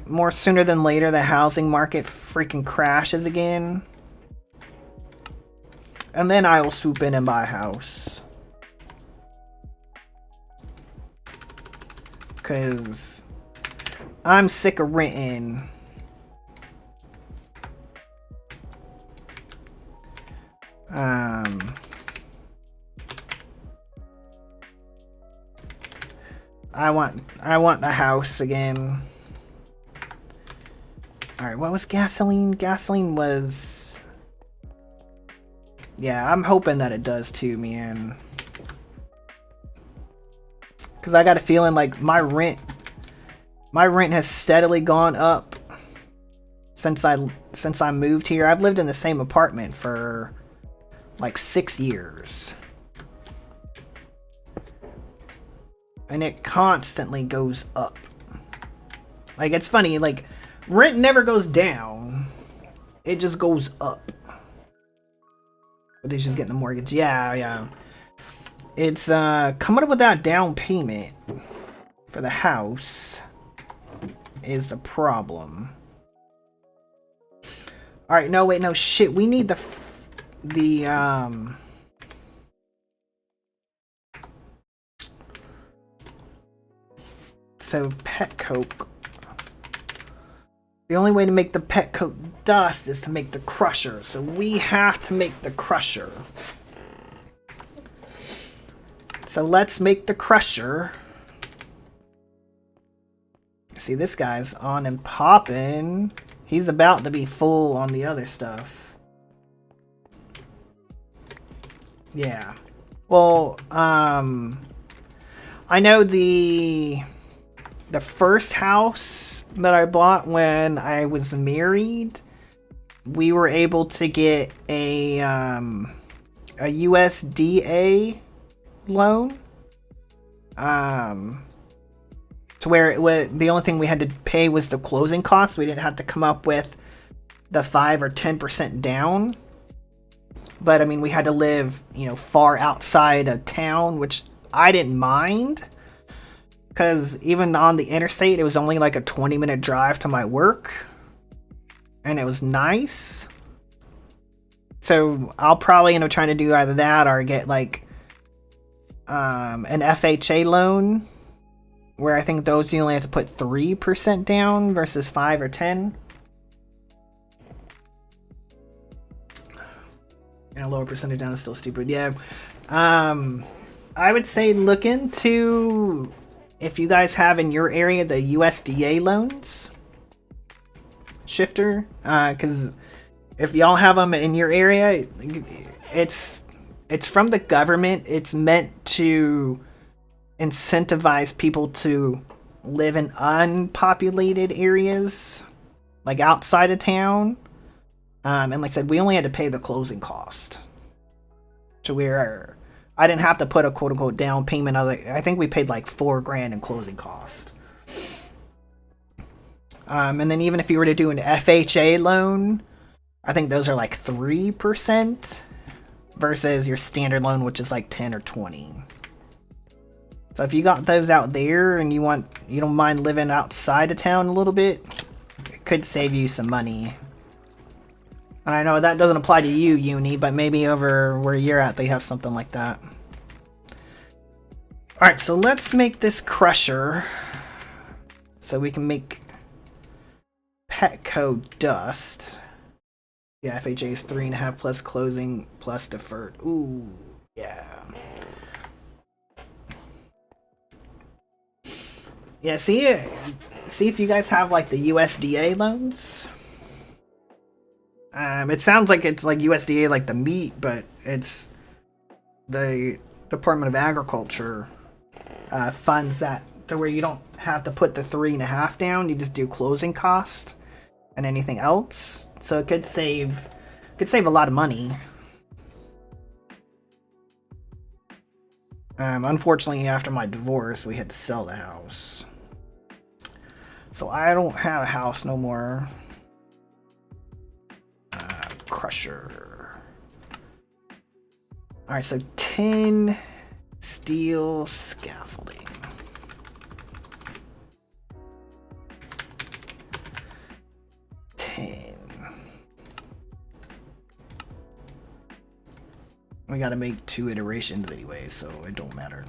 more sooner than later the housing market freaking crashes again. And then I will swoop in and buy a house. Because I'm sick of renting. I want the house again. Alright, what was gasoline? Gasoline was... Yeah, I'm hoping that it does too, man. Because I got a feeling like my rent has steadily gone up since I moved here. I've lived in the same apartment for like 6 years. And it constantly goes up. Like, it's funny, like, rent never goes down. It just goes up. But they just getting the mortgage. Yeah. It's coming up without down payment for the house is the problem. Alright, no, wait, no, shit. We need the so pet coke. The only way to make the pet coke dust is to make the crusher. So we have to make the crusher. So let's make the crusher. See, this guy's on and popping. He's about to be full on the other stuff. Yeah. Well, I know the first house that I bought when I was married, we were able to get a USDA loan. To where it was, the only thing we had to pay was the closing costs. We didn't have to come up with the 5 or 10% down. But I mean, we had to live, you know, far outside of town, which I didn't mind. Because even on the interstate, it was only like a 20-minute drive to my work. And it was nice. So I'll probably end up trying to do either that or get like an FHA loan. Where I think those you only have to put 3% down versus 5 or 10. And a lower percentage down is still stupid. Yeah. I would say look into, if you guys have in your area, the USDA loans. Shifter. Because if y'all have them in your area, it's from the government. It's meant to incentivize people to live in unpopulated areas, like outside of town. And like I said, we only had to pay the closing cost. So I didn't have to put a quote-unquote down payment. I think we paid like $4,000 in closing cost. And then even if you were to do an FHA loan, I think those are like 3% versus your standard loan, which is like 10 or 20. So if you got those out there and you don't mind living outside of town a little bit, it could save you some money. And I know that doesn't apply to you, Uni, but maybe over where you're at, they have something like that. Alright, so let's make this crusher so we can make Petco dust. Yeah, FHA is 3.5 plus closing plus deferred. Ooh, yeah. Yeah, see if you guys have like the USDA loans. It sounds like it's like USDA like the meat, but it's the Department of Agriculture funds that to where you don't have to put the 3.5 down. You just do closing costs and anything else. So it could save a lot of money. Unfortunately, after my divorce, we had to sell the house. So I don't have a house no more. Crusher. Alright, so 10 steel scaffolding. We gotta make 2 iterations anyway, so it don't matter.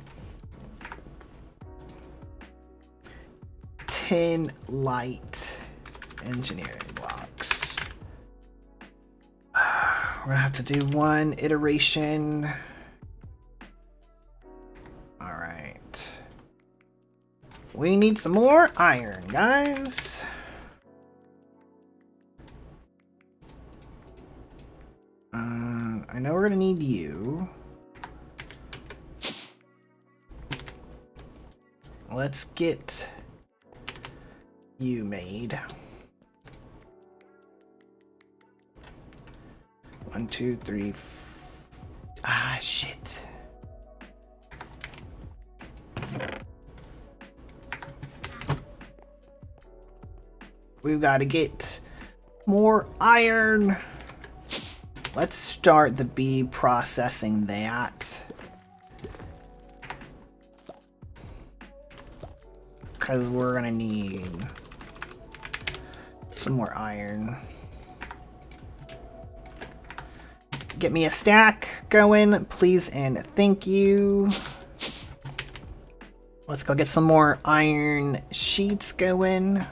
10 light engineering blocks. We're gonna have to do 1 iteration. Alright. We need some more iron, guys. I know we're gonna need you. Let's get you made. 1, 2, 3. Shit. We've got to get more iron. Let's start the bee processing that. Because we're going to need some more iron. Get me a stack going, please and thank you. Let's go get some more iron sheets going.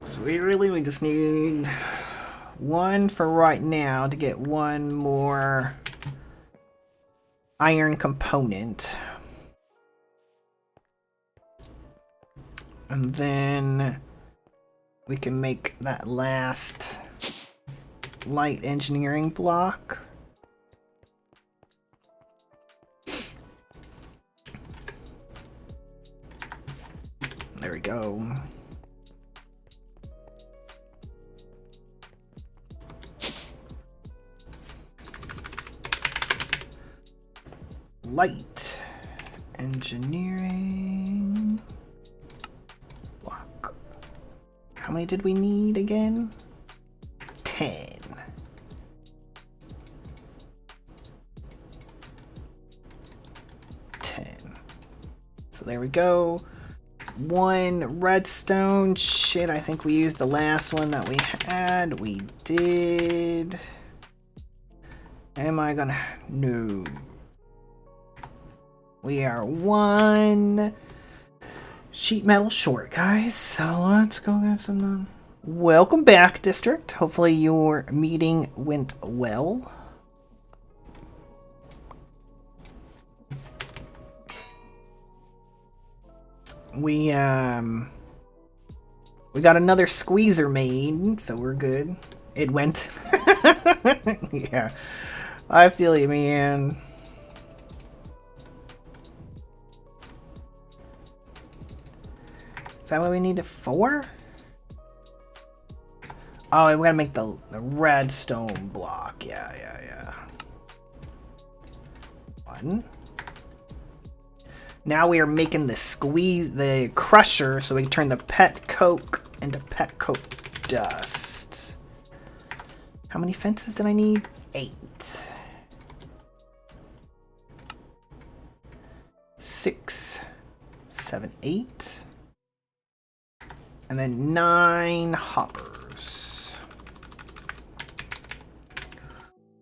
So we just need 1 for right now to get 1 more iron component. And then we can make that last light engineering block. There we go. Light engineering block. How many did we need again? 10. So there we go. 1 redstone. Shit, I think we used the last one that we had. We did. Am I gonna? No. We are 1 sheet metal short, guys. So let's go get some. Welcome back, District. Hopefully your meeting went well. We got another squeezer made, so we're good. It went. Yeah, I feel you, man. Is that what we need it for? Oh, we gotta make the redstone block. Yeah. 1, Now we are making the crusher so we can turn the pet coke into pet coke dust. How many fences did I need? 8. 6, 7, 8. And then 9 hoppers.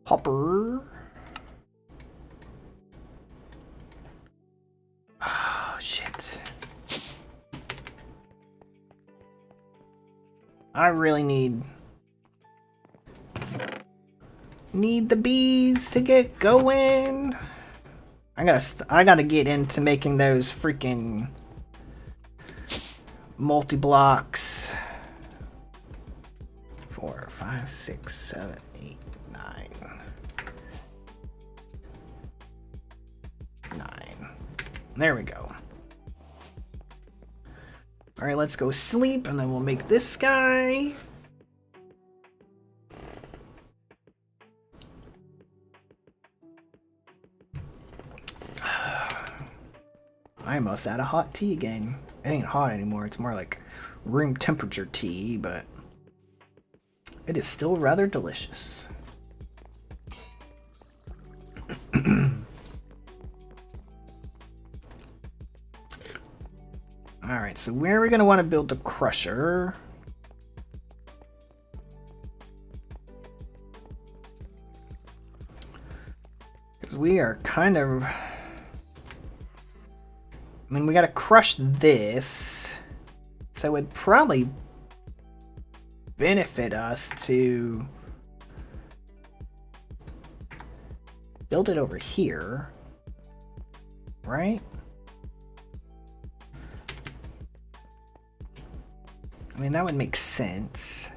Hopper. Oh, shit. I really need the bees to get going. I gotta get into making those freaking multi-blocks. 4, 5, 6, 7, 8, 9. 9. There we go. Alright, let's go sleep, and then we'll make this guy. I almost had a hot tea again. It ain't hot anymore, it's more like room temperature tea, but it is still rather delicious. Alright, so where are we going to want to build the crusher? Because we are kind of... I mean, we got to crush this. So it would probably benefit us to build it over here. Right? I mean, that would make sense.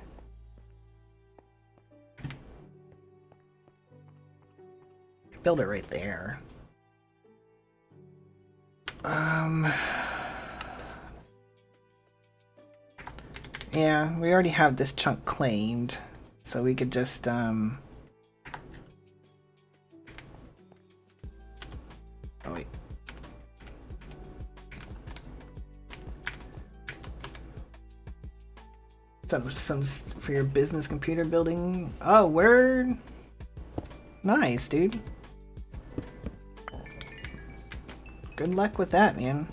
Build it right there. Yeah, we already have this chunk claimed, so we could just oh wait. Some for your business computer building. Oh, word. Nice, dude. Good luck with that, man.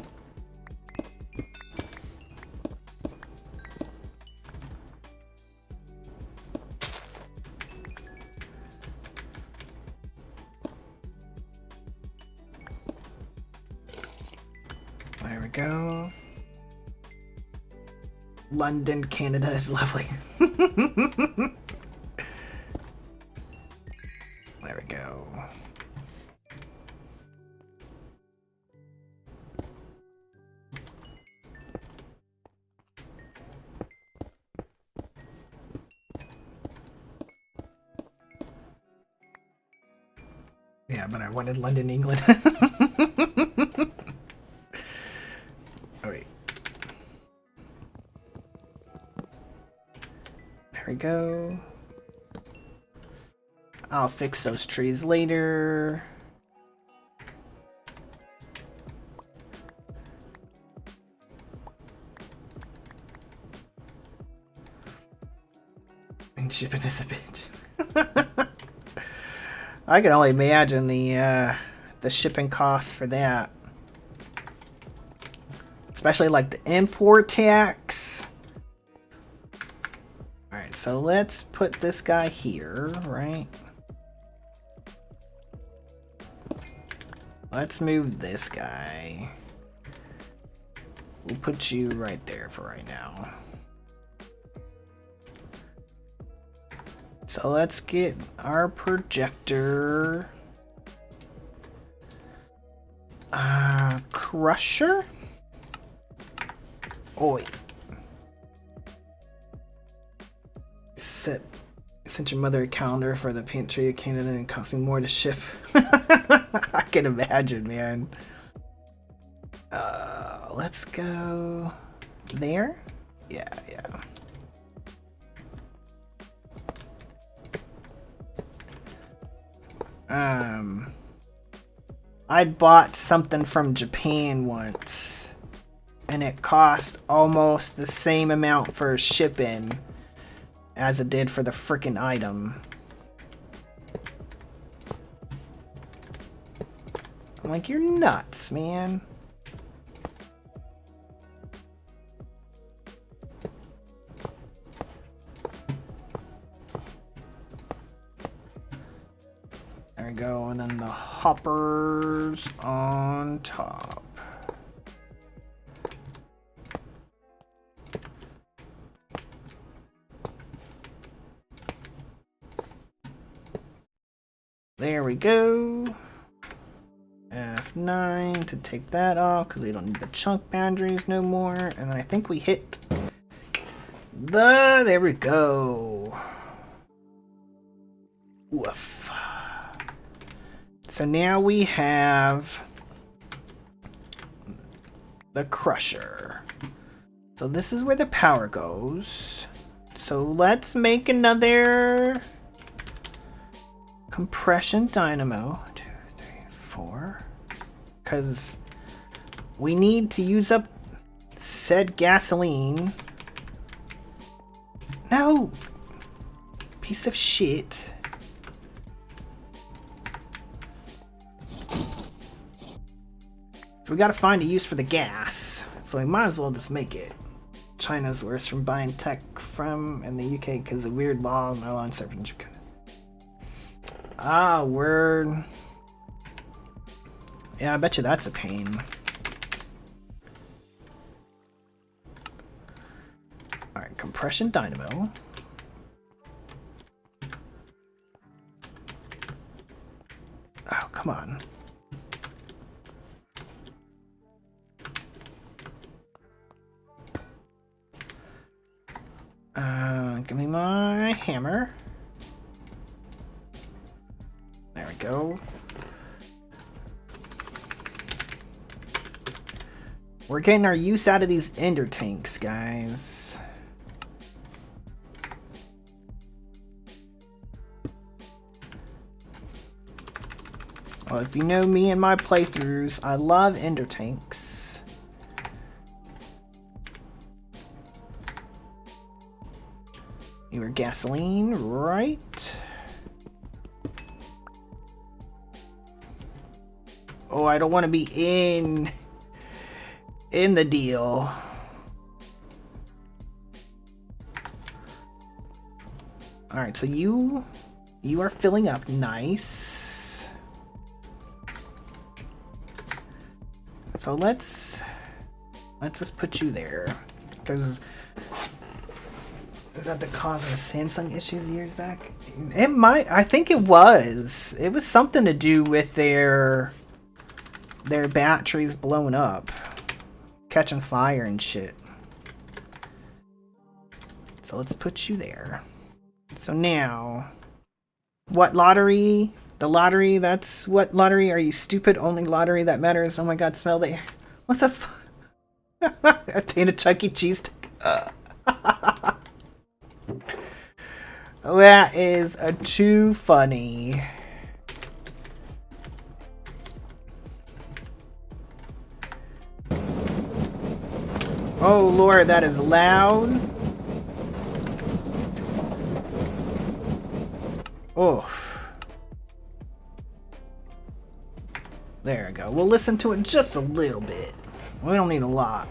There we go. London, Canada is lovely. There we go. Yeah, but I wanted London, England. Oh, wait. There we go. I'll fix those trees later. And shipping is a bitch. I can only imagine the shipping costs for that. Especially like the import tax. Alright, so let's put this guy here, right? Let's move this guy. We'll put you right there for right now. So let's get our projector. Crusher? Oi. Sent your mother a calendar for the pantry of Canada and it cost me more to ship. I can imagine, man. Let's go there. Yeah. I bought something from Japan once, and it cost almost the same amount for shipping as it did for the frickin' item. I'm like, you're nuts, man. There we go, and then the hoppers on top. There we go. F9 to take that off because we don't need the chunk boundaries no more. And then I think we hit there we go. Woof. So now we have the crusher. So this is where the power goes. So let's make another compression dynamo. 2, 3, 4. Because we need to use up said gasoline. No! Piece of shit. So we gotta find a use for the gas. So we might as well just make it. China's worse from buying tech from in the UK because of weird laws and our law in Japan. Ah, word. Yeah, I bet you that's a pain. Alright, compression dynamo. Oh, come on. Give me my hammer. There we go. We're getting our use out of these ender tanks, guys. Well, if you know me and my playthroughs, I love ender tanks. Your gasoline, right? Oh, I don't want to be in the deal. All right, so you are filling up, nice. So let's just put you there, because is that the cause of the Samsung issues years back? It might. I think it was. It was something to do with their batteries blowing up, catching fire and shit. So let's put you there. So now, what lottery? The lottery, that's what lottery? Are you stupid? Only lottery that matters. Oh my god, smell the air. What the fuck? Obtain a Chuck E. Cheese. That is too funny. Oh Lord, that is loud. Oof. There we go. We'll listen to it just a little bit. We don't need a lot.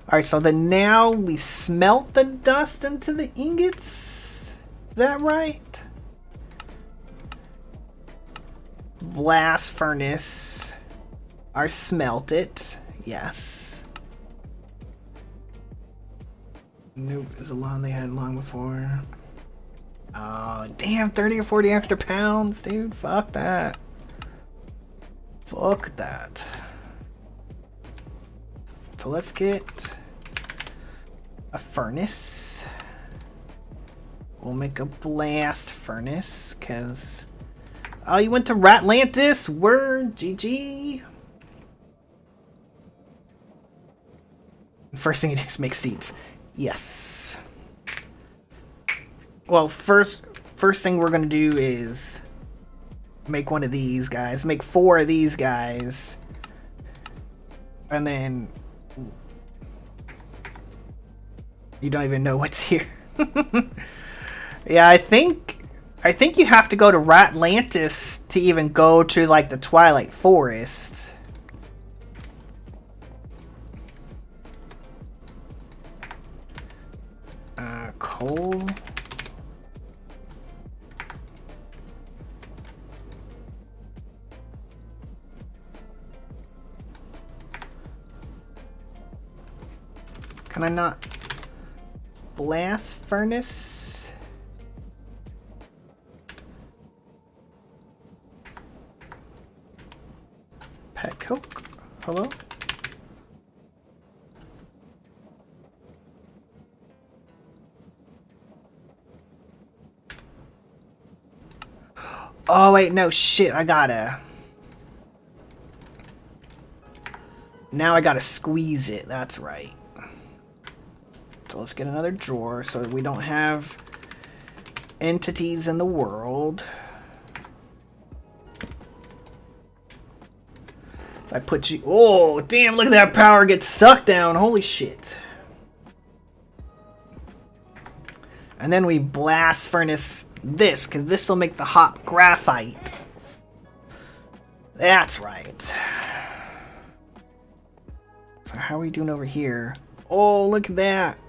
Alright, so then now we smelt the dust into the ingots? Is that right? Blast furnace. Or smelt it. Yes. Nope, it was a lawn they had long before. Oh, damn, 30 or 40 extra pounds, dude. Fuck that. Fuck that. So let's get a furnace. We'll make a blast furnace, because... Oh, you went to Ratlantis? Word, GG. First thing you do is make seeds. Yes. Well, first first thing we're going to do is make one of these guys. Make 4 of these guys. And then... You don't even know what's here. Yeah, I think you have to go to Ratlantis to even go to, like, the Twilight Forest. Coal. Can I not? Blast furnace? Pet coke? Hello? Oh wait, no shit, I gotta... Now I gotta squeeze it, that's right. So let's get another drawer so that we don't have entities in the world. So I put you... Oh, damn, look at that power get sucked down. Holy shit. And then we blast furnace this, because this will make the hot graphite. That's right. So how are we doing over here? Oh, look at that.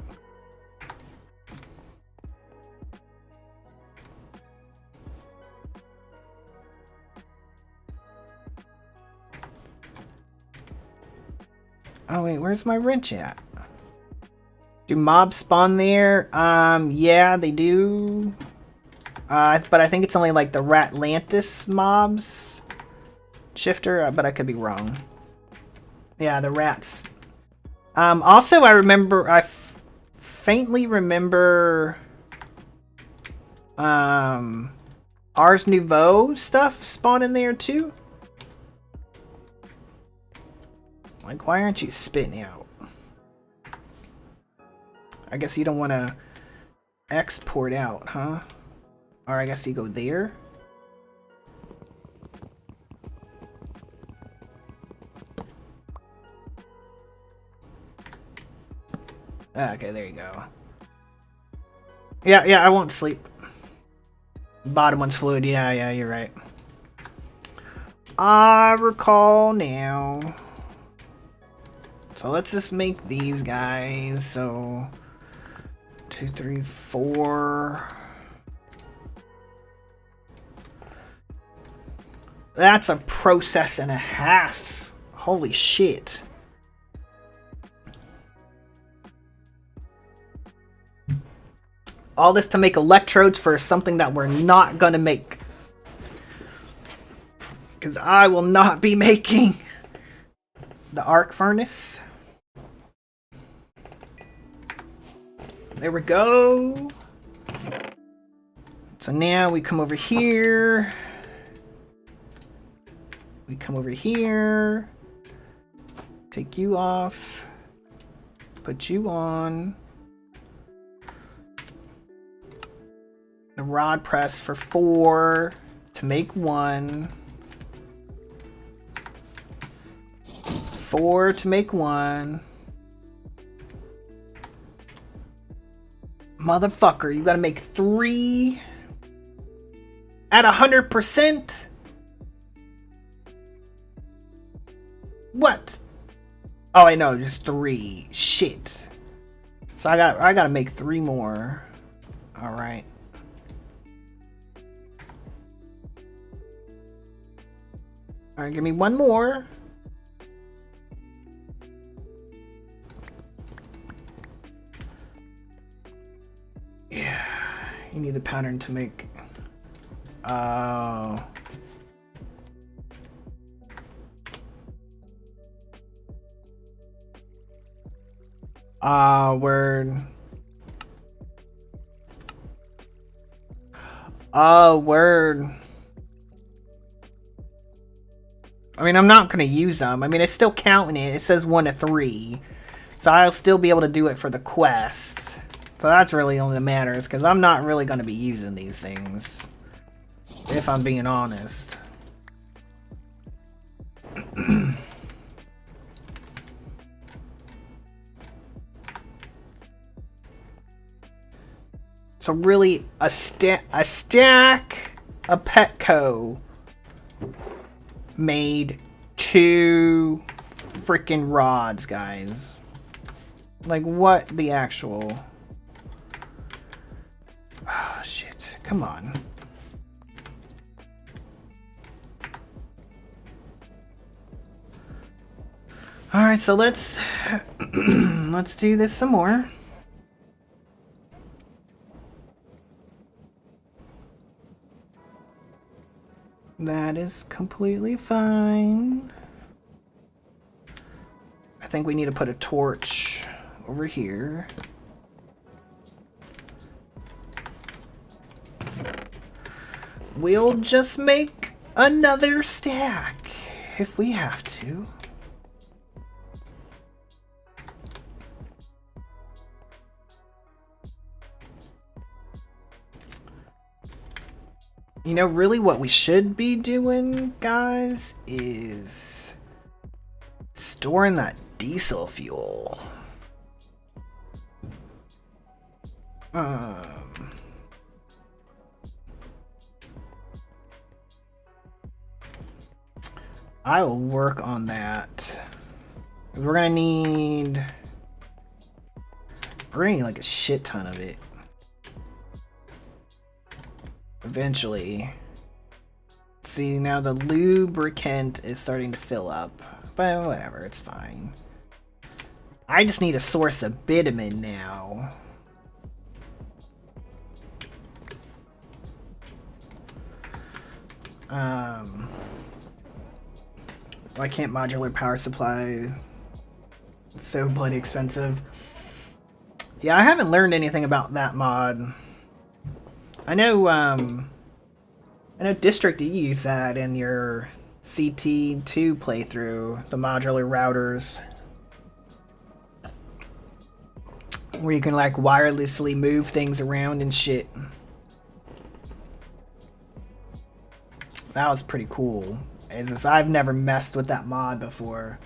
Oh wait, where's my wrench at? Do mobs spawn there? Yeah, they do. But I think it's only like the Ratlantis mobs. Shifter, but I could be wrong. Yeah, the rats. Also, I faintly remember Ars Nouveau stuff spawning there too. Like, why aren't you spitting out? I guess you don't want to export out, huh? Or I guess you go there. Okay, there you go. Yeah, I won't sleep. Bottom one's fluid. Yeah, you're right. I recall now. So let's just make these guys. So 2, 3, 4. That's a process and a half. Holy shit. All this to make electrodes for something that we're not gonna make. Because I will not be making the arc furnace. There we go. So now we come over here. We come over here. Take you off. Put you on. The rod press for 4 to make 1. 4 to make 1. Motherfucker, you gotta make 3 at 100%? What? Oh, I know, just 3. Shit. So I gotta make 3 more. Alright. Alright, give me 1 more. Yeah, you need the pattern to make... Oh. Word. Oh, word. I mean, I'm not going to use them. I mean, it's still counting it. It says 1 to 3. So I'll still be able to do it for the quest. So that's really only that matters, because I'm not really going to be using these things. If I'm being honest. So really, a stack of Petco made 2 freaking rods, guys. Like, what the actual... Oh, shit. Come on. Alright, so let's... let's do this some more. That is completely fine. I think we need to put a torch over here. We'll just make another stack if we have to. You know, really what we should be doing, guys, is storing that diesel fuel. I will work on that. We're gonna need like a shit ton of it. Eventually. See, now the lubricant is starting to fill up. But whatever, it's fine. I just need a source of bitumen now. Why can't modular power supply? It's so bloody expensive. Yeah, I haven't learned anything about that mod. I know District, you use that in your CT2 playthrough, the modular routers. Where you can like wirelessly move things around and shit. That was pretty cool. I've never messed with that mod before.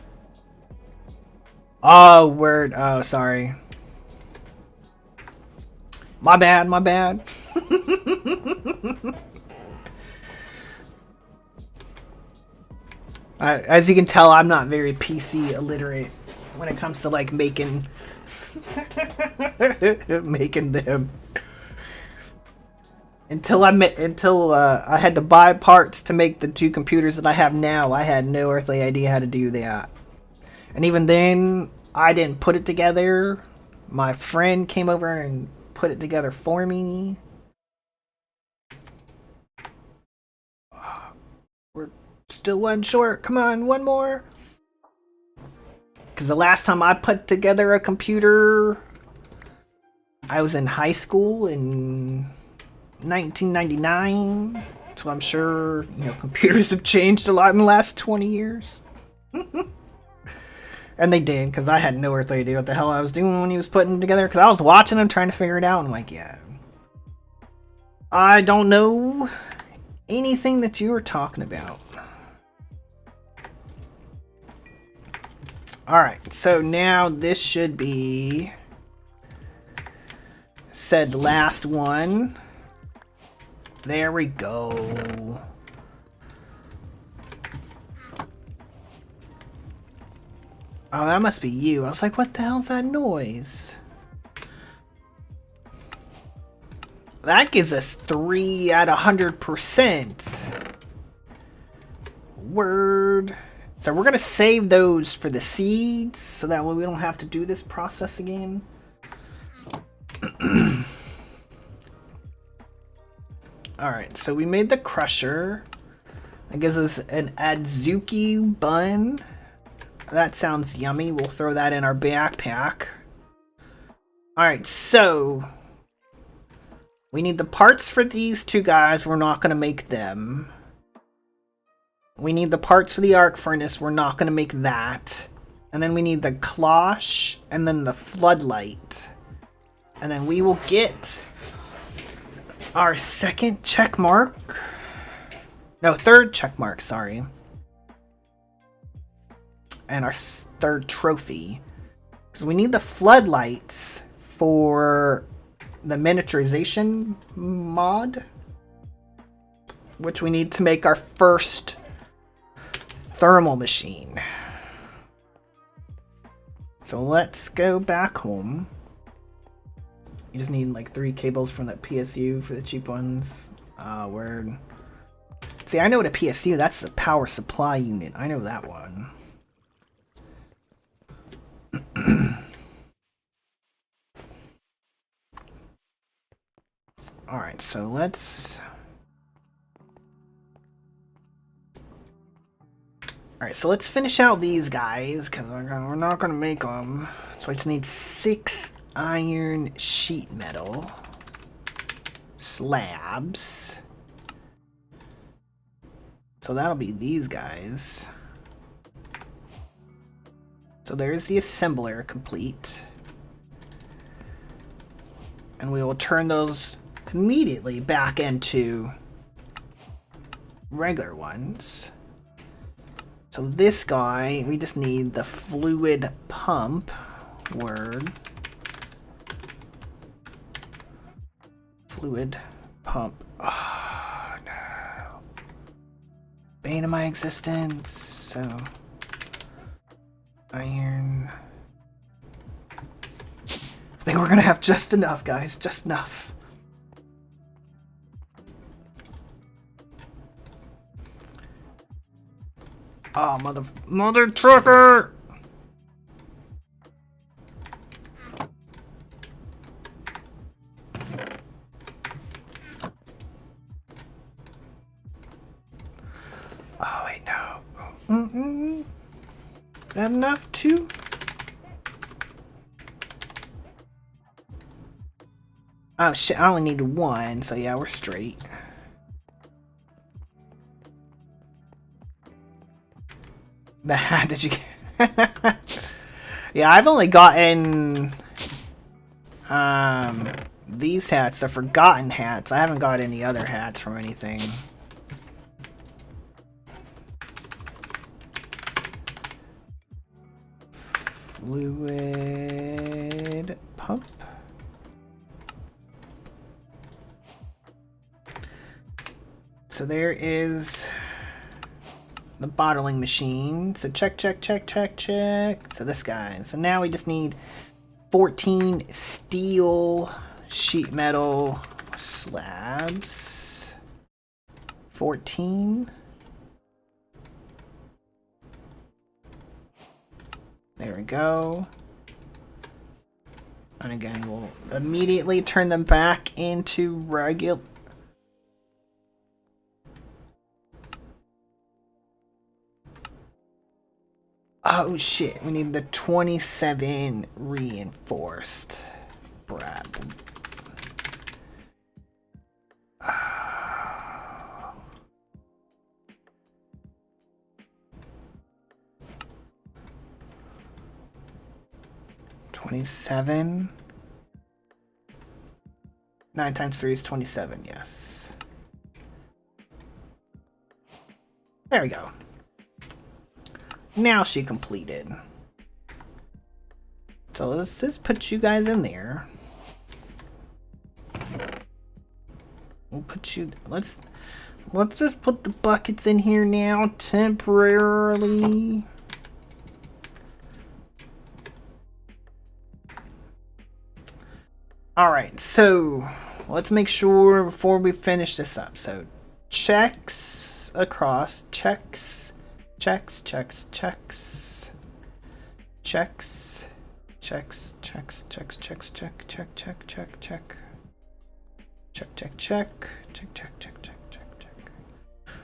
Oh, word. Oh, sorry. My bad, my bad. As you can tell, I'm not very PC illiterate when it comes to like making making them. Until I had to buy parts to make the 2 computers that I have now, I had no earthly idea how to do that. And even then, I didn't put it together. My friend came over and put it together for me. We're still 1 short. Come on, 1 more. Because the last time I put together a computer, I was in high school in 1999. So I'm sure, you know, computers have changed a lot in the last 20 years. And they did, because I had no earthly idea what the hell I was doing when he was putting it together. Because I was watching him trying to figure it out, and I'm like, yeah, I don't know anything that you were talking about. Alright, so now this should be said last one. There we go. Oh, that must be you. I was like, what the hell's that noise? That gives us 3 out of 100%. Word. So we're going to save those for the seeds, so that way we don't have to do this process again. Alright, so we made the crusher. That gives us an adzuki bun. That sounds yummy. We'll throw that in our backpack. Alright, so we need the parts for these 2 guys. We're not going to make them. We need the parts for the arc furnace. We're not going to make that. And then we need the cloche and then the floodlight. And then we will get our second check mark. No, third check mark, sorry. And our third trophy. Because we need the floodlights for the miniaturization mod. Which we need to make our first thermal machine. So let's go back home. You just need like 3 cables from that PSU for the cheap ones. Word. See, I know what a PSU, that's a power supply unit. I know that one. Alright, so let's... Alright, so let's finish out these guys, because we're not going to make them. So I just need 6 iron sheet metal slabs. So that'll be these guys. So there's the assembler complete. And we will turn those immediately back into regular ones. So this guy, we just need the fluid pump. Word. Fluid pump. Oh, no. Bane of my existence. So, iron. I think we're gonna have just enough, guys. Just enough. Oh, mother trucker! Oh, wait, no. Is that enough, too? Oh, shit, I only need 1, so yeah, we're straight. The hat that you get. Yeah, I've only gotten these hats, the forgotten hats. I haven't got any other hats from anything. Fluid pump. So there is the bottling machine. So check. So this guy. So now we just need 14 steel sheet metal slabs. 14. There we go. And again, we'll immediately turn them back into regular. Oh shit, we need the 27 reinforced. Brad. 27. 9 times 3 is 27, yes. There we go. Now she completed. So let's just put you guys in there. We'll put you, let's just put the buckets in here now temporarily. Alright, so let's make sure before we finish this up. So checks across, checks, checks, checks, checks, checks, checks, checks, checks, checks, check, check, check, check, check. Check, check, check, check, check, check, check, check, check.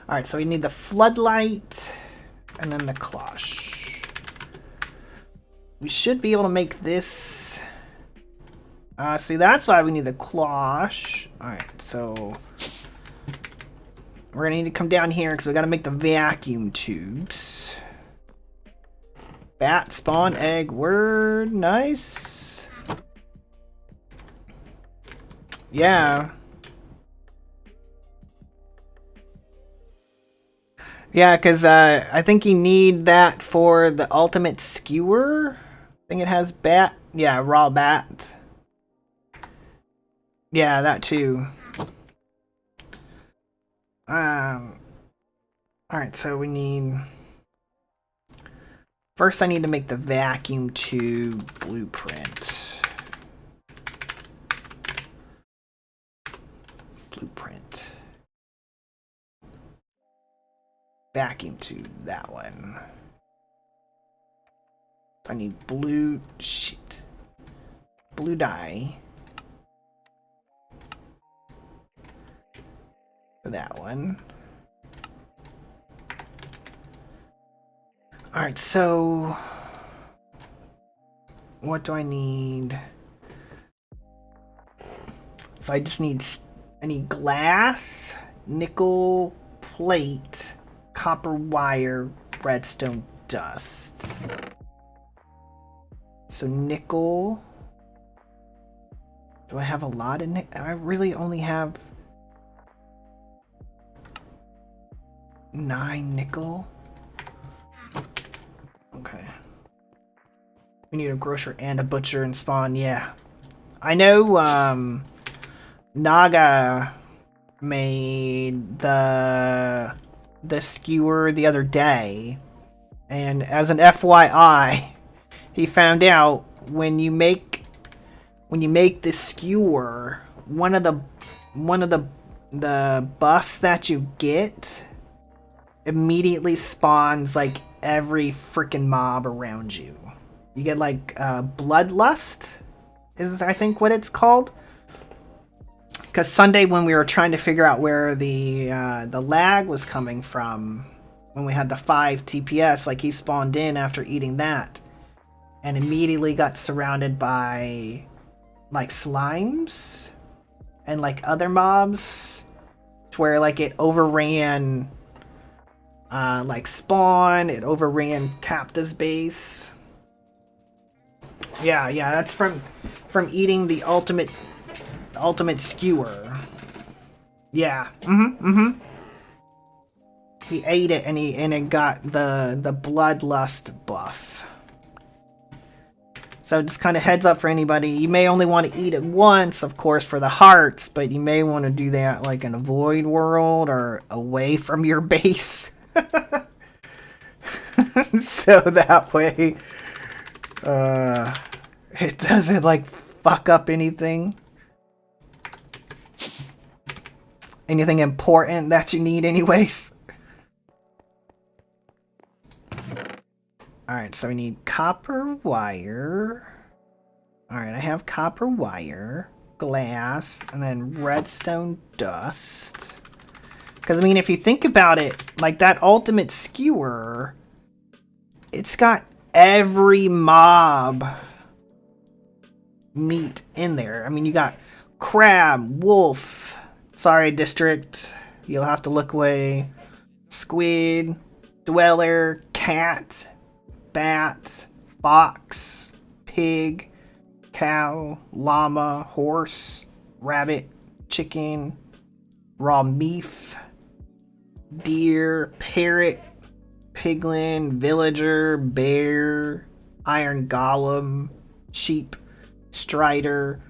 Alright, so we need the floodlight and then the cloche. We should be able to make this. See, that's why we need the cloche. Alright, so we're gonna need to come down here because we gotta make the vacuum tubes. Bat, spawn, egg, word, nice. Yeah. Yeah, because I think you need that for the ultimate skewer. I think it has bat. Yeah, raw bat. Yeah, that too. Alright, so we need... First I need to make the vacuum tube blueprint. Vacuum tube, that one. I need blue... Shit. Blue dye. For that one. Alright, so... What do I need? So I just need... I need glass, nickel plate, copper wire, redstone dust. So nickel... Do I have a lot of nickel? I really only have... 9 nickel? Okay. We need a grocer and a butcher and spawn, yeah. I know, Naga made the skewer the other day. And as an FYI, he found out when you make this skewer, one of the buffs that you get immediately spawns like every freaking mob around you. You get like bloodlust is I think what it's called. Because Sunday when we were trying to figure out where the lag was coming from, when we had the 5 TPS, like he spawned in after eating that, and immediately got surrounded by like slimes and like other mobs, to where like it overran. Like spawn, it overran Captive's base. Yeah, that's from eating the ultimate skewer. Yeah, He ate it and it got the bloodlust buff. So just kind of heads up for anybody. You may only want to eat it once, of course, for the hearts, but you may want to do that like in a void world or away from your base. So that way it doesn't like fuck up anything important that you need anyways. Alright, so we need copper wire. Alright, I have copper wire, glass, and then redstone dust. Because, I mean, if you think about it, like that ultimate skewer, it's got every mob meat in there. I mean, you got crab, wolf, sorry, district, you'll have to look away, squid, dweller, cat, bat, fox, pig, cow, llama, horse, rabbit, chicken, raw beef, deer, parrot, piglin, villager, bear, iron golem, sheep, strider,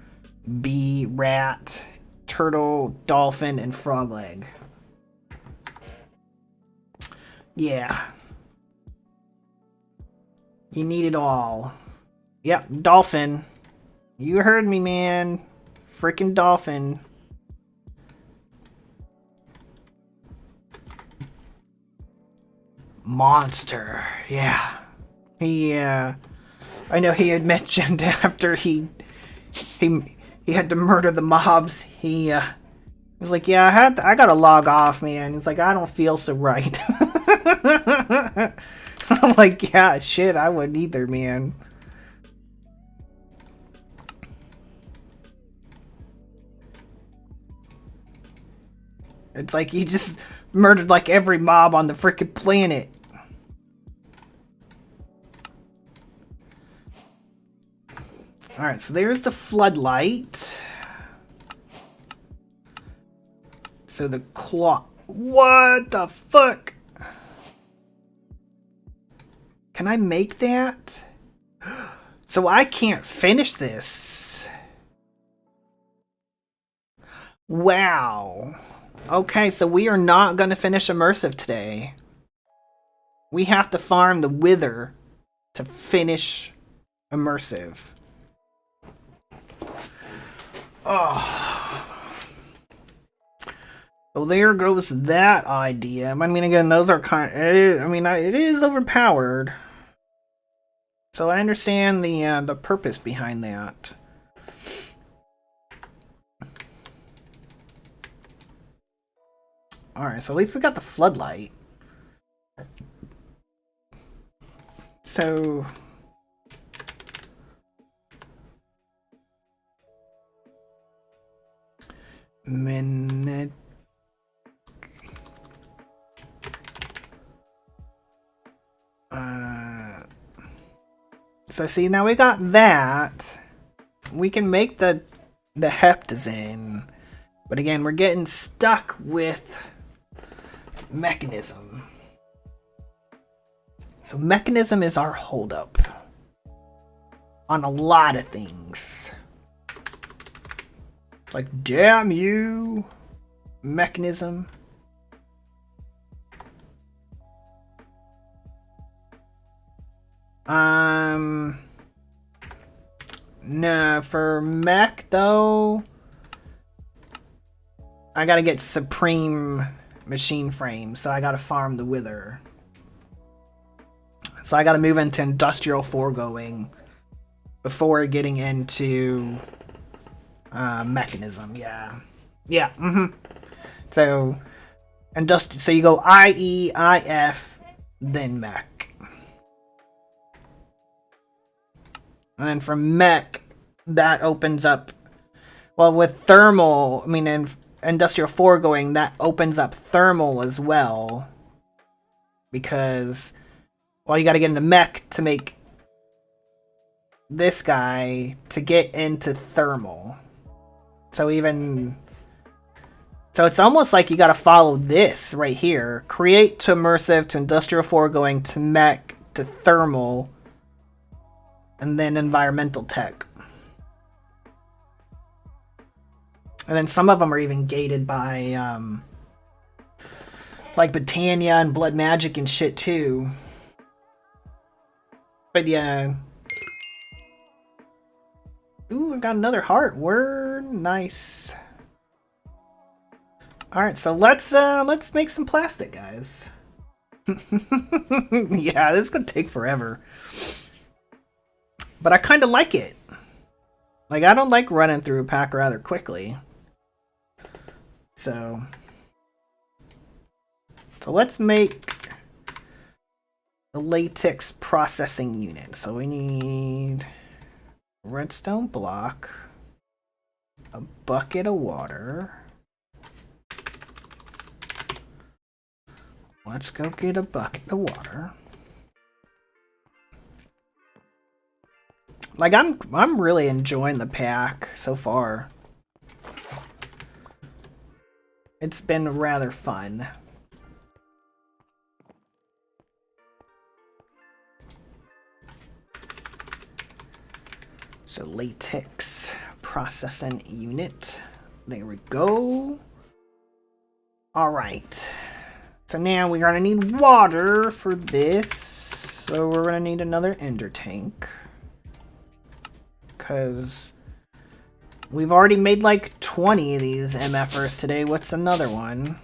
bee, rat, turtle, dolphin, and frog leg. Yeah. You need it all. Yep, dolphin. You heard me, man. Freaking dolphin. Monster. Yeah. I know he had mentioned after he had to murder the mobs, he was like, yeah, I gotta log off, man. He's like, I don't feel so right. I'm like, yeah, shit, I wouldn't either, man. It's like he just murdered like every mob on the frickin' planet. Alright, so there's the floodlight. So the claw. What the fuck? Can I make that? So I can't finish this. Wow. Okay, so we are not going to finish Immersive today. We have to farm the Wither to finish Immersive. Oh. Well, there goes that idea. I mean, again, those are kind of, it is overpowered. So I understand the purpose behind that. Alright, so at least we got the floodlight. So... Minute... So see, now we got that. We can make the heptazine. But again, we're getting stuck with mechanism. So mechanism is our holdup on a lot of things. Like, damn you, mechanism. No, for mech though, I gotta get Supreme Machine Frame, so I gotta farm the Wither. So I gotta move into Industrial Foregoing before getting into Mechanism. Yeah, So so you go IE, IF, then Mech. And then from mech, that opens up, well, with thermal, I mean, in Industrial Foregoing, that opens up thermal as well. Because, well, you gotta get into mech to make this guy to get into thermal. So so it's almost like you gotta follow this right here. Create to immersive, to Industrial Foregoing, to mech, to thermal, and then environmental tech. And then some of them are even gated by, like Britannia and Blood Magic and shit too. But yeah. Ooh, I got another heart. Word, nice. All right, so let's make some plastic, guys. Yeah, this is gonna take forever. But I kind of like it. Like, I don't like running through a pack rather quickly. So let's make the latex processing unit. So we need a redstone block, a bucket of water. Let's go get a bucket of water. Like, I'm really enjoying the pack so far. It's been rather fun. So latex processing unit. There we go. All right. So now we're gonna need water for this. So we're gonna need another ender tank. Because we've already made like 20 of these MFers today. What's another one?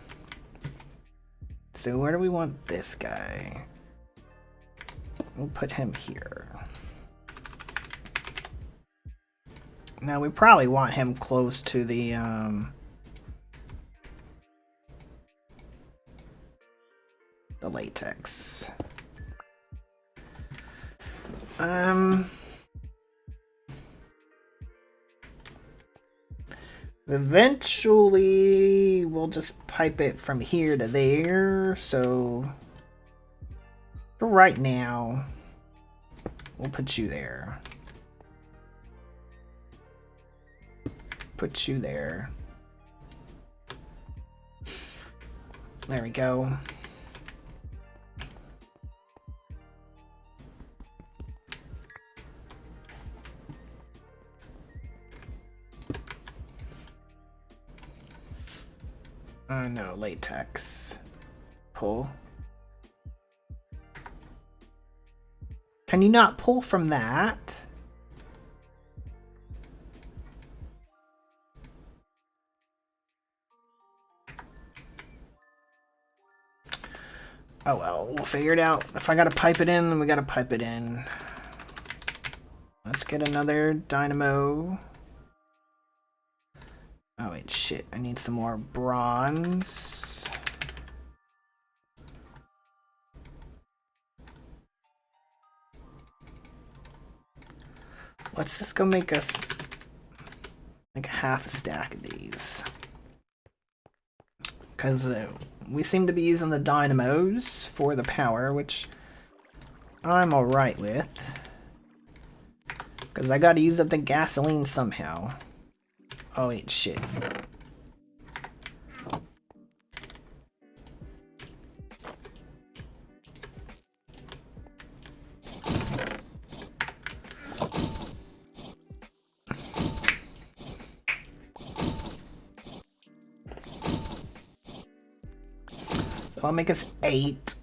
So where do we want this guy? We'll put him here. Now we probably want him close to the latex. Eventually, we'll just pipe it from here to there. So for right now, we'll put you there. Put you there. There we go. No, latex. Pull. Can you not pull from that? Oh well, we'll figure it out. If I gotta pipe it in, then we gotta pipe it in. Let's get another Dynamo. Oh wait, shit. I need some more bronze. Let's just go make us like half a stack of these. Because we seem to be using the Dynamos for the power, which I'm alright with. Because I gotta use up the gasoline somehow. Oh wait, shit. So I'll make us 8.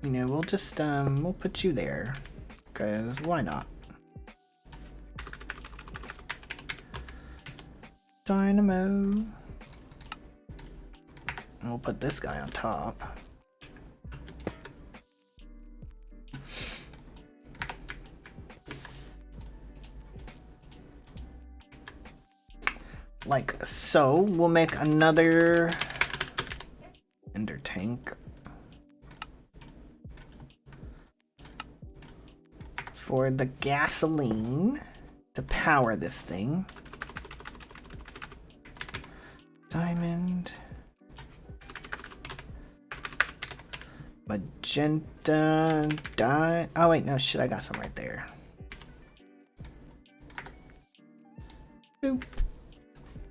You know, we'll just, we'll put you there, because why not? Dynamo. And we'll put this guy on top. Like so. We'll make another ender tank. For the gasoline to power this thing. Diamond. Magenta. Oh wait, no shit, I got some right there. Boop.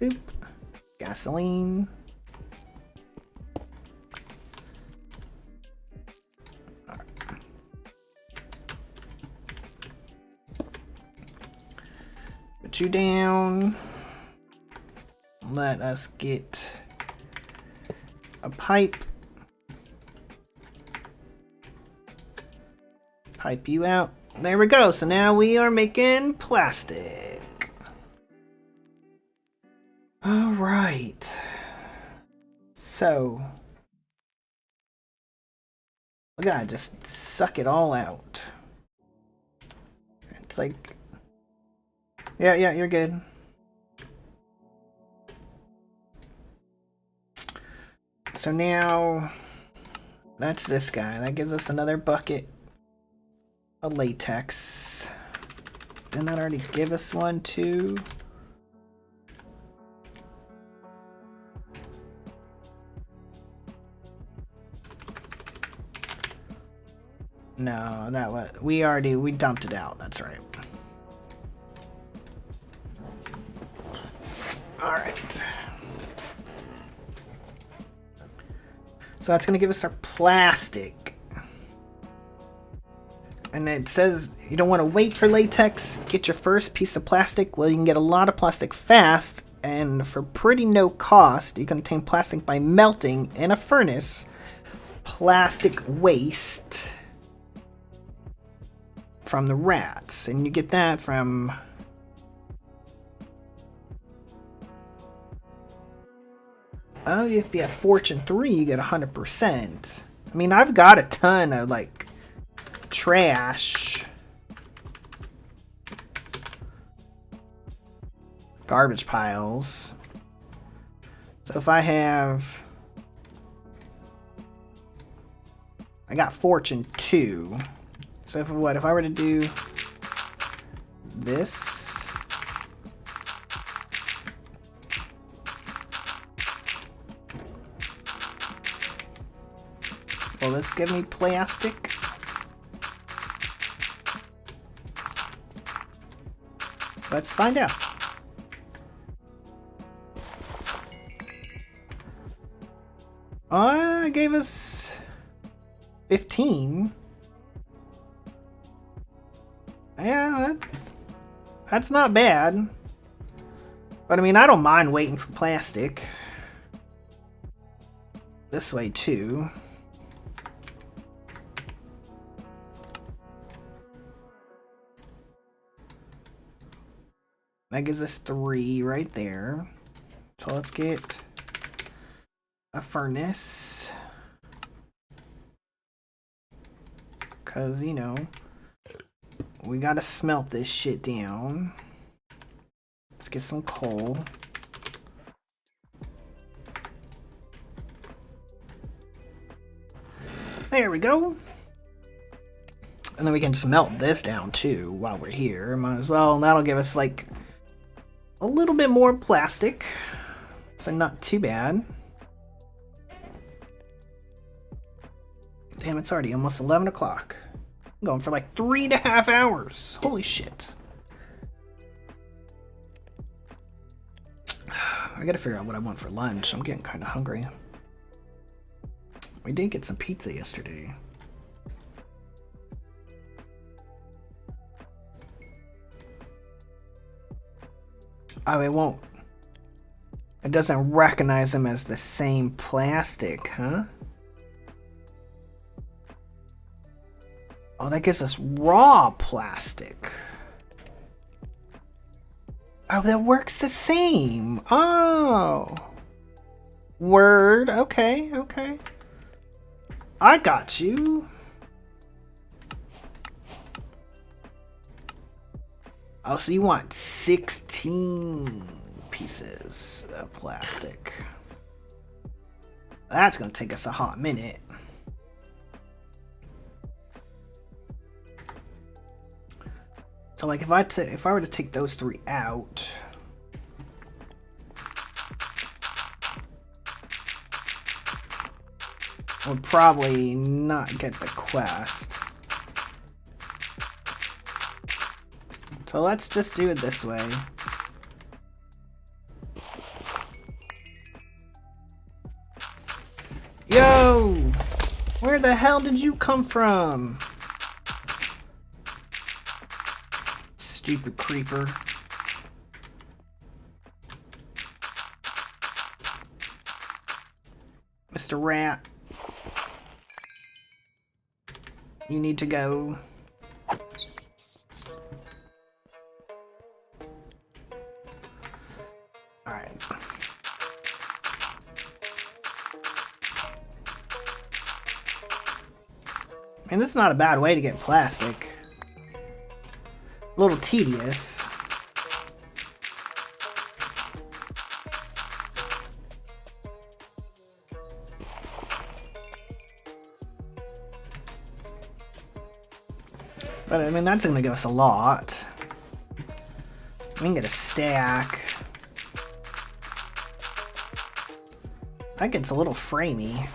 Boop. Gasoline. Put you down. Let us get a pipe. Pipe you out. There we go. So now we are making plastic. All right. So we gotta just suck it all out. It's like, yeah, you're good. So now that's this guy. That gives us another bucket of latex. Didn't that already give us one too? No, that was we dumped it out. That's right. All right. So that's going to give us our plastic. And it says you don't want to wait for latex. Get your first piece of plastic. Well, you can get a lot of plastic fast. And for pretty no cost, you can obtain plastic by melting in a furnace plastic waste from the rats. And you get that from... Oh, if you have Fortune 3, you get 100%. I mean, I've got a ton of, like, trash. Garbage piles. So if I have... I got Fortune 2. So if I were to do this... Will this give me plastic? Let's find out. It gave us 15. Yeah, that's not bad. But I mean, I don't mind waiting for plastic. This way too. That gives us 3 right there. So let's get a furnace. Cause, you know, we gotta smelt this shit down. Let's get some coal. There we go. And then we can just melt this down too while we're here. Might as well. And that'll give us like a little bit more plastic. So not too bad. Damn, it's already almost 11 o'clock. I'm going for like 3.5 hours. Holy shit. I gotta figure out what I want for lunch. I'm getting kind of hungry. We did get some pizza yesterday. Oh, it won't. It doesn't recognize them as the same plastic, huh? Oh, that gives us raw plastic. Oh, that works the same. Oh. Word. Okay, okay. I got you. Oh, so you want 16 pieces of plastic. That's gonna take us a hot minute. So like if I were to take those 3 out, I would probably not get the quest. So let's just do it this way. Yo! Where the hell did you come from? Stupid creeper. Mr. Rat. You need to go. Alright. And this is not a bad way to get plastic. A little tedious. But I mean, that's gonna give us a lot. We can get a stack. That gets a little framey.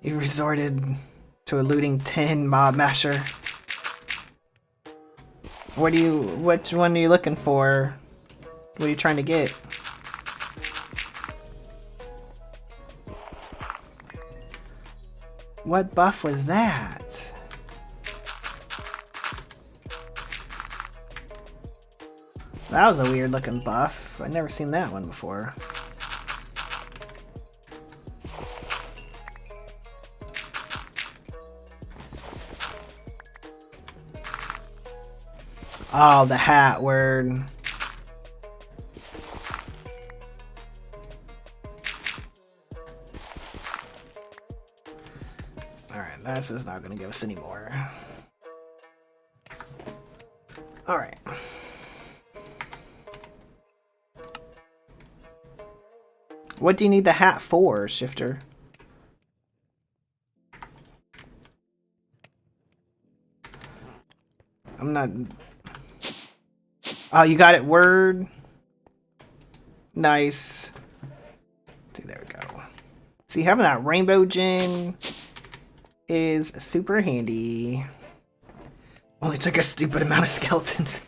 You resorted to eluding 10 mob masher. Which one are you looking for? What are you trying to get? What buff was that? That was a weird looking buff. I've never seen that one before. Oh, the hat word. Alright, that's just not gonna give us any more. Alright. What do you need the hat for, Shifter? I'm not... Oh, you got it, word? Nice. See, there we go. See, having that rainbow gen is super handy. Only took a stupid amount of skeletons.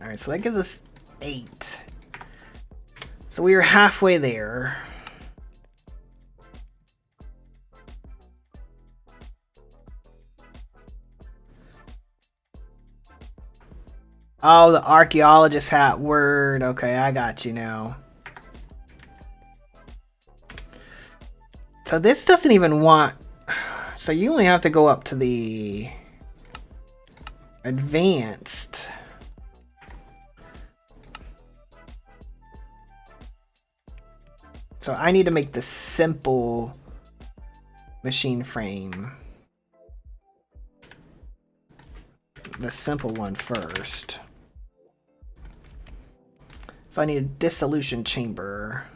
Alright, so that gives us 8. So we are halfway there. Oh, the archaeologist hat word. Okay, I got you now. So this doesn't even want... So you only have to go up to the... advanced. So I need to make the simple machine frame. The simple one first. So I need a dissolution chamber.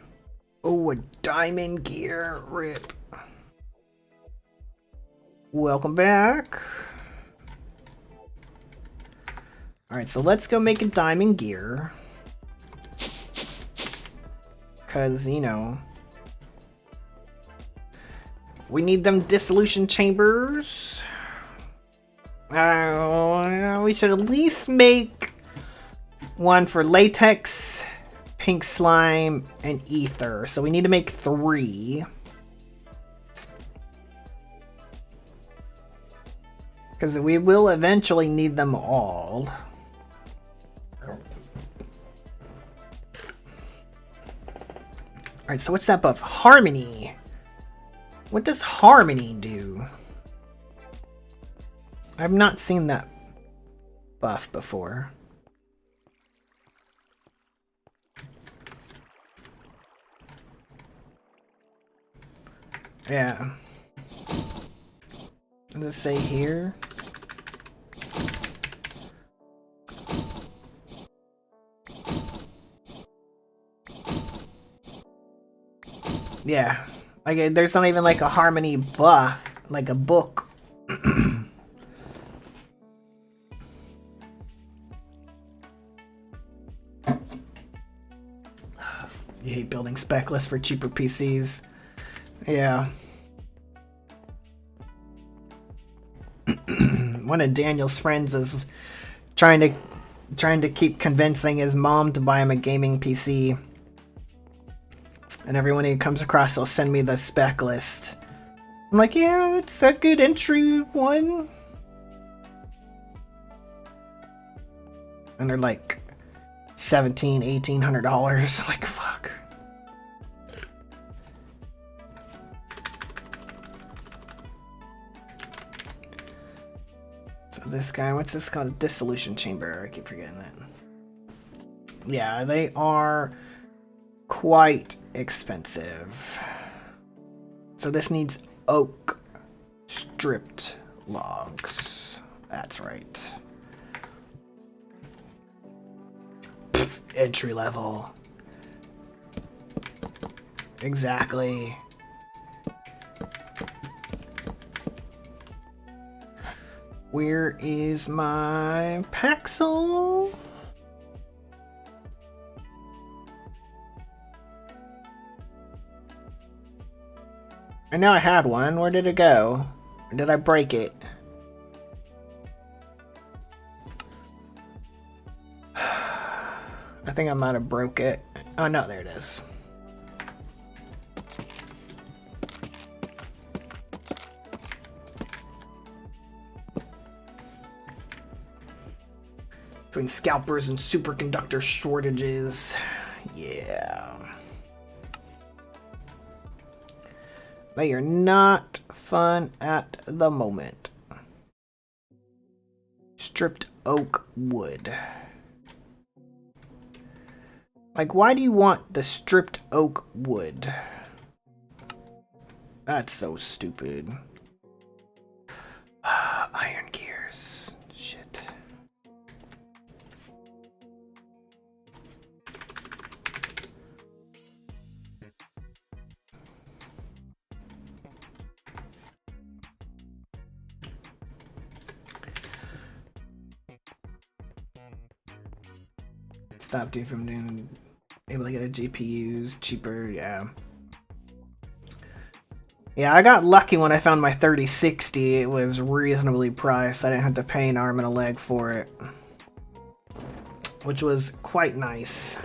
Oh, a diamond gear. Rip. Welcome back. Alright, so let's go make a diamond gear. Because, you know, we need them dissolution chambers. We should at least make one for latex, pink slime, and ether. So we need to make 3. Because we will eventually need them all. Alright, so what's that buff? Harmony. What does harmony do? I've not seen that buff before. Yeah. What does it say here? Yeah. Like, there's not even like a harmony buff, like a book. You hate building spec lists for cheaper PCs. Yeah. One of Daniel's friends is trying to keep convincing his mom to buy him a gaming PC. And everyone he comes across will send me the spec list. I'm like, yeah, that's a good entry one. And they're like $1,700, $1,800. Like, fuck. So this guy, what's this called? Dissolution chamber. I keep forgetting that. Yeah, they are quite expensive. So this needs oak stripped logs. That's right. Pff, entry level. Exactly. Where is my Paxel? I know I had one. Where did it go? Or did I break it? I think I might have broke it. Oh no, there it is. Between scalpers and superconductor shortages. Yeah. They are not fun at the moment. Stripped oak wood. Like, why do you want the stripped oak wood? That's so stupid. Iron gears. Shit. Stopped you from doing able to get the GPUs cheaper, yeah. Yeah, I got lucky when I found my 3060. It was reasonably priced. I didn't have to pay an arm and a leg for it, which was quite nice.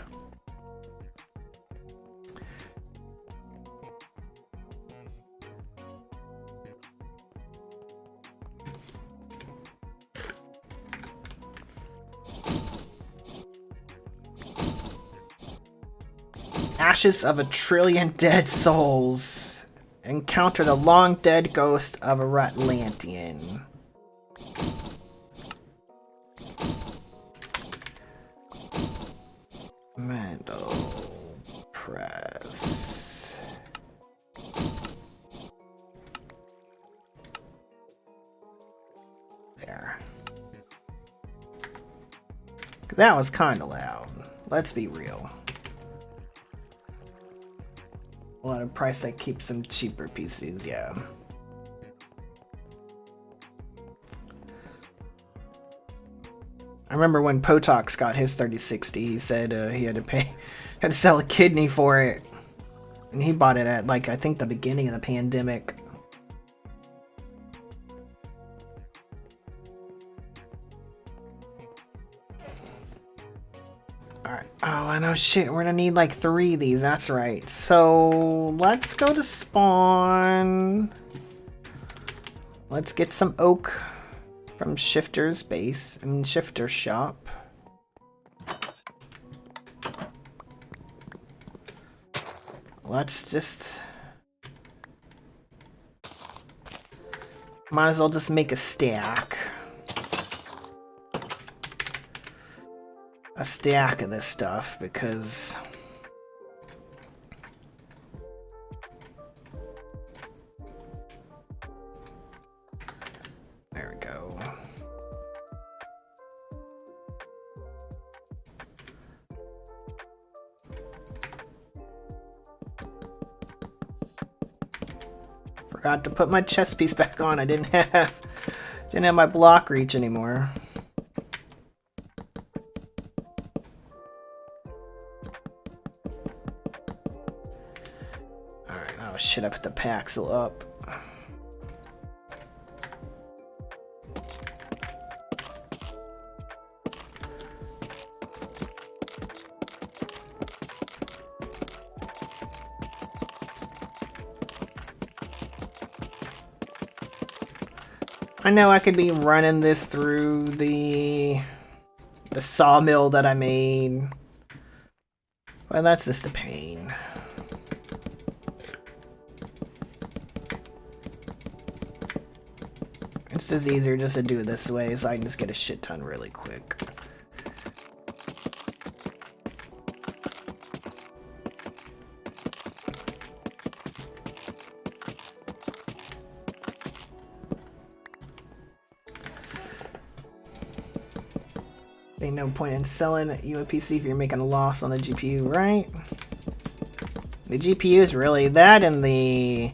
Ashes of a trillion dead souls. Encounter the long dead ghost of a Ratlantean. Mando Press. There. That was kind of loud. Let's be real. A lot of price that keeps them cheaper PCs, yeah. I remember when Potox got his 3060, he said he had to sell a kidney for it. And he bought it at, like, I think the beginning of the pandemic. Alright. Oh, I know, shit. We're gonna need like 3 of these. That's right. So, let's go to spawn. Let's get some oak from Shifter's base. Shifter's shop. Let's just... Might as well just make a stack. A stack of this stuff, because there we go. Forgot to put my chest piece back on. I didn't have my block reach anymore. Shit, I put the Paxil up. I know I could be running this through the sawmill that I made. Well, that's just a pain. It's just easier just to do it this way, so I can just get a shit ton really quick. Ain't no point in selling you a PC if you're making a loss on the GPU, right? The GPU is really that, and the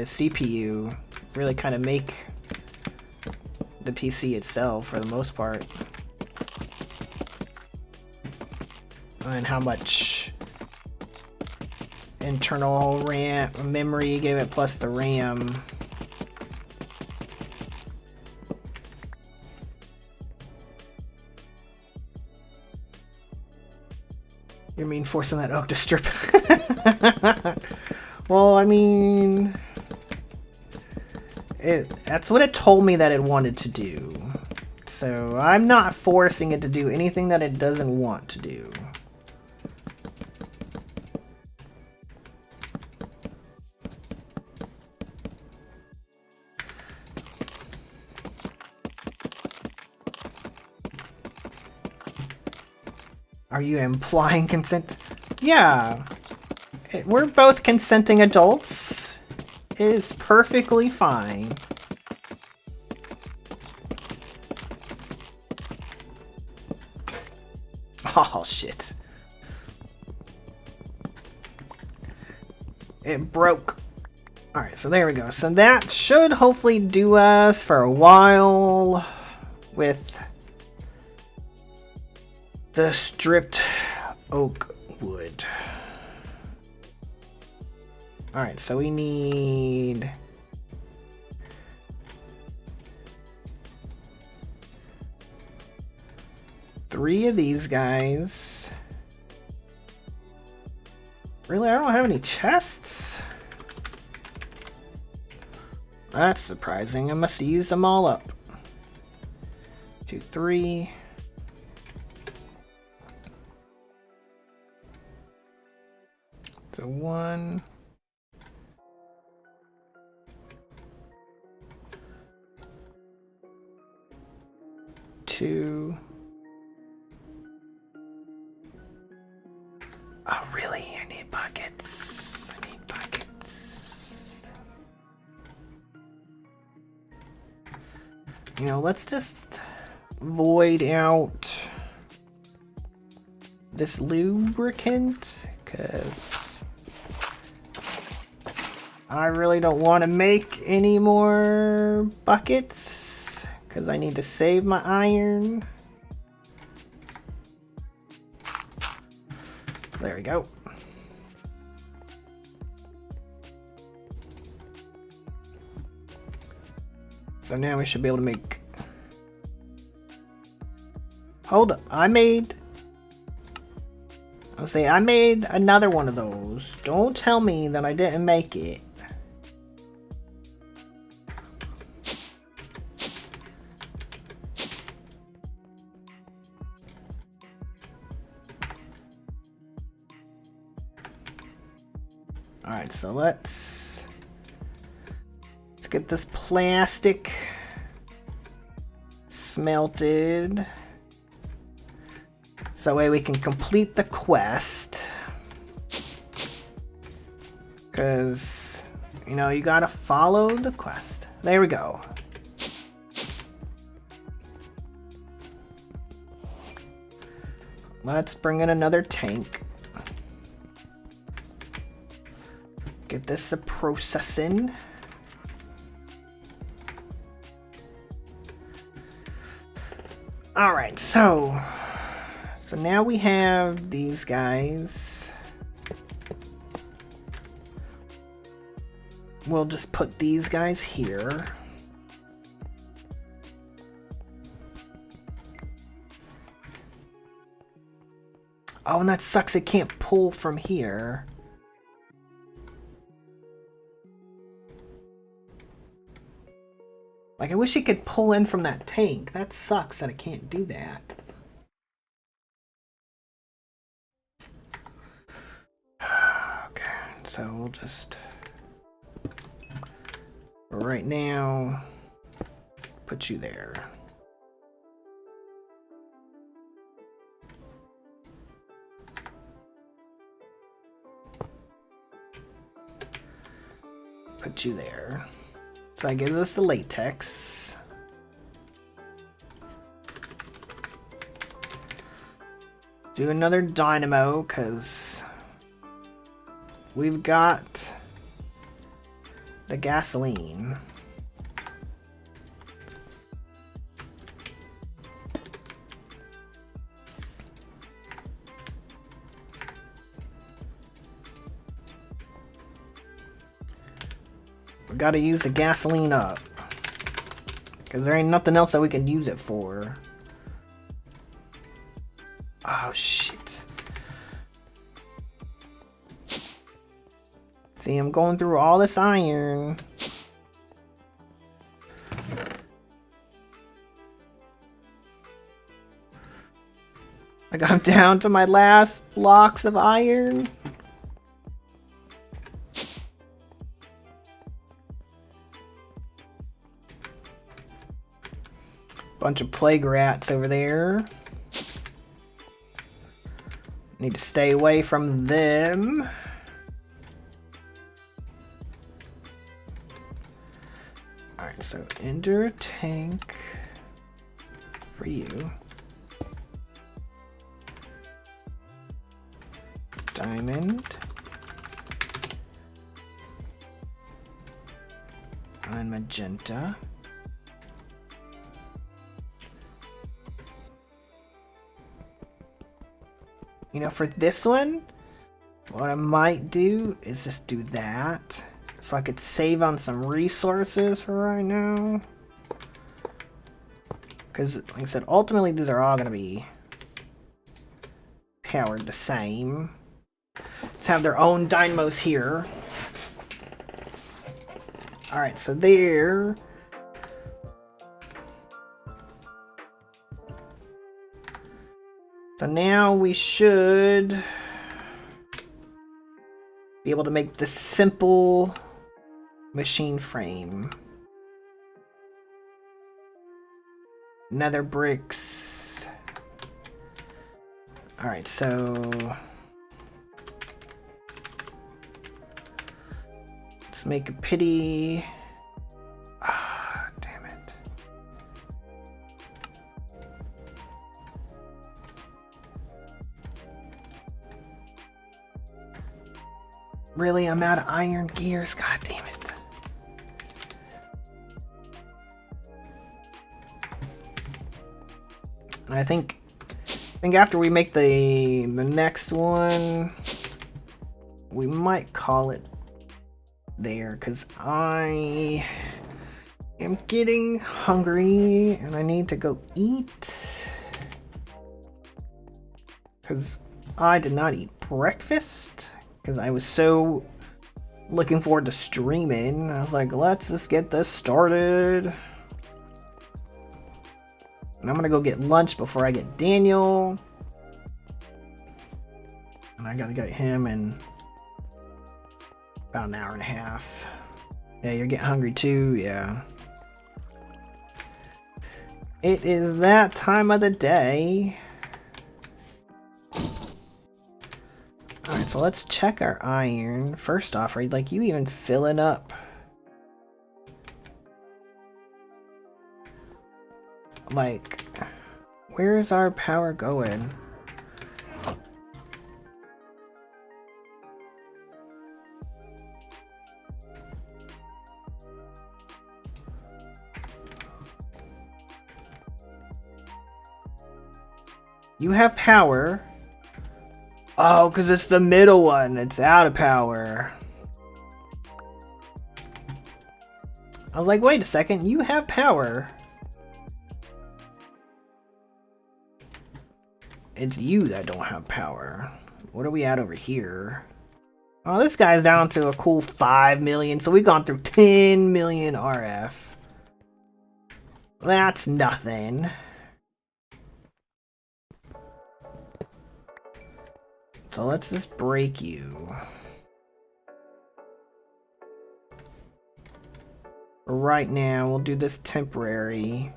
CPU really kind of make the PC itself for the most part. And how much internal RAM memory you give it plus the RAM. You mean forcing that oak to strip? Well, I mean, that's what it told me that it wanted to do. So I'm not forcing it to do anything that it doesn't want to do. Are you implying consent? Yeah. We're both consenting adults. It is perfectly fine. Oh, shit. It broke. Alright, so there we go. So that should hopefully do us for a while. with the stripped oak wood. Alright, so we need 3 of these guys. Really, I don't have any chests? That's surprising. I must have used them all up. 2, 3. So 1. 2. Oh, really? I need buckets. I need buckets. You know, let's just void out this lubricant, because I really don't want to make any more buckets, because I need to save my iron. There we go. So now we should be able to make... Hold up, I made another one of those. Don't tell me that I didn't make it. Alright, so let's get this plastic smelted. So that way we can complete the quest. Because, you know, you gotta follow the quest. There we go. Let's bring in another tank. Get this a processing. Alright, so now we have these guys. We'll just put these guys here. Oh, and that sucks, it can't pull from here. Like, I wish it could pull in from that tank. That sucks that it can't do that. Okay, so we'll just... right now, put you there. Put you there. So that gives us the latex. Do another dynamo, because we've got the gasoline. We gotta use the gasoline up, because there ain't nothing else that we can use it for. Oh shit. See, I'm going through all this iron. Like, I'm down to my last blocks of iron. Bunch of plague rats over there. Need to stay away from them. Alright, so enter a tank for you. Diamond. And magenta. You know, for this one, what I might do is just do that. So I could save on some resources for right now. Because, like I said, ultimately these are all going to be powered the same. Just have their own dynamos here. Alright, so there. So now we should be able to make this simple machine frame. Nether bricks. Alright, so let's make a pity. Ah, damn it. Really, I'm out of iron gears, god damn it. And I think after we make the next one, we might call it there, because I am getting hungry and I need to go eat. Because I did not eat breakfast, because I was so looking forward to streaming. I was like, let's just get this started. And I'm gonna go get lunch before I get Daniel. And I gotta get him in about an hour and a half. Yeah, you're getting hungry too, yeah. It is that time of the day. Alright, so let's check our iron. First off, right, like you even filling up. Like, where's our power going? You have power. Oh, because it's the middle one. It's out of power. I was like, wait a second. You have power. It's you that don't have power. What are we at over here? Oh, this guy's down to a cool 5 million. So we've gone through 10 million RF. That's nothing. So let's just break you. Right now, we'll do this temporary.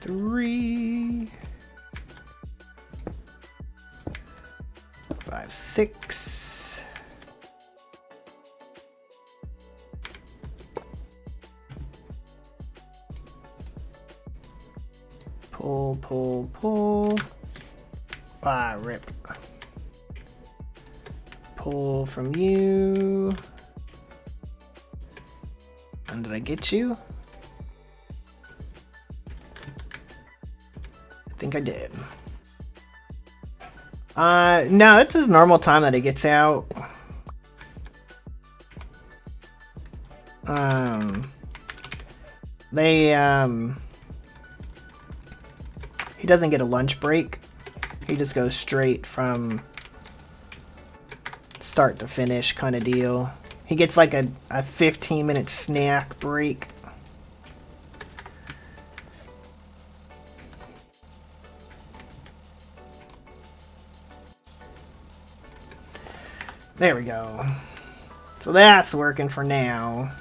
Three, 5, 6. Pull, pull, pull. Ah, rip. Pull from you. And did I get you? I think I did. No, it's his normal time that he gets out. He doesn't get a lunch break. He just goes straight from start to finish kind of deal. He gets like a 15-minute snack break. There we go. So that's working for now.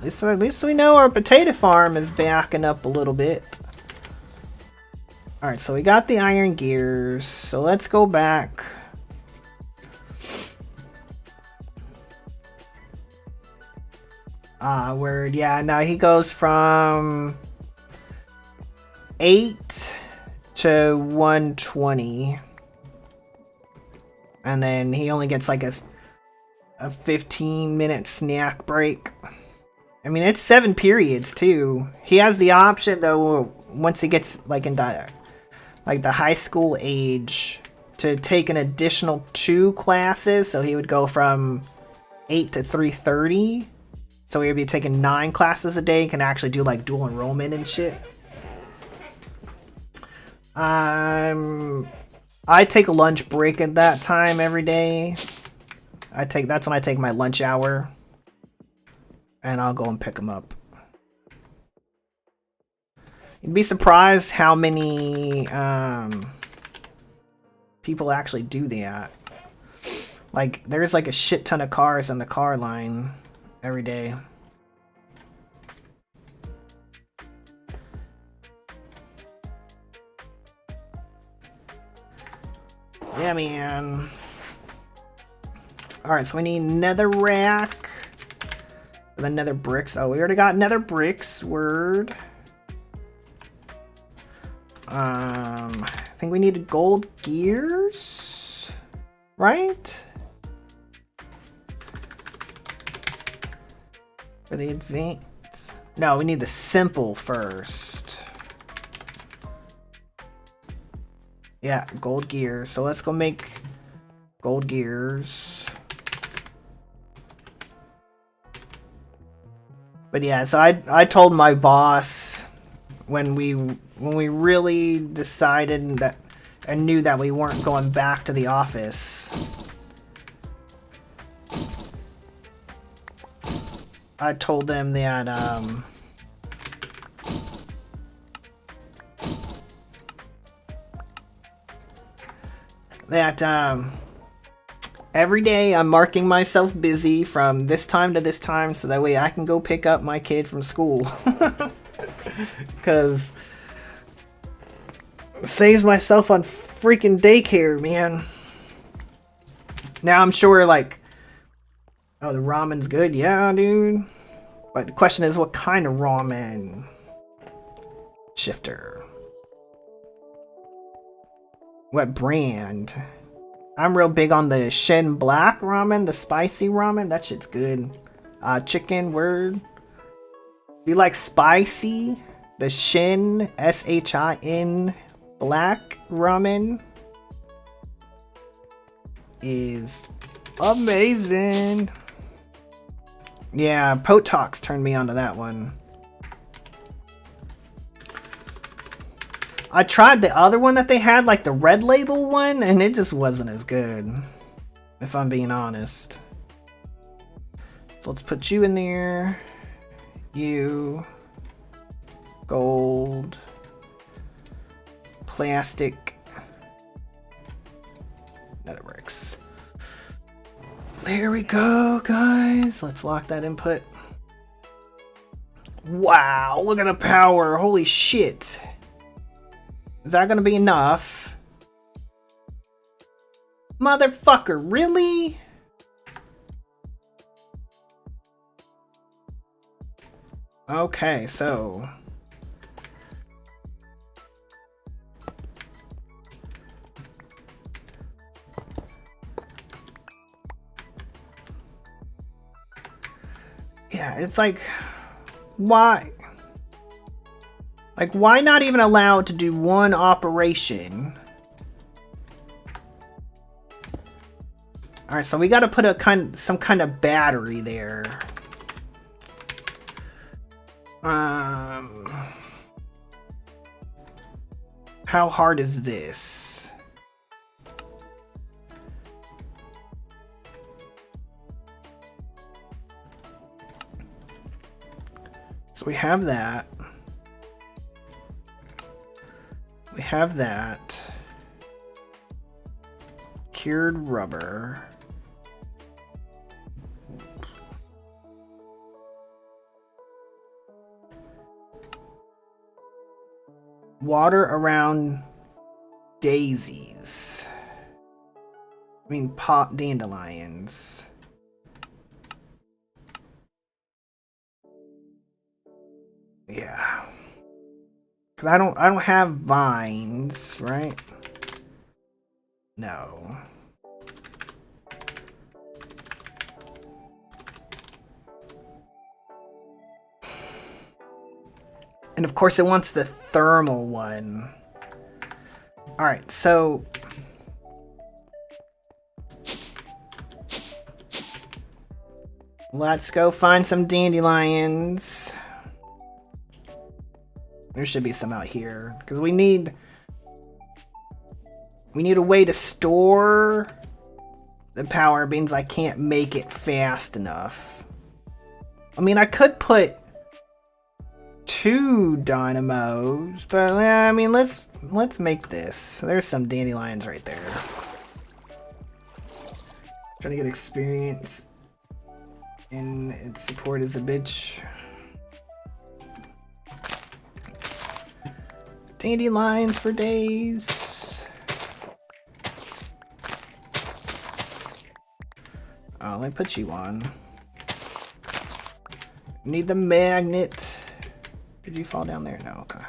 At least we know our potato farm is backing up a little bit. Alright, so we got the iron gears. So let's go back. Word. Yeah, no, he goes from 8 to 120. And then he only gets like a 15-minute snack break. I mean, it's 7 periods too. He has the option though, once he gets like into like the high school age, to take an additional 2 classes. So he would go from 8 to 3:30. So he would be taking 9 classes a day. He can actually do like dual enrollment and shit. I take a lunch break at that time every day. That's when I take my lunch hour. And I'll go and pick him up. You'd be surprised how many people actually do that. Like, there's like a shit ton of cars in the car line every day. Yeah, man. Alright, so we need nether rack. And then nether bricks. Oh, we already got nether bricks. Word. I think we needed gold gears. Right? For the advanced. No, we need the simple first. Yeah, gold gears. So let's go make gold gears. But yeah, so I told my boss when we really decided that and knew that we weren't going back to the office. I told them that every day I'm marking myself busy from this time to this time so that way I can go pick up my kid from school. Because it saves myself on freaking daycare, man. Now I'm sure, like, oh, the ramen's good. Yeah, dude. But the question is, what kind of ramen? Shifter. What brand? I'm real big on the Shin Black ramen, the spicy ramen. That shit's good. Chicken, word. If you like spicy, the Shin, S-H-I-N, Black ramen is amazing. Yeah, Potox turned me onto that one. I tried the other one that they had, like the red label one, and it just wasn't as good, if I'm being honest. So let's put you in there. You. Gold. Plastic. Nether bricks. There we go, guys. Let's lock that input. Wow, look at the power. Holy shit. Is that gonna be enough? Motherfucker, really? Okay, so... yeah, it's like... why? Like, why not even allow it to do one operation? Alright, so we gotta put some kind of battery there. How hard is this? So we have that. We have that. Cured rubber. Water around daisies. I mean, pot dandelions. Yeah. Cause I don't have vines, right? No. And of course it wants the thermal one. Alright, so let's go find some dandelions. There should be some out here. Because we need a way to store the power beans. I can't make it fast enough. I mean, I could put 2 dynamos, but I mean, let's make this. There's some dandelions right there. Trying to get experience in its support as a bitch. Dandelions for days. Oh, let me put you on. Need the magnet. Did you fall down there? No, okay.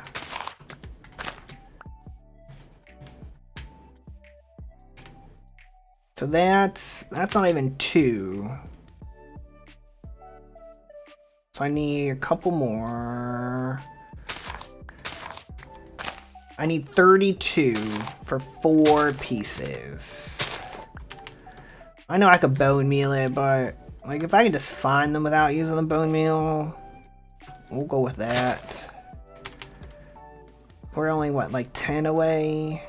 So that's not even 2. So I need a couple more. I need 32 for 4 pieces. I know I could bone meal it, but like if I could just find them without using the bone meal, we'll go with that. We're only, what, like 10 away?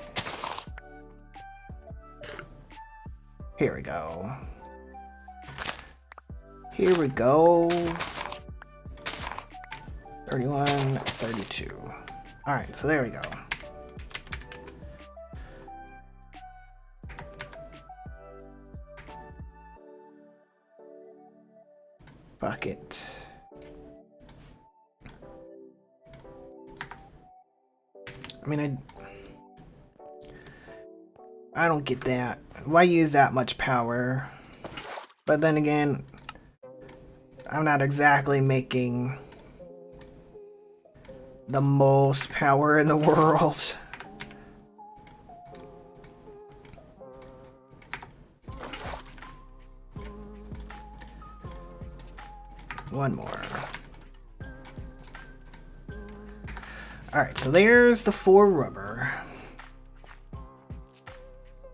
Here we go. Here we go. 31, 32. Alright, so there we go. Bucket. I mean, I don't get that. Why use that much power? But then again, I'm not exactly making the most power in the world. One more. Alright, so there's the 4 rubber.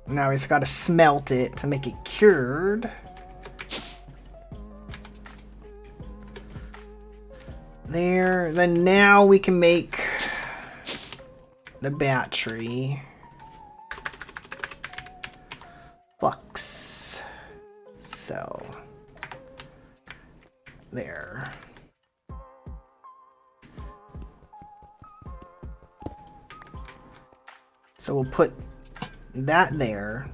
Now we just gotta smelt it to make it cured. There. Then now we can make the battery. Flux. So. There. So we'll put that there.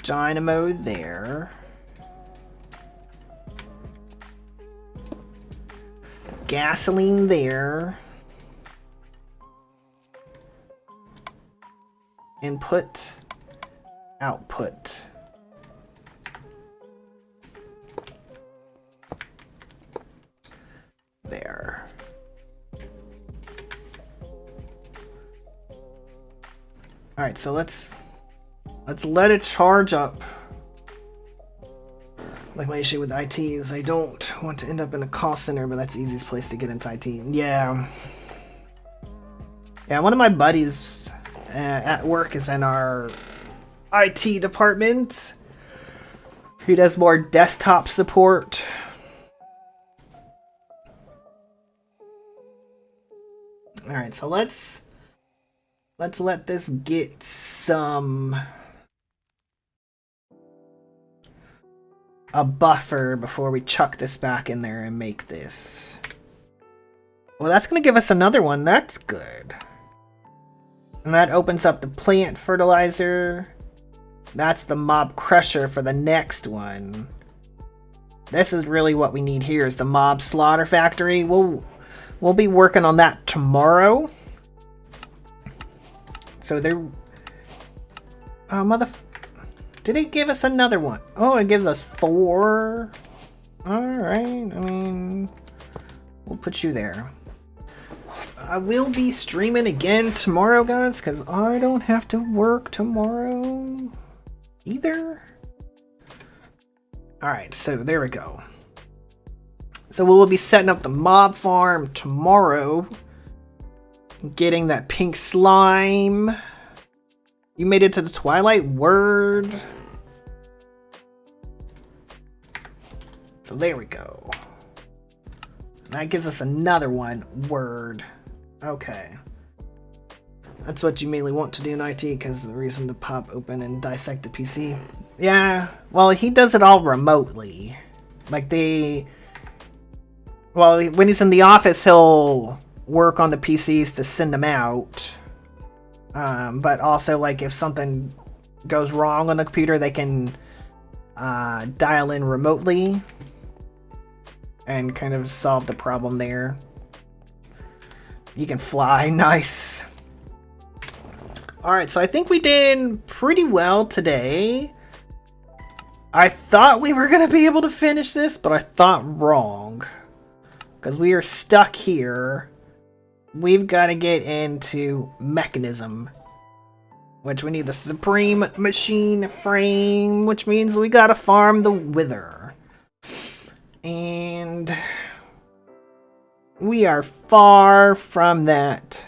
Dynamo there. Gasoline there. Input, output. There. Alright, so let's let it charge up. Like my issue with IT is I don't want to end up in a call center, but that's the easiest place to get into IT. Yeah. Yeah, one of my buddies at work is in our IT department. He does more desktop support. Alright, so let's let this get a buffer before we chuck this back in there and make this. Well, that's going to give us another one. That's good. And that opens up the plant fertilizer. That's the mob crusher for the next one. This is really what we need here is the mob slaughter factory. We'll be working on that tomorrow. So there... Did it give us another one? Oh, it gives us 4. Alright, I mean, we'll put you there. I will be streaming again tomorrow, guys, because I don't have to work tomorrow either. Alright, so there we go. So we'll be setting up the mob farm tomorrow. Getting that pink slime. You made it to the Twilight Word. So there we go. That gives us another one. Word. Okay. That's what you mainly want to do in IT, because the reason to pop open and dissect the PC. Yeah, well, he does it all remotely. Like well, when he's in the office, he'll work on the PCs to send them out. But also, like, if something goes wrong on the computer, they can dial in remotely and kind of solve the problem there. You can fly. Nice. Alright, so I think we did pretty well today. I thought we were going to be able to finish this, but I thought wrong. Because we are stuck here. We've got to get into Mechanism. Which we need the Supreme Machine Frame, which means we got to farm the Wither. And we are far from that.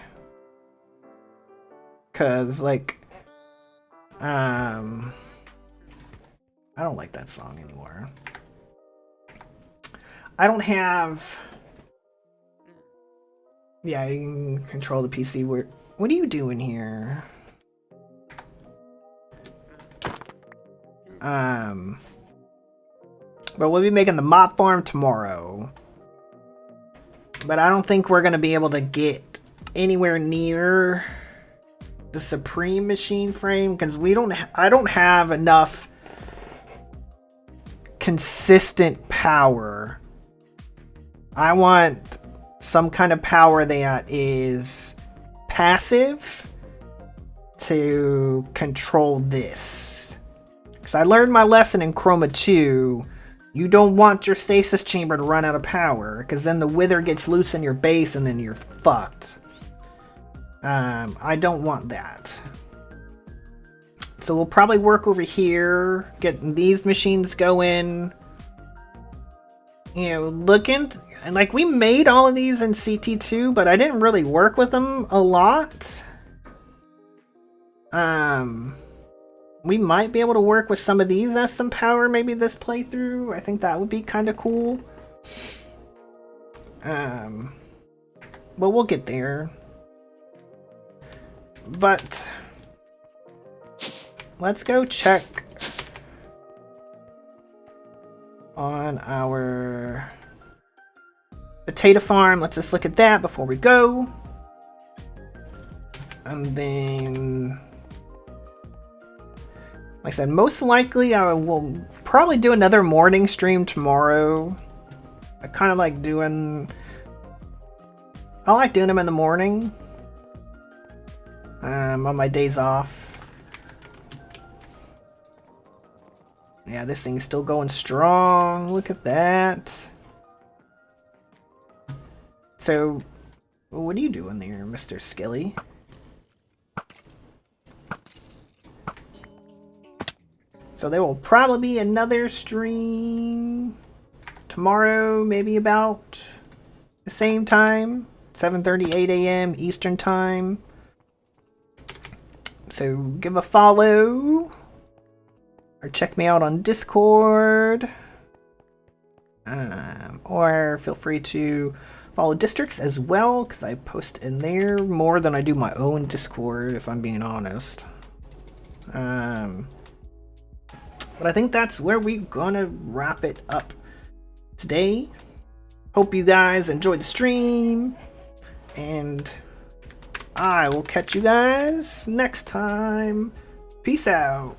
Because, like, I don't like that song anymore. I don't have... Yeah, you can control the PC. What are you doing here? But we'll be making the mob farm tomorrow. But I don't think we're going to be able to get anywhere near the Supreme Machine Frame, because I don't have enough consistent power. I want some kind of power that is passive to control this. Because I learned my lesson in Chroma 2. You don't want your stasis chamber to run out of power, because then the Wither gets loose in your base and then you're fucked. I don't want that. So we'll probably work over here, get these machines going. You know, looking, and like we made all of these in CT2, but I didn't really work with them a lot. We might be able to work with some of these as some power maybe this playthrough. I think that would be kind of cool. But we'll get there. But let's go check on our potato farm. Let's just look at that before we go. And then, like I said, most likely I will probably do another morning stream tomorrow. I kind of like doing... I like doing them in the morning. On my days off. Yeah, this thing's still going strong. Look at that. So, what are you doing there, Mr. Skilly? So there will probably be another stream tomorrow, maybe about the same time, 7:30, 8 a.m. Eastern Time. So give a follow, or check me out on Discord, or feel free to follow Districts as well, because I post in there more than I do my own Discord, if I'm being honest. But I think that's where we're gonna wrap it up today. Hope you guys enjoyed the stream, and I will catch you guys next time. Peace out.